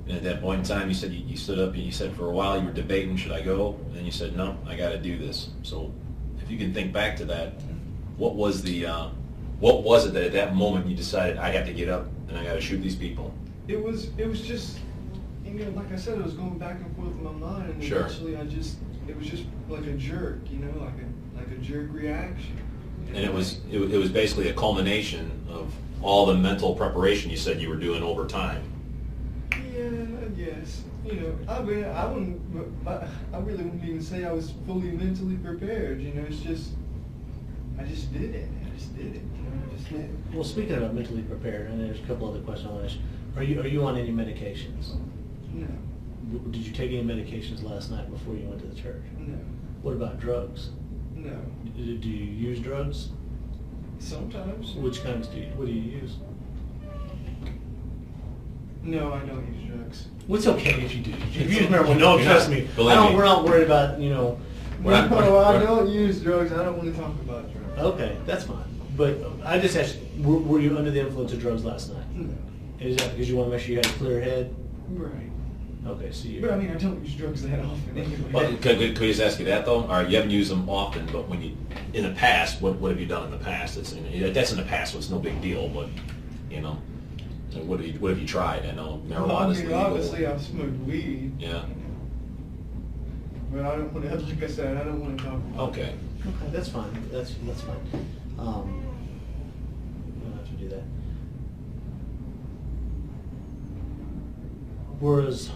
S4: And at that point in time, you said you stood up and you said for a while you were debating, should I go? And then you said, no, I got to do this. So if you can think back to that, what was it that at that moment you decided I have to get up and I got to shoot these people?
S5: It was just, you know, like I said, it was going back and forth in my mind, and
S4: Sure.
S5: eventually it was just like a jerk, you know, like a jerk reaction.
S4: And it was basically a culmination of all the mental preparation you said you were doing over time.
S5: Yeah, I guess. You know, I really wouldn't even say I was fully mentally prepared. You know, it's just, I just did it. I just did it. You know, I just did it.
S2: Well, speaking about mentally prepared, and there's a couple other questions I want to ask. Are you on any medications?
S5: No.
S2: Did you take any medications last night before you went to the church?
S5: No.
S2: What about drugs?
S5: No.
S2: Do you use drugs?
S5: Sometimes.
S2: Which kinds what do you use?
S5: No, I don't use drugs.
S2: Well, it's okay if you do. If you use marijuana, no,
S4: You're
S2: trust
S4: not-
S2: me.
S4: believe me.
S2: We're not worried about, you know.
S4: We're not-
S5: No, I
S4: we're-
S5: don't use drugs. I don't want to talk about drugs.
S2: Okay, that's fine. But I just asked, were you under the influence of drugs last night?
S5: No.
S2: Is that because you want to make sure you had a clear head?
S5: Right.
S2: Okay, so you.
S5: But I mean, I don't use drugs that often anyway.
S4: Well, could I just ask you that though? All right, you haven't used them often, but when you, in the past, what have you done in the past? That's in the past, so it's no big deal. But you know, what have you tried? I know
S5: Well, I
S4: marijuana's
S5: mean,
S4: legal.
S5: obviously I've smoked weed.
S4: Yeah.
S5: But I don't want to, like I said, I don't want to talk about it.
S4: Okay.
S2: Okay, that's fine. That's fine. We don't have to do that. Whereas,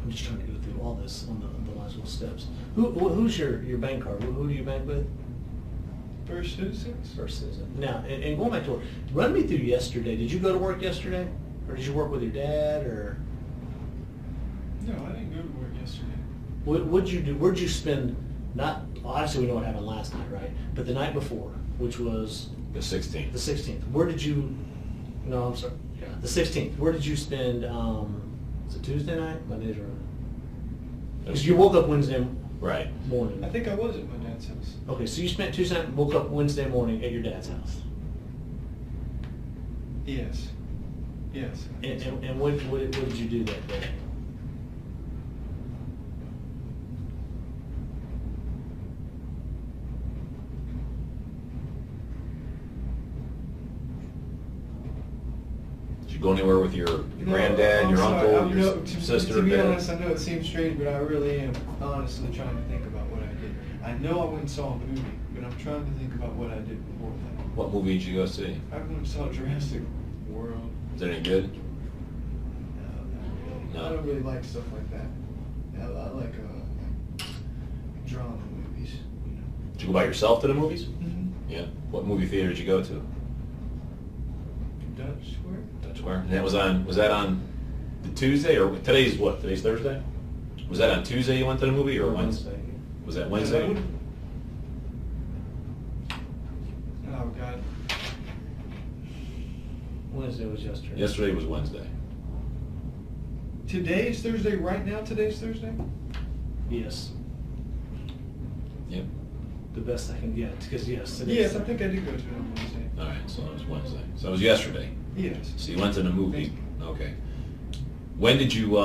S2: I'm just trying to go through all this on the last little steps. Who's your bank card? Who do you bank with?
S5: First Citizens?
S2: First Citizen. Now, and going back to work, run me through yesterday. Did you go to work yesterday? or did you work with your dad, or
S5: No, I didn't go to work yesterday.
S2: what'd you do? Where'd you spend? Not obviously we know what happened last night, right? But the night before, which was
S4: The 16th.
S2: the 16th. Where did you? No, I'm sorry. Yeah, the 16th. Where did you spend? Was it Tuesday night? Mondays or? Because you woke up Wednesday
S4: Right.
S2: morning.
S5: I think I was at my dad's house.
S2: Okay, so you spent Tuesday night, woke up Wednesday morning at your dad's house.
S5: Yes. Yes.
S2: And what did you do that day?
S4: Did you go anywhere with your granddad,
S5: I'm
S4: your
S5: sorry,
S4: uncle, your
S5: to
S4: sister,
S5: be
S4: dad?
S5: honest, I know it seems strange, but I really am honestly trying to think about what I did. I know I went and saw a movie, but I'm trying to think about what I did before that.
S4: What movie did you go see?
S5: I went and saw Jurassic World.
S4: Is it any good?
S5: No, not really.
S4: No.
S5: I don't really like stuff like that. I like drama movies. You know.
S4: Did you go by yourself to the movies?
S5: Mm-hmm.
S4: Yeah. What movie theater did you go to?
S5: Dutch Square.
S4: Dutch Square. And that was that on the Tuesday, or today's what? Today's Thursday? Was that on Tuesday you went to the movie, or Wednesday? Was that Wednesday?
S5: Oh God.
S2: Wednesday was yesterday.
S4: Yesterday was Wednesday.
S5: Today is Thursday. Right now, today's Thursday.
S2: Yes,
S4: Yep.
S2: the best I can get. Because yes, today's
S5: Yes, I think I did go to it on Wednesday.
S4: All right, so it was Wednesday. So it was yesterday.
S5: Yes.
S4: So you went to the movie. Okay. When did you?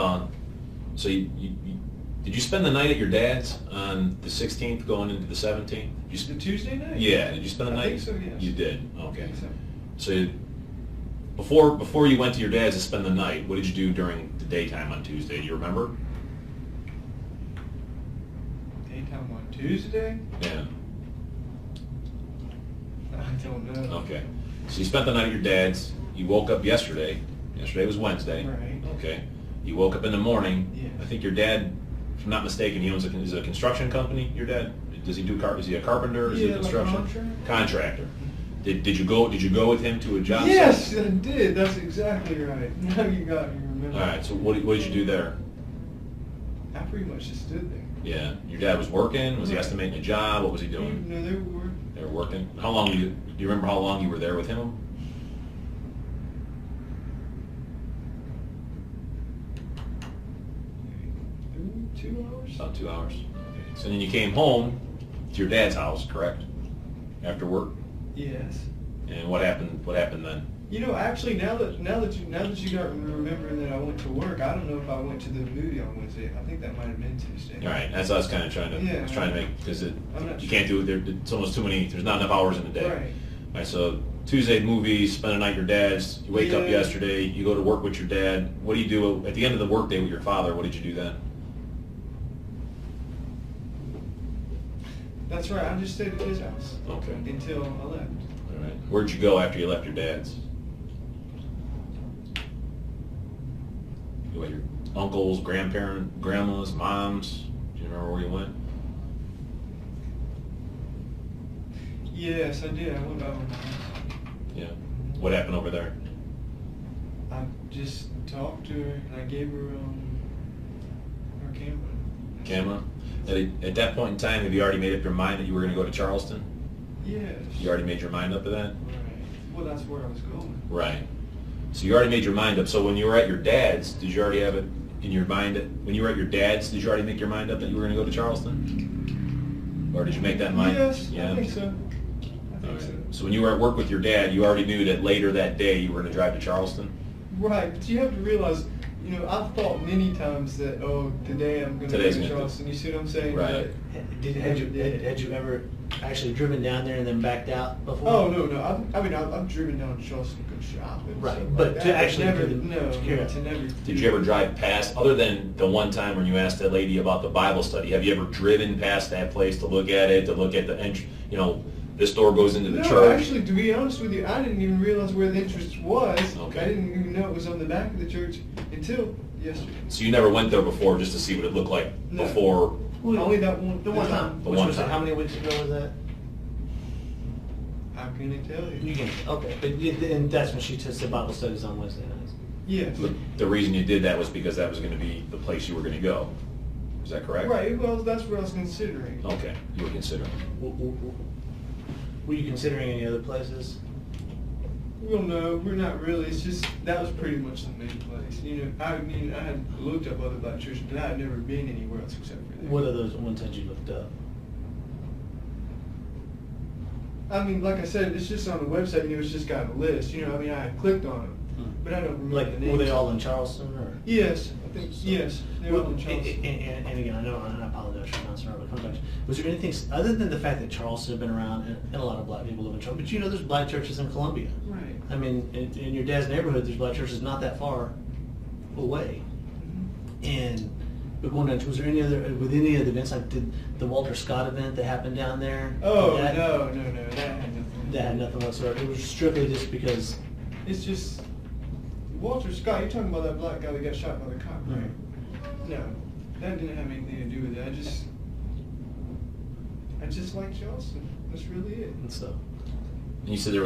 S4: So did you spend the night at your dad's on the 16th, going into the 17th?
S5: The Tuesday night.
S4: Yeah. Did you spend the night?
S5: I think so. Yes.
S4: You did.
S5: I
S4: Okay.
S5: think so.
S4: So before you went to your dad's to spend the night, what did you do during the daytime on Tuesday? Do you remember?
S5: Daytime on Tuesday?
S4: Yeah.
S5: I don't know.
S4: Okay. So you spent the night at your dad's. You woke up yesterday. Yesterday was Wednesday.
S5: Right.
S4: Okay. You woke up in the morning.
S5: Yes.
S4: I think your dad, if I'm not mistaken, he owns is a construction company. Your dad, does he do is he a carpenter? Is he a
S5: Yeah, like a
S4: construction
S5: contractor.
S4: Did you go with him to a job site?
S5: Yes, I did. That's exactly right. Now you got me. Remember.
S4: All right. So what did you do there?
S5: I pretty much just stood there.
S4: Yeah. Your dad was working. Was he
S5: Right.
S4: estimating a job? What was he doing?
S5: No, they were.
S4: They were working. How long? Do you remember how long you were there with him?
S5: Maybe 2 hours.
S4: About 2 hours. Okay. So then you came home to your dad's house, correct? After work.
S5: Yes.
S4: And what happened? What happened then?
S5: You know, actually, now that you got remembering that I went to work, I don't know if I went to the movie on Wednesday. I think that might have been Tuesday.
S4: All right. That's what I was kind of trying to.
S5: Yeah.
S4: I was trying to make because
S5: I'm not
S4: you
S5: sure.
S4: can't do it. It's almost too many. There's not enough hours in the day.
S5: Right.
S4: All right. So Tuesday movies, spend a night at your dad's. You wake up
S5: Yeah.
S4: yesterday. You go to work with your dad. What do you do at the end of the workday with your father? What did you do then?
S5: That's right. I just stayed at his house.
S4: Okay.
S5: Until I left.
S4: All right. Where'd you go after you left your dad's? You went your uncles, grandmas, moms. Do you remember where you went?
S5: Yes, I did. I went over.
S4: Yeah. What happened over there?
S5: I just talked to her and I gave her her camera.
S4: Camera. At that point in time, have you already made up your mind that you were going to go to Charleston?
S5: Yes.
S4: You already made your mind up to that?
S5: Right. Well, that's where I was going.
S4: Right. So you already made your mind up. So when you were at your dad's, did you already have it in your mind? When you were at your dad's, did you already make your mind up that you were going to go to Charleston? Or did you make that mind?
S5: Yes,
S4: Yeah.
S5: I think so. I think
S4: Okay.
S5: so.
S4: So when you were at work with your dad, you already knew that later that day you were going to drive to Charleston?
S5: Right, but you have to realize, you know, I've thought many times that, oh, today I'm going to go
S4: Today's
S5: to
S4: gonna-
S5: Charleston. You see what I'm saying?
S4: Right.
S2: Had you ever actually driven down there and then backed out before?
S5: Oh, no. I've driven down to Charleston to go shopping. and
S2: Right,
S5: stuff
S2: but
S5: like
S2: to
S5: that,
S2: actually
S5: never,
S2: do the-
S5: no,
S2: yeah.
S5: to never.
S4: Did you ever drive past, other than the one time when you asked that lady about the Bible study, have you ever driven past that place to look at it, to look at the this door goes into the
S5: No,
S4: church?
S5: actually, to be honest with you, I didn't even realize where the entrance was.
S4: Okay.
S5: I didn't even know it was on the back of the church until yesterday.
S4: So you never went there before just to see what it looked like
S5: No.
S4: before?
S5: Only that one.
S2: The one time.
S4: The
S2: Which
S4: one
S2: was
S4: time.
S2: how many weeks ago was that?
S5: How can I tell you?
S2: You can. Okay, but and that's when she took the Bible studies on Wednesday nights.
S5: Yes.
S4: The reason you did that was because that was going to be the place you were going to go. Is that correct?
S5: Right, well, that's what I was considering.
S4: Okay, you were considering.
S2: Were you considering any other places?
S5: Well, no, we're not really. It's just, that was pretty much the main place. You know, I mean, I had looked up other black churches, but I had never been anywhere else except for there.
S2: What are those ones that you looked up?
S5: I mean, like I said, it's just on the website, you know, it's just got a list. You know, I mean, I had clicked on them, but I don't remember
S2: Like,
S5: the names.
S2: were they all in Charleston, or?
S5: Yes, I think, yes, they were all in Charleston.
S2: And again, I know, and I apologize for bouncing around, but come back. Was there anything, other than the fact that Charleston had been around, and a lot of black people live in Charleston, but you know there's black churches in Columbia.
S5: Right.
S2: I mean, in your dad's neighborhood, there's black churches not that far away. And, but going down, was there any other, with any of the events, like did the Walter Scott event that happened down there?
S5: Oh,
S2: that,
S5: no, that had nothing.
S2: That had nothing whatsoever. It was strictly just because.
S5: It's just, Walter Scott, you're talking about that black guy that got shot by the cop, right?
S2: Mm-hmm.
S5: No, that didn't have anything to do with it. I just like Charleston. That's really it.
S2: And so.
S4: And you said there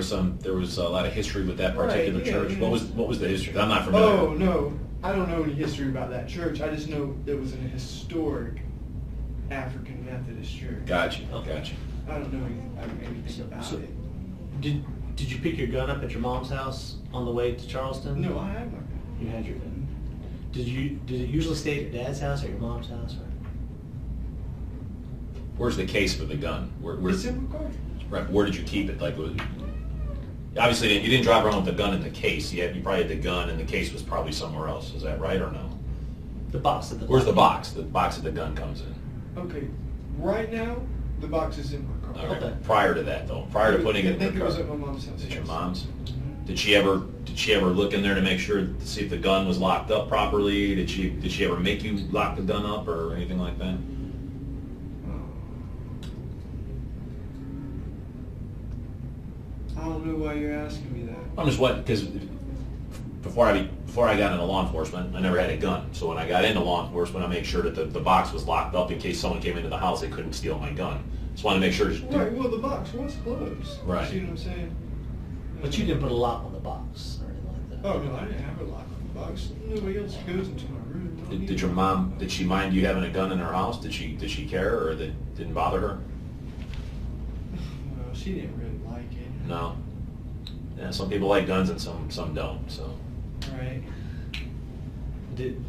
S4: was a lot of history with that particular
S5: Right, yeah,
S4: church.
S5: yeah.
S4: What was the history? I'm not familiar.
S5: Oh, no. I don't know any history about that church. I just know it was an historic African Methodist church.
S4: Gotcha.
S2: Okay.
S4: Gotcha.
S5: I don't know anything about
S2: So-
S5: it.
S2: Did you pick your gun up at your mom's house on the way to Charleston?
S5: No, I have my gun.
S2: You had your gun. Did it usually stay at your dad's house or your mom's house? Or?
S4: Where's the case for the gun?
S5: It's in my car.
S4: Right, where did you keep it? Like, obviously you didn't drive around with the gun in the case. You probably had the gun, and the case was probably somewhere else. Is that right or no?
S2: The box at the.
S4: Where's the box? The box that the gun comes in.
S5: Okay, right now, the box is in my car.
S2: Okay.
S4: Prior to that, though, prior to putting it in
S5: I think
S4: the
S5: it
S4: car.
S5: was at my mom's house.
S4: At your
S5: yes.
S4: mom's?
S5: Mhm.
S4: Did she ever look in there to make sure to see if the gun was locked up properly? Did she ever make you lock the gun up or anything like that?
S5: I don't know why you're asking me that.
S4: I'm just what because before I got into law enforcement, I never had a gun. So when I got into law enforcement, I made sure that the box was locked up in case someone came into the house, they couldn't steal my gun. Just wanted to make sure.
S5: Right, well, the box was closed.
S4: Right.
S5: See what I'm saying?
S2: But you didn't put a lock on the box or anything like that.
S5: Oh, no, I didn't have a lock on the box. Nobody else goes into my room. I don't need
S4: Did your
S5: a
S4: mom?
S5: lock.
S4: Did she mind you having a gun in her house? Did she care, or that didn't bother her?
S5: Well, she didn't really like it.
S4: No. Yeah, some people like guns and some don't. So.
S5: Right.
S2: Did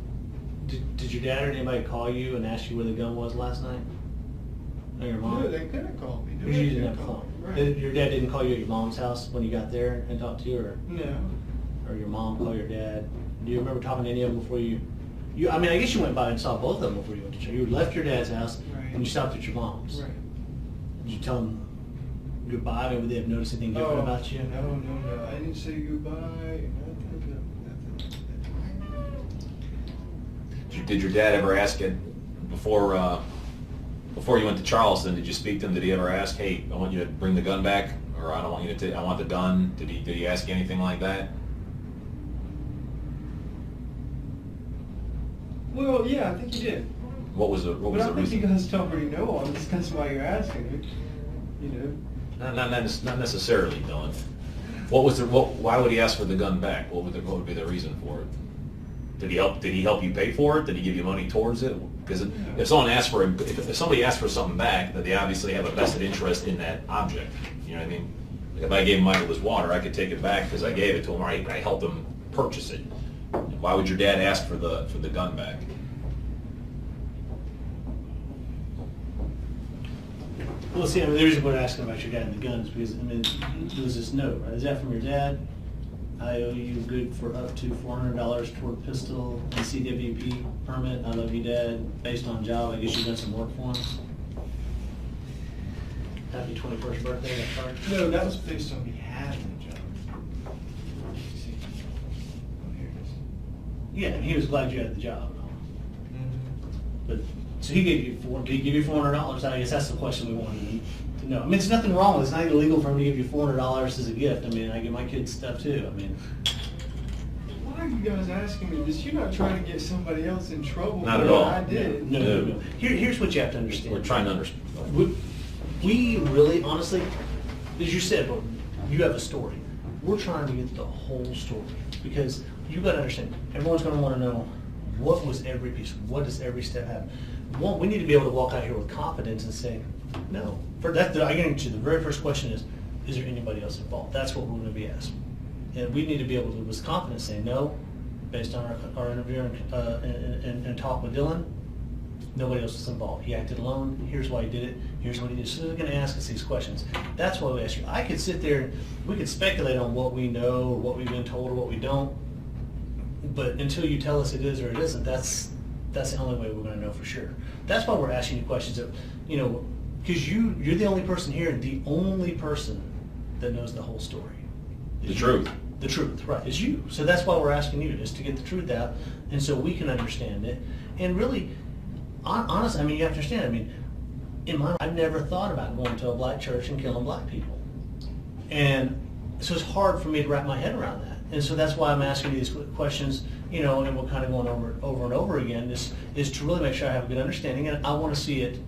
S2: your dad or anybody call you and ask you where the gun was last night? Or your mom?
S5: No, they couldn't call me.
S2: Because you didn't have a
S5: call
S2: phone.
S5: me. Right.
S2: Your dad didn't call you at your mom's house when you got there and talked to you,
S5: No.
S2: or your mom call your dad? Do you remember talking to any of them before you? I mean, I guess you went by and saw both of them before you went to church. You left your dad's house
S5: Right.
S2: and you stopped at your mom's.
S5: Right.
S2: Did you tell them goodbye? I mean, would they have noticed anything different about you?
S5: No. I didn't say goodbye. Nothing.
S4: Did your dad ever ask it before you went to Charleston? Did you speak to him? Did he ever ask, "Hey, I want you to bring the gun back," or "I don't want you to I want the gun"? Did he ask you anything like that?
S5: Well, yeah, I think he did.
S4: What was the
S5: But I think
S4: reason?
S5: you guys already know all this. That's why you're asking me. You know.
S4: Not necessarily, Dylan. Why would he ask for the gun back? What would be the reason for it? Did he help you pay for it? Did he give you money towards it? Because if somebody asks for something back, then they obviously have a vested interest in that object. You know what I mean? Like if I gave Michael his water, I could take it back because I gave it to him, or I helped him purchase it. Why would your dad ask for the gun back?
S2: Well, see, I mean, the reason we're asking about your dad and the guns because, I mean, there was this note, right? Is that from your dad? I owe you good for up to $400 toward pistol and CWP permit. I love you, Dad. Based on job, I guess you've done some work for him. Happy 21st birthday, that card.
S5: No, that was based on me having a job. See? Oh, here it is.
S2: Yeah, and he was glad you had the job.
S5: Mm-hmm.
S2: But so he gave you did he give you $400? I guess that's the question we wanted to know. I mean, there's nothing wrong with it. It's not illegal for him to give you $400 as a gift. I mean, I give my kids stuff too. I mean,
S5: Why are you guys asking me this? You're not trying to get somebody else in trouble.
S4: Not
S5: for
S4: at
S5: what
S4: all.
S5: I did.
S2: no. Here's what you have to understand.
S4: We're trying to understand.
S2: We really, honestly, as you said, you have a story. We're trying to get the whole story because you got to understand, everyone's going to want to know what was every piece, what does every step have. One, we need to be able to walk out here with confidence and say, no. For that, I guarantee you, the very first question is there anybody else involved? That's what we're going to be asked. And we need to be able to, with confidence, say no, based on our interview and talk with Dylann, nobody else was involved. He acted alone. Here's why he did it. Here's what he did. So they're going to ask us these questions. That's why we ask you. I could sit there, we could speculate on what we know or what we've been told or what we don't, but until you tell us it is or it isn't, that's the only way we're going to know for sure. That's why we're asking you questions of, because you're the only person here, the only person that knows the whole story.
S4: The truth.
S2: The truth, right, is you. So that's why we're asking you, is to get the truth out, and so we can understand it. And really, honestly, I mean, you have to understand, I mean, in my life, I've never thought about going to a black church and killing black people. And so it's hard for me to wrap my head around that. And so that's why I'm asking you these questions, and we're kind of going over and over again, is to really make sure I have a good understanding, and I want to see it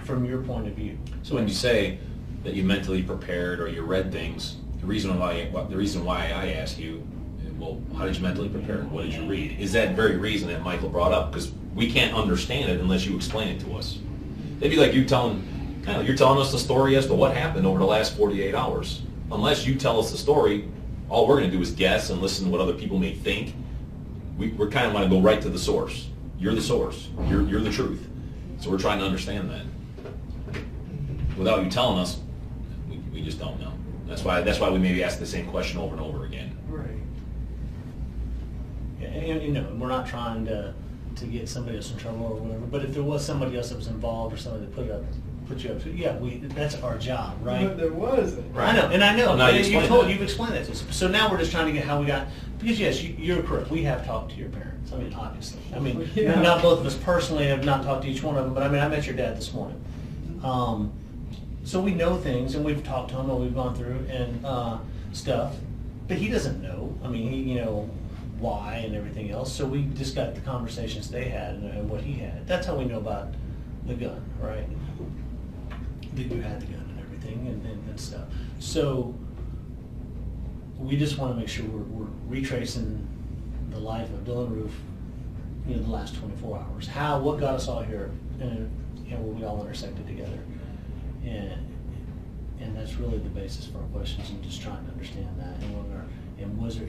S2: from your point of view.
S4: So when you say that you mentally prepared or you read things, the reason why I ask you, well, how did you mentally prepare? What did you read? Is that very reason that Michael brought up? Because we can't understand it unless you explain it to us. It'd be like you're telling us the story as to what happened over the last 48 hours. Unless you tell us the story, all we're going to do is guess and listen to what other people may think. We're kind of want to go right to the source. You're the source. You're the truth. So we're trying to understand that. Without you telling us, we just don't know. That's why we maybe ask the same question over and over again.
S5: Right.
S2: Yeah, and we're not trying to get somebody else in trouble or whatever. But if there was somebody else that was involved or somebody that put you up to, yeah, that's our job, right?
S5: But there wasn't.
S2: Right. I know.
S4: Well, now
S2: You've explained that to us. So now we're just trying to get how we got. Because yes, you're correct. We have talked to your parents. I mean, obviously. I mean,
S5: Yeah.
S2: not both of us personally have not talked to each one of them. But I mean, I met your dad this morning. So we know things, and we've talked to him, and we've gone through and stuff. But he doesn't know. I mean, he why and everything else. So we just got the conversations they had and what he had. That's how we know about the gun, right? That you had the gun and everything and stuff. So we just want to make sure we're retracing the life of Dylann Roof, the last 24 hours. What got us all here, and where we all intersected together. And that's really the basis for our questions, and just trying to understand that. And was there,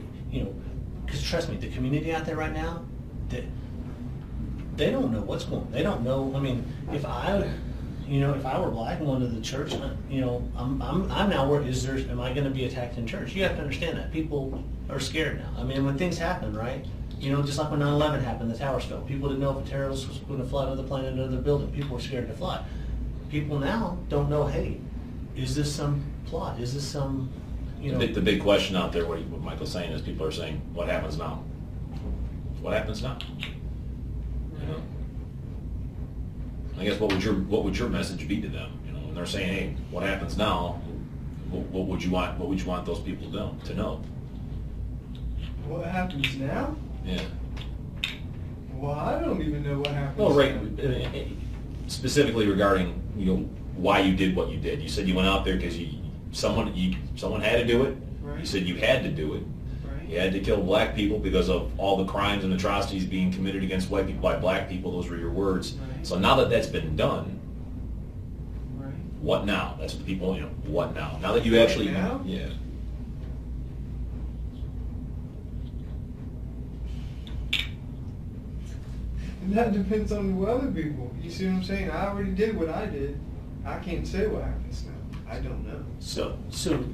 S2: because trust me, the community out there right now, they don't know what's going on. They don't know. I mean, if I were black and went to the church, I'm now worried. Am I going to be attacked in church? You have to understand that people are scared now. I mean, when things happen, right? Just like when 9/11 happened, the towers fell. People didn't know if a terrorist was going to fly another plane into their building. People were scared to fly. People now don't know. Hey, is this some plot? Is this some
S4: The big question out there, what Michael's saying is, people are saying, what happens now? What happens now? I guess what would your message be to them? When they're saying, hey, what happens now? What would you want those people to know?
S5: What happens now?
S4: Yeah.
S5: Well, I don't even know what happens.
S4: Well, right.
S5: now.
S4: Specifically regarding why you did what you did. You said you went out there because someone had to do it.
S5: Right.
S4: You said you had to do it.
S5: Right.
S4: You had to kill black people because of all the crimes and atrocities being committed against white people by black people. Those were your words.
S5: Right.
S4: So now that that's been done,
S5: Right.
S4: what now? That's what the people, what now? Now that you actually,
S5: now?
S4: yeah.
S5: And that depends on the other people. You see what I'm saying? I already did what I did. I can't say what happens now. I don't know.
S2: So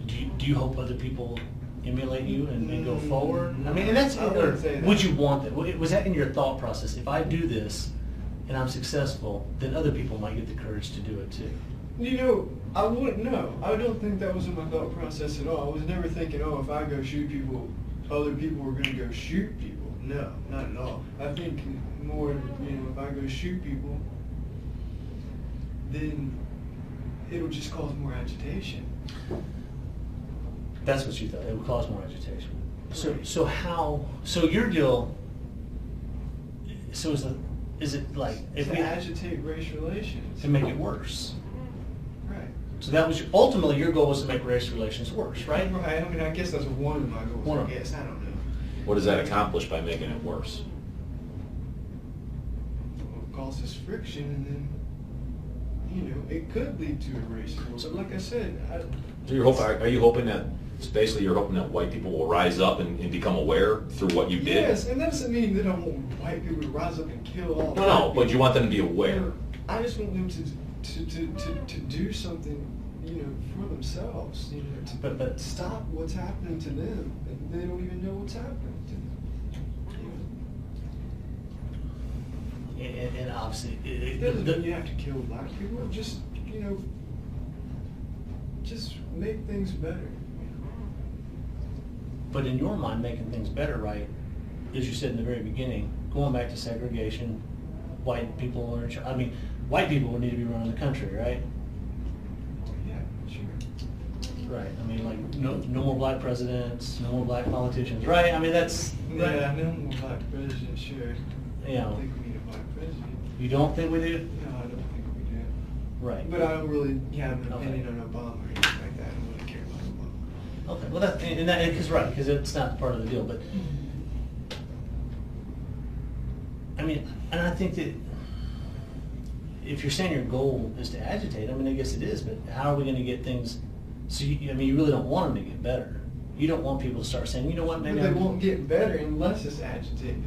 S2: do you hope other people emulate you and go forward? I mean, and that's
S5: I wouldn't say that.
S2: would you want that? Was that in your thought process? If I do this and I'm successful, then other people might get the courage to do it too.
S5: I wouldn't know. I don't think that was in my thought process at all. I was never thinking, if I go shoot people, other people are going to go shoot people. No, not at all. I think more, if I go shoot people, then it'll just cause more agitation.
S2: That's what you thought. It would cause more agitation. So your deal. So is it like if
S5: To
S2: we
S5: agitate race relations.
S2: to make it worse?
S5: Right.
S2: So that was ultimately your goal was to make race relations worse, right?
S5: Right. I mean, I guess that's one of my goals.
S2: One of
S5: I guess. I don't know.
S4: What does that accomplish by making it worse?
S5: It causes friction, and then, it could lead to a race war. So like I said,
S4: So are you hoping that, basically you're hoping that white people will rise up and become aware through what you did?
S5: Yes, and that doesn't mean that I want white people to rise up and kill all
S4: No,
S5: black
S4: but
S5: people.
S4: you want them to be aware.
S5: I just want them to do something, for themselves,
S2: But
S5: stop what's happening to them, and they don't even know what's happening to them.
S2: and obviously,
S5: It doesn't mean you have to kill black people. Just just make things better.
S2: but in your mind, making things better, right? As you said in the very beginning, going back to segregation, white people are. I mean, white people would need to be running the country, right?
S5: Yeah, sure.
S2: Right. I mean, like no more black presidents, no more black politicians, right? I mean, that's right.
S5: Yeah, no more black president, sure. I
S2: Yeah.
S5: don't think we need a black president.
S2: You don't think we do?
S5: No, I don't think we do.
S2: Right.
S5: But I don't really have an
S2: Okay.
S5: opinion on Obama or anything like that. I don't really care about Obama.
S2: Okay. Well, that because right, because it's not part of the deal. But I mean, and I think that if you're saying your goal is to agitate, I mean, I guess it is. But how are we going to get things? So I mean, you really don't want them to get better. You don't want people to start saying, you know what, maybe
S5: But they
S2: I'm-
S5: won't get better unless it's agitated.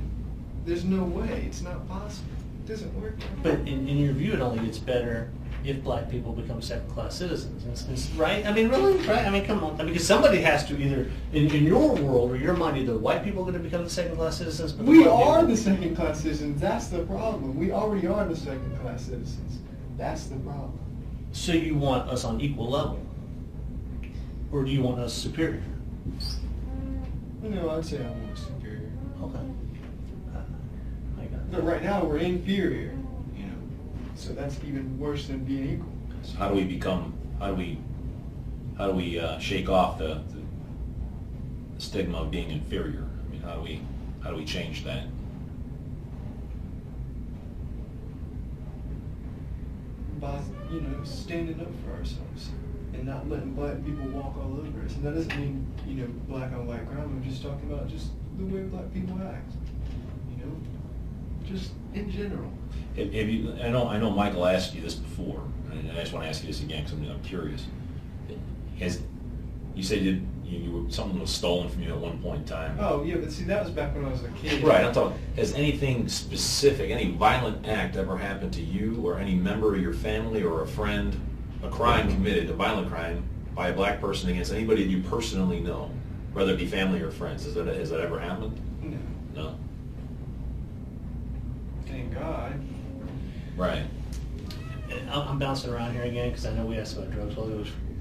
S5: There's no way. It's not possible. It doesn't work.
S2: But in your view, it only gets better if black people become second-class citizens, right? I mean, really, right? I mean, come on. I mean, because somebody has to either, in your world or your mind, either white people are going to become the second-class citizens. But
S5: We
S2: black
S5: are
S2: people-
S5: the second-class citizens. That's the problem. We already are the second-class citizens. That's the problem.
S2: So you want us on equal level, or do you want us superior?
S5: No, I'd say I'm more superior.
S2: Okay. I got
S5: But right now we're inferior. So that's even worse than being equal.
S4: So how do we shake off the stigma of being inferior? I mean, how do we change that?
S5: By standing up for ourselves and not letting black people walk all over us. And that doesn't mean black on white crime. I'm just talking about just the way black people act. Just in general.
S4: Have you, I know Michael asked you this before, and I just want to ask you this again because I'm curious. You said something was stolen from you at one point in time?
S5: Oh yeah, but see that was back when I was a kid.
S4: Right, I'm talking, has anything specific, any violent act ever happened to you or any member of your family or a friend, a crime committed, a violent crime by a black person against anybody that you personally know, whether it be family or friends? Has that ever happened?
S5: No.
S4: No?
S5: Thank God.
S4: Right.
S2: I'm bouncing around here again because I know we asked about drugs. Well,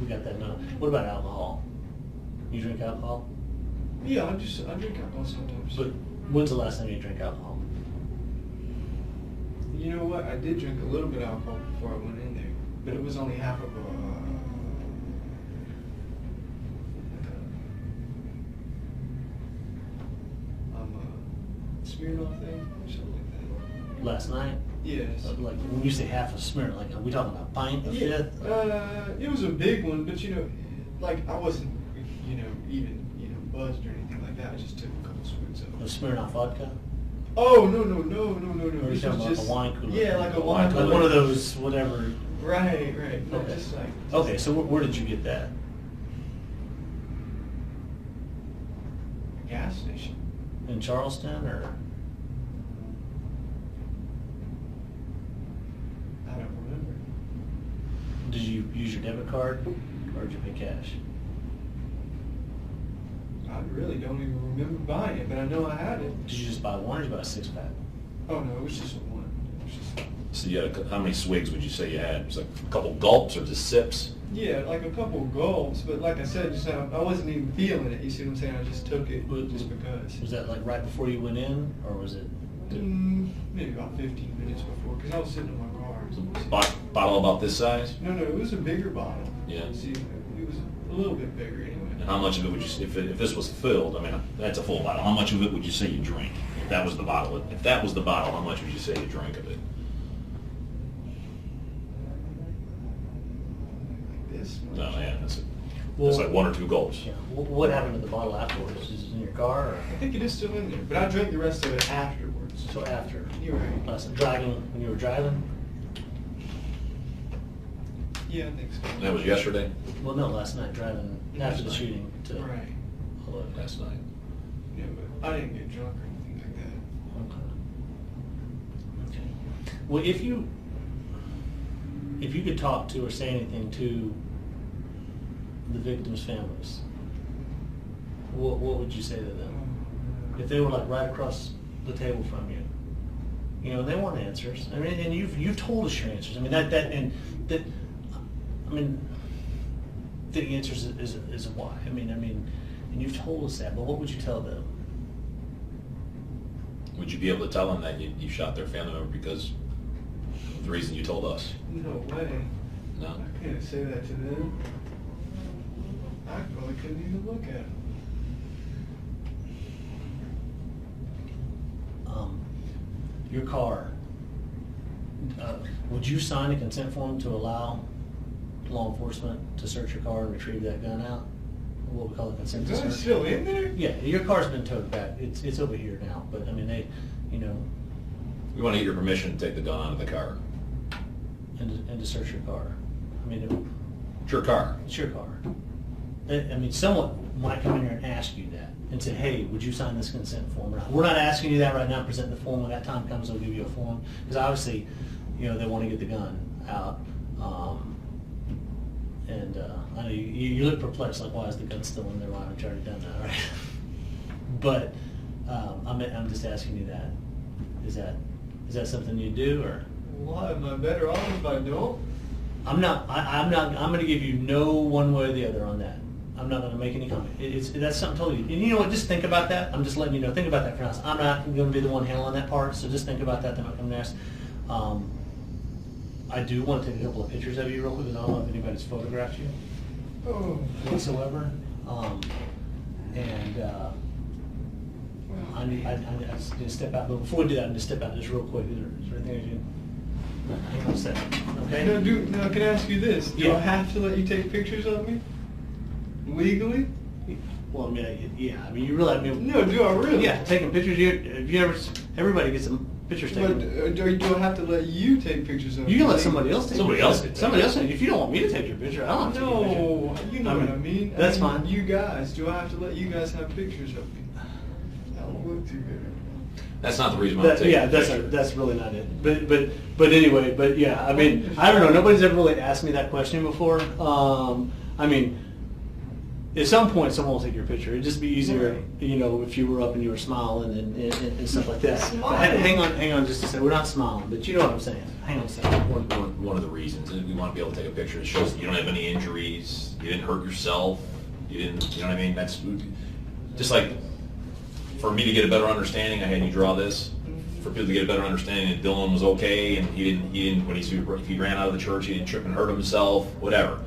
S2: we got that now. What about alcohol? You drink alcohol?
S5: Yeah, I drink alcohol sometimes.
S2: But when's the last time you drank alcohol?
S5: You know what? I did drink a little bit of alcohol before I went in there, but it was only half of a Smirnoff thing or something like that.
S2: Last night?
S5: Yes.
S2: Like when you say half a smear, like are we talking about a pint, a fifth?
S5: It was a big one, but like I wasn't, even buzzed or anything like that. I just took a couple swings of
S2: A
S5: it.
S2: Smirnoff vodka?
S5: Oh no!
S2: Or are you
S5: This
S2: talking
S5: was
S2: about
S5: just
S2: a wine cooler?
S5: Yeah, like a wine
S2: Like
S5: cooler.
S2: one of those, whatever.
S5: Right. No,
S2: Okay.
S5: just like.
S2: Okay, so where did you get that?
S5: Gas station.
S2: In Charleston or?
S5: I don't remember.
S2: Did you use your debit card or did you pay cash?
S5: I really don't even remember buying it, but I know I had it.
S2: Did you just buy one or did you buy a six pack?
S5: Oh no, it was just one. It was just.
S4: So you had how many swigs would you say you had? It was like a couple gulps or just sips?
S5: Yeah, like a couple gulps, but like I said just now, I wasn't even feeling it. You see what I'm saying? I just took it just because.
S2: Was that like right before you went in or was it?
S5: Maybe about 15 minutes before, because I was sitting in my car.
S4: Bottle about this size?
S5: No, it was a bigger bottle.
S4: Yeah.
S5: See, it was a little bit bigger anyway.
S4: And how much of it would you, if this was filled, I mean, that's a full bottle, how much of it would you say you drank? If that was the bottle, how much would you say you drank of it?
S5: Like this much.
S4: No, yeah, that's it. It's like 1 or 2 gulps.
S2: Yeah. What happened to the bottle afterwards? Is it in your car? Or?
S5: I think it is still in there, but I drank the rest of it afterwards.
S2: So after?
S5: You're right.
S2: When you were driving?
S5: Yeah, I think so.
S4: That was yesterday?
S2: Well, no, last night driving after the shooting to.
S5: Right.
S2: Hello.
S4: Last night.
S5: Yeah, but I didn't get drunk or anything like that.
S2: Okay. Well, if you could talk to or say anything to the victims' families, what would you say to them? If they were like right across the table from you, you know, they want answers. I mean, and you've told us your answers. I mean the answers is a why. I mean, and you've told us that. But what would you tell them?
S4: Would you be able to tell them that you shot their family member because of the reason you told us?
S5: No way.
S4: No?
S5: I can't say that to them. I probably couldn't even look at them.
S2: Your car. Would you sign a consent form to allow law enforcement to search your car and retrieve that gun out? What we call a consent to
S5: Is that
S2: search.
S5: still in there?
S2: Yeah, your car's been towed back. It's over here now. But I mean, they, you know,
S4: We want to get your permission to take the gun out of the car.
S2: and to search your car. I mean,
S4: It's your car.
S2: it's your car. I mean, someone might come in here and ask you that and say, hey, would you sign this consent form? We're not asking you that right now. Present the form. When that time comes, they'll give you a form. Because obviously, you know, they want to get the gun out. I know you look perplexed, like, why is the gun still in there? Why haven't you already done that, right? But I'm just asking you that. Is that something you do, or?
S5: Why am I better off if I don't?
S2: I'm going to give you no one way or the other on that. I'm not going to make any comment. That's something totally. And you know what? Just think about that. I'm just letting you know. Think about that for now. I'm not going to be the one handling that part. So just think about that. Then I'll come next. I do want to take a couple of pictures of you real quick, because I don't know if anybody's photographed you whatsoever. I just need to step out. But before we do that, I'm going to step out just real quick. Is there anything you? Hang on a second. Okay.
S5: Now, can I ask you this? Do
S2: Yeah.
S5: I have to let you take pictures of me? Legally?
S2: Well, I mean, yeah. I mean, you really. I mean,
S5: No, do I really?
S2: yeah. Taking pictures. Have you ever? Everybody gets some pictures
S5: But
S2: taken.
S5: do I have to let you take pictures of me?
S2: You can let somebody else take.
S4: Somebody
S2: pictures.
S4: else can take
S2: Somebody
S4: it.
S2: else. If you don't want me to take your picture, I don't have to take your picture.
S5: No, you know what I mean.
S2: That's
S5: I mean,
S2: fine.
S5: You guys, do I have to let you guys have pictures of me? That don't look too good.
S4: That's not the reason why I'm taking
S2: Yeah,
S4: the picture.
S2: that's really not it. But anyway, but yeah, I mean, I don't know. Nobody's ever really asked me that question before. I mean, at some point, someone will take your picture. It'd just be easier,
S5: Right.
S2: you know, if you were up and you were smiling and stuff like that.
S5: Smiling?
S2: Hang on just a second. We're not smiling, but you know what I'm saying. Hang on a second.
S4: One of the reasons is we want to be able to take a picture that shows that you don't have any injuries, you didn't hurt yourself, you know what I mean? That's just like, for me to get a better understanding, I had you draw this. For people to get a better understanding that Dylan was okay and he didn't when he ran out of the church, he didn't trip and hurt himself, whatever.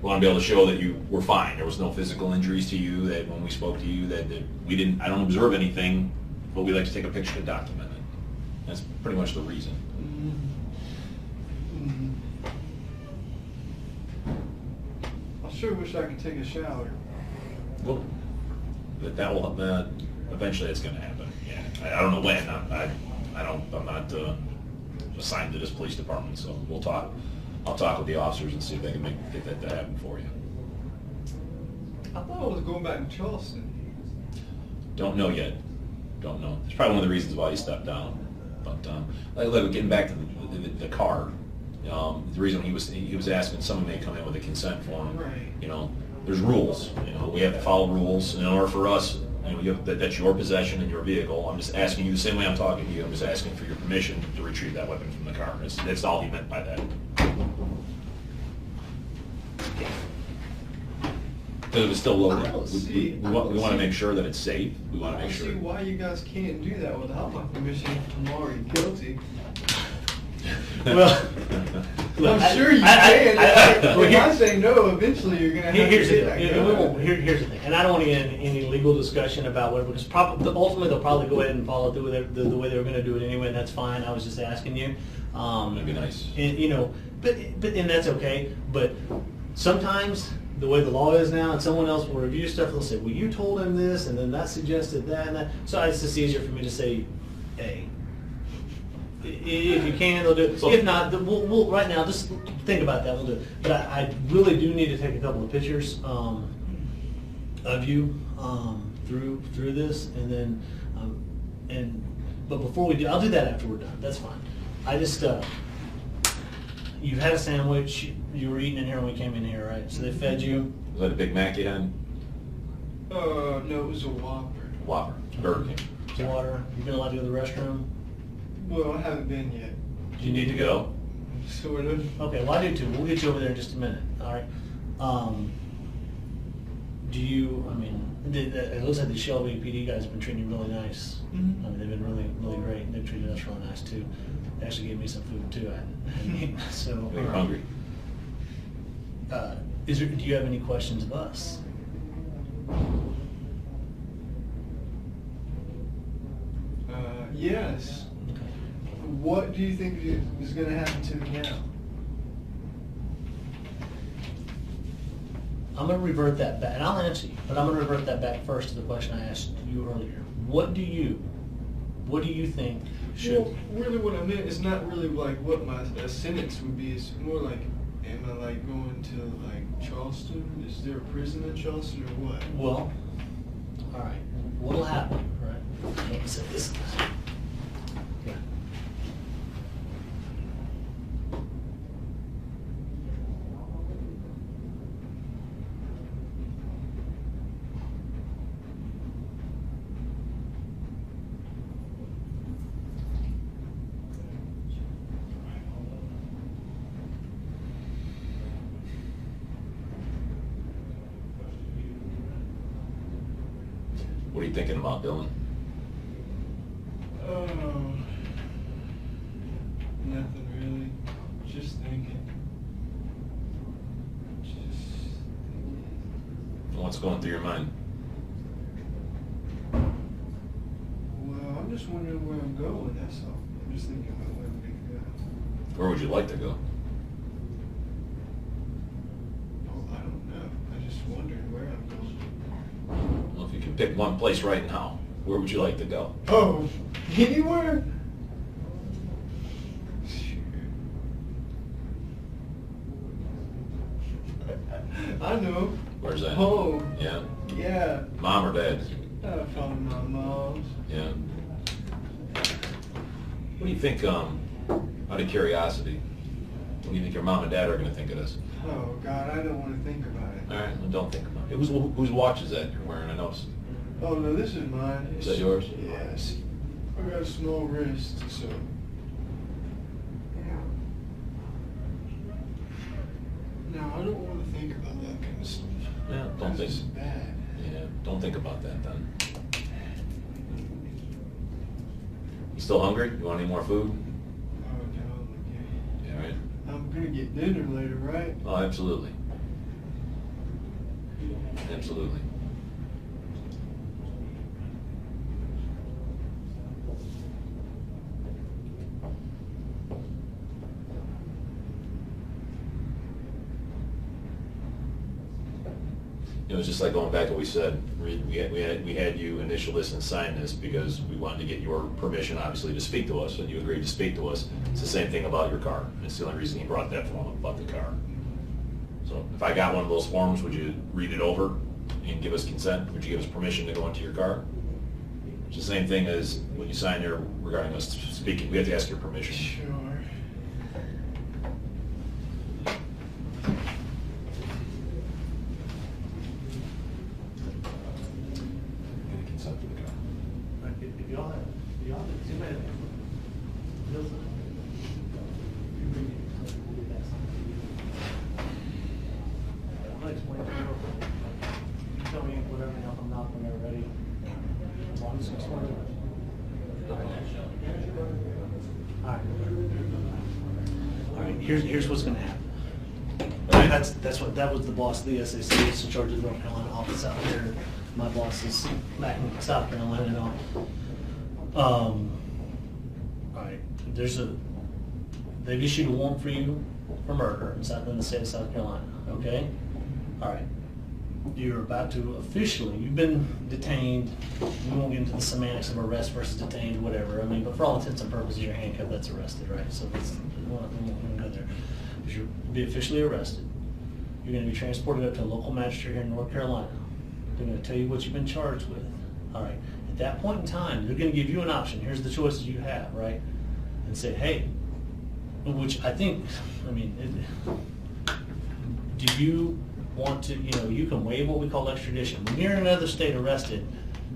S4: We want to be able to show that you were fine. There was no physical injuries to you, that when we spoke to you, that we didn't, I don't observe anything, but we like to take a picture to document it. That's pretty much the reason.
S5: I sure wish I could take a shower.
S4: Well, that will, eventually it's going to happen. Yeah, I don't know when. I'm not assigned to this police department, so we'll talk. I'll talk with the officers and see if they can get that to happen for you.
S5: I thought I was going back to Charleston.
S4: Don't know yet. Don't know. It's probably one of the reasons why he stepped down. But like getting back to the car, the reason he was asking someone may come in with a consent form.
S5: Right.
S4: You know, there's rules. You know, we have to follow rules. In order for us, you know, that's your possession and your vehicle. I'm just asking you the same way I'm talking to you. I'm just asking for your permission to retrieve that weapon from the car. That's all he meant by that. Because it's still loaded.
S5: I don't
S4: We want to make sure that it's safe. We want
S5: I
S4: to
S5: don't
S4: make sure.
S5: see why you guys can't do that without my permission if I'm already guilty.
S2: Well, look,
S5: I'm sure you can. If I say no, eventually you're going to have
S2: Here's
S5: to
S2: the
S5: get that
S2: thing.
S5: gun.
S2: Here's the thing, and I don't want to get into any legal discussion about whatever, because ultimately they'll probably go ahead and follow through with the way they were going to do it anyway, and that's fine. I was just asking you.
S4: That'd be nice.
S2: And, you know, but and that's okay. But sometimes the way the law is now, and someone else will review stuff, they'll say, well, you told him this, and then that suggested that and that. So it's just easier for me to say, hey, if you can, they'll do it. If not, we'll right now, just think about that, we'll do it. But I really do need to take a couple of pictures of you through this, and then, but before we do, I'll do that after we're done, that's fine. I just, you've had a sandwich, you were eating in here when we came in here, right? So they fed you?
S4: Was that a Big Mac you had?
S5: No, it was a Whopper.
S4: Whopper, Burger King.
S2: Water? You been allowed to go to the restroom?
S5: Well, I haven't been yet.
S4: Do you need to go?
S5: Sort of.
S2: Okay, well I do too. We'll get you over there in just a minute, all right? Do you, I mean, it looks like the Shelby PD guys have been treating you really nice.
S5: Mhm.
S2: I mean, they've been really, really great. They've treated us really nice too. They actually gave me some food too. I hadn't eaten, so.
S4: You're hungry.
S2: Do you have any questions of us?
S5: Yes.
S2: Okay.
S5: What do you think is going to happen to me now?
S2: I'm going to revert that back, and I'll answer you, but I'm going to revert that back first to the question I asked you earlier. What do you think should?
S5: Well, really what I meant is not really like what my sentence would be. It's more like, am I like going to like Charleston? Is there a prison in Charleston or what?
S2: Well, all right. What'll happen, right? Let me say this. Yeah.
S4: What are you thinking about, Dylan?
S5: Nothing really. Just thinking.
S4: What's going through your mind?
S5: Well, I'm just wondering where I'm going, that's all. I'm just thinking about where I'm going to go.
S4: Where would you like to go?
S5: Oh, I don't know. I'm just wondering where I'm going.
S4: Well, if you can pick one place right now, where would you like to go?
S5: Oh, anywhere? I know.
S4: Where's that?
S5: Home.
S4: Yeah.
S5: Yeah.
S4: Mom or dad?
S5: Probably my mom's.
S4: Yeah. What do you think, out of curiosity, what do you think your mom and dad are going to think of this?
S5: Oh, God, I don't want to think about it.
S4: All right, well, don't think about it. Whose watch is that you're wearing? I noticed.
S5: Oh, no, this is mine.
S4: Is that yours?
S5: Yes. I got a small wrist, so. No, I don't want to think about that kind of stuff.
S4: Yeah, don't think.
S5: This is bad.
S4: Yeah, don't think about that then. You still hungry? You want any more food?
S5: Oh, no, okay.
S4: Yeah, right.
S5: I'm gonna get dinner later, right?
S4: Oh, absolutely. Absolutely. It was just like going back to what we said. We had you initial this and sign this because we wanted to get your permission, obviously, to speak to us, and you agreed to speak to us. It's the same thing about your car. It's the only reason he brought that form up about the car. So if I got one of those forms, would you read it over and give us consent? Would you give us permission to go into your car? It's the same thing as when you sign there regarding us speaking. We have to ask your permission.
S5: Sure.
S4: Get consent for the car.
S2: If y'all have, does anybody have? I'll explain to you real quick. You tell me whatever, I'm not when you're ready. I'm just explaining it. All right, here's what's gonna happen. That was the boss of the SAC, that's in charge of the North Carolina office out there. My boss is back in South Carolina and all. All right, they've issued a warrant for you for murder in the state of South Carolina, okay? All right. You're about to officially, you've been detained. We won't get into the semantics of arrest versus detained, whatever. I mean, but for all intents and purposes, you're handcuffed, that's arrested, right? So we won't go there. But you'll be officially arrested. You're going to be transported up to a local magistrate here in North Carolina. They're going to tell you what you've been charged with. All right. At that point in time, they're going to give you an option. Here's the choices you have, right? And say, hey, which I think, I mean, do you want to, you can waive what we call extradition. When you're in another state arrested,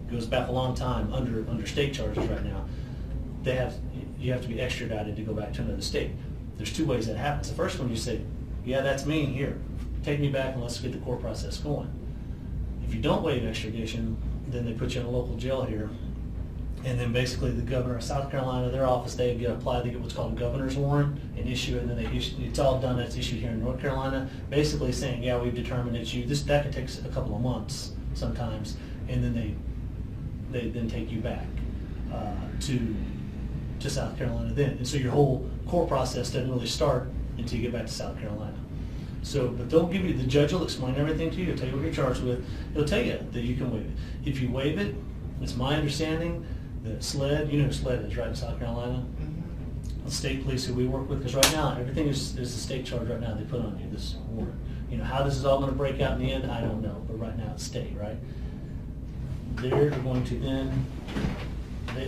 S2: it goes back a long time under state charges right now, you have to be extradited to go back to another state. There's two ways that happens. The first one, you say, yeah, that's me, here, take me back and let's get the court process going. If you don't waive extradition, then they put you in a local jail here. And then basically the governor of South Carolina, their office, they apply, they get what's called a governor's warrant and issue it, and then it's all done, it's issued here in North Carolina, basically saying, yeah, we've determined it's you. That could take a couple of months sometimes, and then they then take you back to South Carolina then. And so your whole court process doesn't really start until you get back to South Carolina. So, but they'll give you, the judge will explain everything to you, he'll tell you what you're charged with, he'll tell you that you can waive it. If you waive it, it's my understanding that SLED, you know who SLED is, right, in South Carolina?
S5: Mm-hmm.
S2: The state police who we work with, because right now, everything is a state charge right now they put on you, this warrant. How this is all going to break out in the end, I don't know, but right now it's state, right? They're going to then,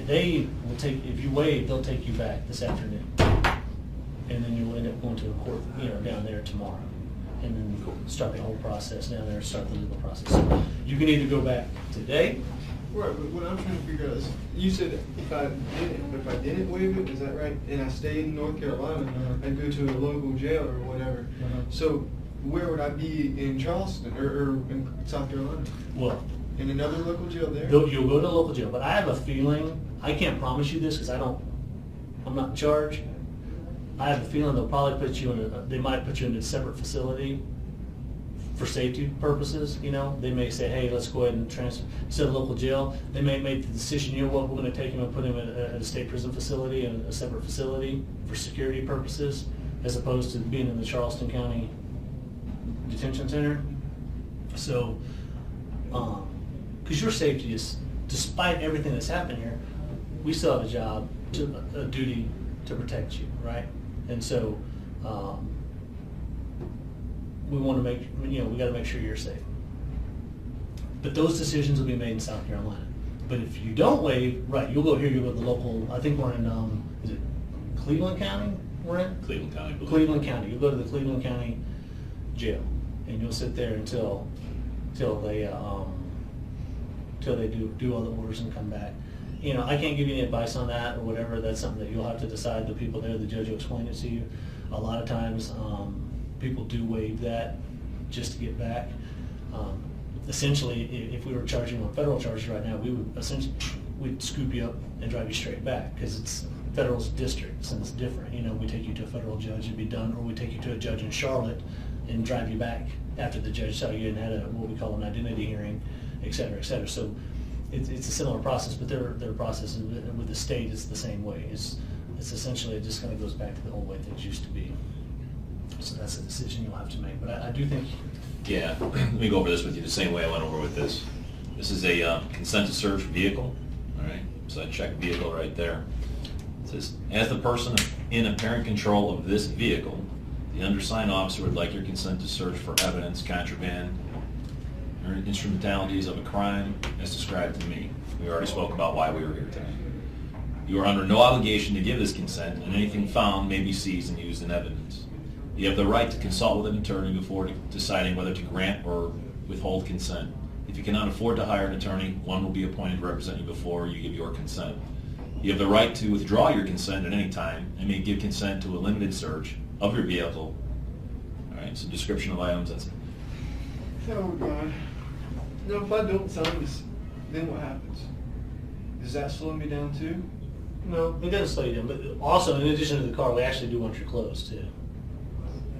S2: they will take, if you waive, they'll take you back this afternoon. And then you'll end up going to a court, down there tomorrow. And then start the whole process down there, start the legal process. So you can either go back today.
S5: Right, but what I'm trying to figure out is, you said if I didn't waive it, is that right? And I stayed in North Carolina, I'd go to a local jail or whatever. So where would I be in Charleston or in South Carolina?
S2: Well,
S5: in another local jail there?
S2: You'll go to a local jail, but I have a feeling, I can't promise you this because I'm not in charge. I have a feeling they'll probably put you they might put you in a separate facility for safety purposes. They may say, hey, let's go ahead and transfer, instead of local jail, they may make the decision, we're going to take him and put him in a state prison facility, in a separate facility for security purposes, as opposed to being in the Charleston County Detention Center. So, because your safety is, despite everything that's happened here, we still have a duty to protect you, right? And so, we want to we got to make sure you're safe. But those decisions will be made in South Carolina. But if you don't waive, right, you'll go here, you'll go to the local, I think we're in, is it Cleveland County we're in?
S4: Cleveland County.
S2: Cleveland County. You'll go to the Cleveland County jail, and you'll sit there until they do all the orders and come back. I can't give you any advice on that or whatever. That's something that you'll have to decide. The people there, the judge will explain it to you. A lot of times, people do waive that just to get back. Essentially, if we were charging on federal charges right now, we'd scoop you up and drive you straight back because it's federal districts and it's different. We take you to a federal judge and be done, or we take you to a judge in Charlotte and drive you back after the judge saw you and had what we call an identity hearing, et cetera, et cetera. So it's a similar process, but their process with the state is the same way. It's essentially, it just kind of goes back to the old way things used to be. So that's a decision you'll have to make. But I do think...
S4: Yeah, let me go over this with you the same way I went over with this. This is a consent to search vehicle, all right? So I check vehicle right there. It says, as the person in apparent control of this vehicle, the undersigned officer would like your consent to search for evidence, contraband, or instrumentalities of a crime as described to me. We already spoke about why we were here today. You are under no obligation to give this consent, and anything found may be seized and used in evidence. You have the right to consult with an attorney before deciding whether to grant or withhold consent. If you cannot afford to hire an attorney, one will be appointed to represent you before you give your consent. You have the right to withdraw your consent at any time and may give consent to a limited search of your vehicle. All right, so description of items, that's it.
S5: Oh, God. Now, if I don't sign this, then what happens? Does that slow me down too?
S2: No, it doesn't slow you down. But also, in addition to the car, we actually do want your clothes too.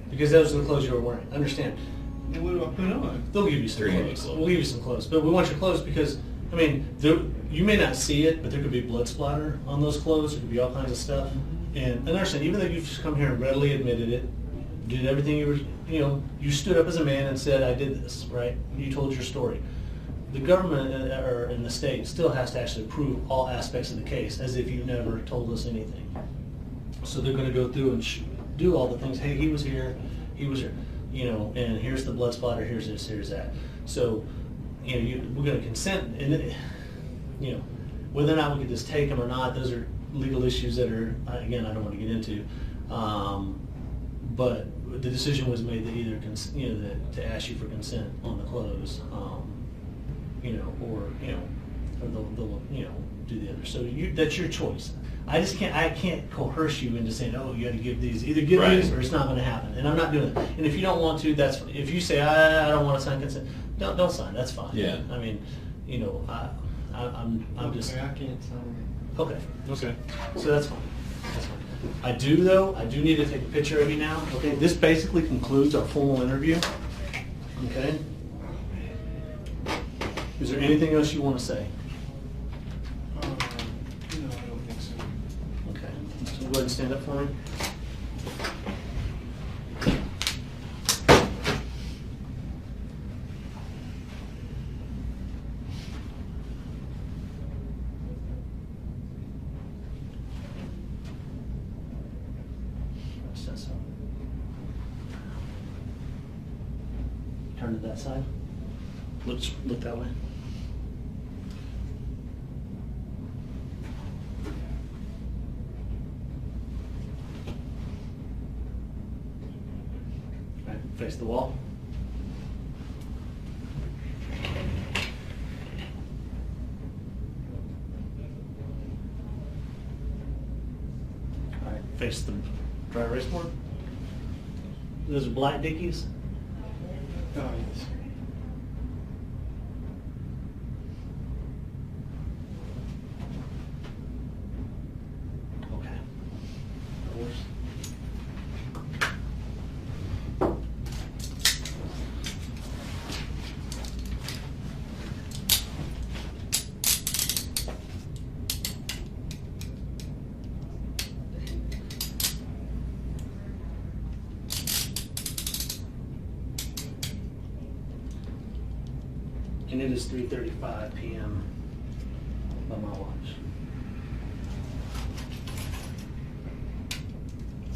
S2: Because those are the clothes you were wearing. Understand?
S5: And what do I put on?
S2: They'll give you some
S4: They're
S2: clothes.
S4: clothes.
S2: We'll give you some clothes. But we want your clothes because, you may not see it, but there could be blood splatter on those clothes. There could be all kinds of stuff. And understand, even though you've just come here and readily admitted it, did everything you were, you stood up as a man and said, I did this, right? You told your story. The government or in the state still has to actually prove all aspects of the case as if you never told us anything. So they're going to go through and do all the things. Hey, he was here, and here's the blood splatter, here's this, here's that. So, we're going to consent, and whether or not we could just take them or not, those are legal issues that are, again, I don't want to get into. But the decision was made to either, to ask you for consent on the close, or they'll do the other. So that's your choice. I can't coerce you into saying, oh, you got to give these, either give
S4: Right.
S2: these or it's not going to happen. And I'm not doing it. And if you don't want to, that's, if you say, I don't want to sign consent, don't sign, that's fine.
S4: Yeah.
S2: I mean, I'm just,
S5: Okay, I can't sign
S2: okay.
S4: Okay.
S2: So that's fine. That's fine. I do need to take a picture of you now. Okay, this basically concludes our formal interview. Okay. Is there anything else you want to say?
S5: it. No, I don't think so.
S2: Okay. So go ahead and stand up for me. That's so. Turn to that side. Look that way. Right, face the wall. All right, face the dry erase board. Those are black Dickies.
S5: Oh, yes.
S2: Okay. Of course. And it is 3:35 p.m. by my watch.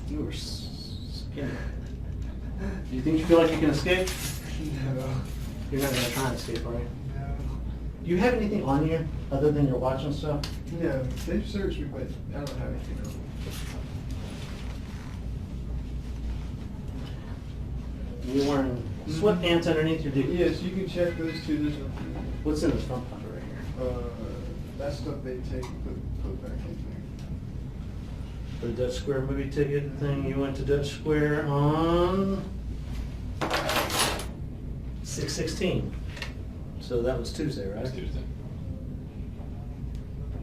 S2: You are skinny. Do you think you feel like you can escape?
S5: No.
S2: You're not gonna try and escape, are you?
S5: No.
S2: Do you have anything on you other than your watch and stuff?
S5: No, they've searched me, but I don't have anything on.
S2: You're wearing sweatpants underneath your Dickies.
S5: Yes, you can check those two. There's nothing.
S2: What's in this front pocket right here?
S5: That stuff they take and put back in
S2: The Dutch Square movie ticket thing. You went to Dutch Square on 6/16. So that was Tuesday, right?
S4: That's Tuesday.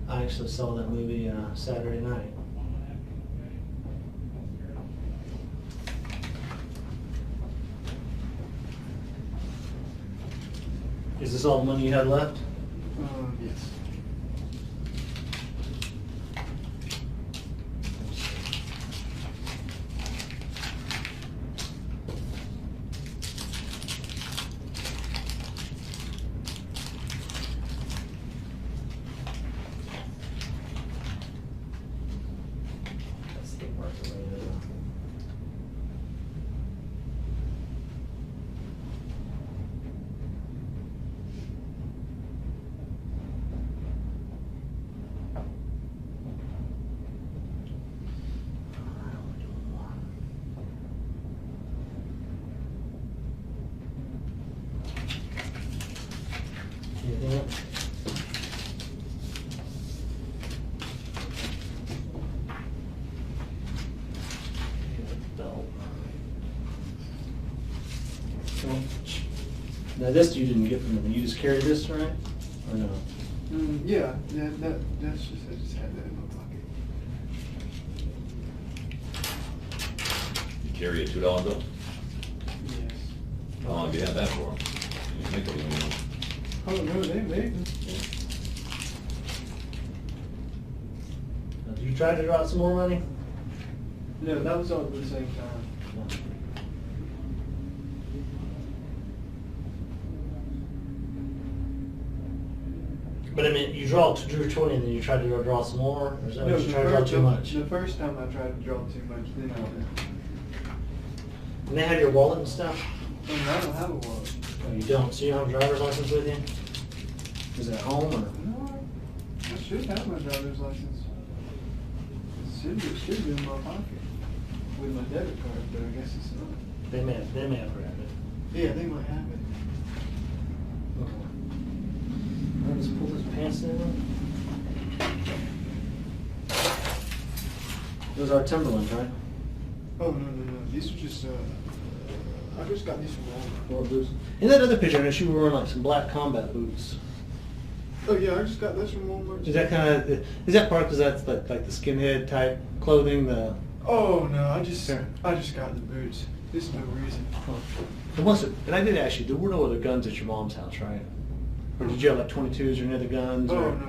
S2: I actually saw that movie Saturday night. Is this all the money you had left?
S5: there. Yes.
S2: That's the part that I did. Anything else? Belt. Now this you didn't get from them. You just carry this, right? Or no?
S5: Yeah, that's just, I just had that in my pocket.
S4: You carry a $2 bill?
S5: Yes.
S4: How long have you had that for? You make it, you know.
S5: Oh, no, they made them.
S2: Now, did you try to draw out some more money?
S5: No, that was all at the same time.
S2: But I mean, you drew 20 and then you tried to draw some more? Or is that
S5: No,
S2: what you tried to draw too much?
S5: The first time I tried to draw too much, then I did.
S2: And they have your wallet and stuff?
S5: I mean, I don't have a wallet.
S2: Oh, you don't? So you don't have a driver's license with you? Is it at home or?
S5: No, I should have my driver's license. It should be in my pocket with my debit card, but I guess it's not.
S2: They may have grabbed it.
S5: Yeah, they might have it.
S2: I'll just pull his pants down. Those are Timberlands, right?
S5: Oh, no. These are just, I just got these from Walmart.
S2: Or boots. In that other picture, I noticed you were wearing like some black combat boots.
S5: Oh, yeah, I just got this from Walmart.
S2: Is that kind of, is that part because that's like the skinhead type clothing?
S5: Oh, no, I just
S2: Sure.
S5: got the boots. There's no reason.
S2: And I did ask you, there were no other guns at your mom's house, right? Or did you have like 22s or any other guns?
S5: Oh,
S2: or?
S5: no.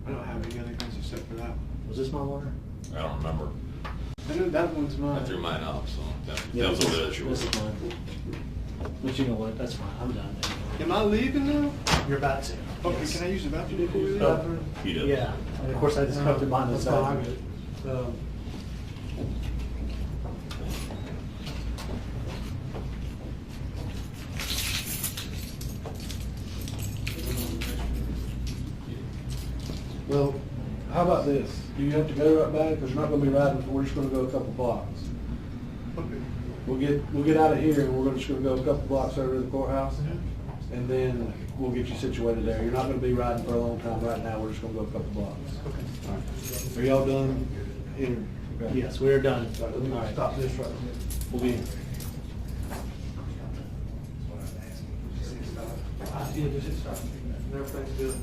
S5: I don't have any other guns except for that one.
S2: Was this my water?
S4: I don't remember.
S5: I know that one's mine.
S4: I threw mine out, so that
S2: Yeah,
S4: was a bit of
S2: this is mine. But you know what? That's fine. I'm done.
S5: Am I leaving now?
S2: You're about to.
S5: Okay,
S2: Yes.
S5: can I use the bathroom before we leave?
S4: He did.
S2: Yeah. And of course, I just covered mine
S3: That's
S2: inside.
S3: fine. Well, how about this? Do you have to go right back? Because you're not going to be riding, we're just going to go a couple blocks.
S5: Okay.
S3: We'll get out of here and we're just going to go a couple blocks over to the courthouse. And then we'll get you situated there. You're not going to be riding for a long time right now. We're just going to go a couple blocks.
S5: Okay.
S3: All right. Are y'all done? Here. Okay.
S2: Yes, we're done.
S3: Let me
S2: All right.
S3: stop this right here.
S2: We'll be in.
S3: Yeah, just hit stop. Everything's good.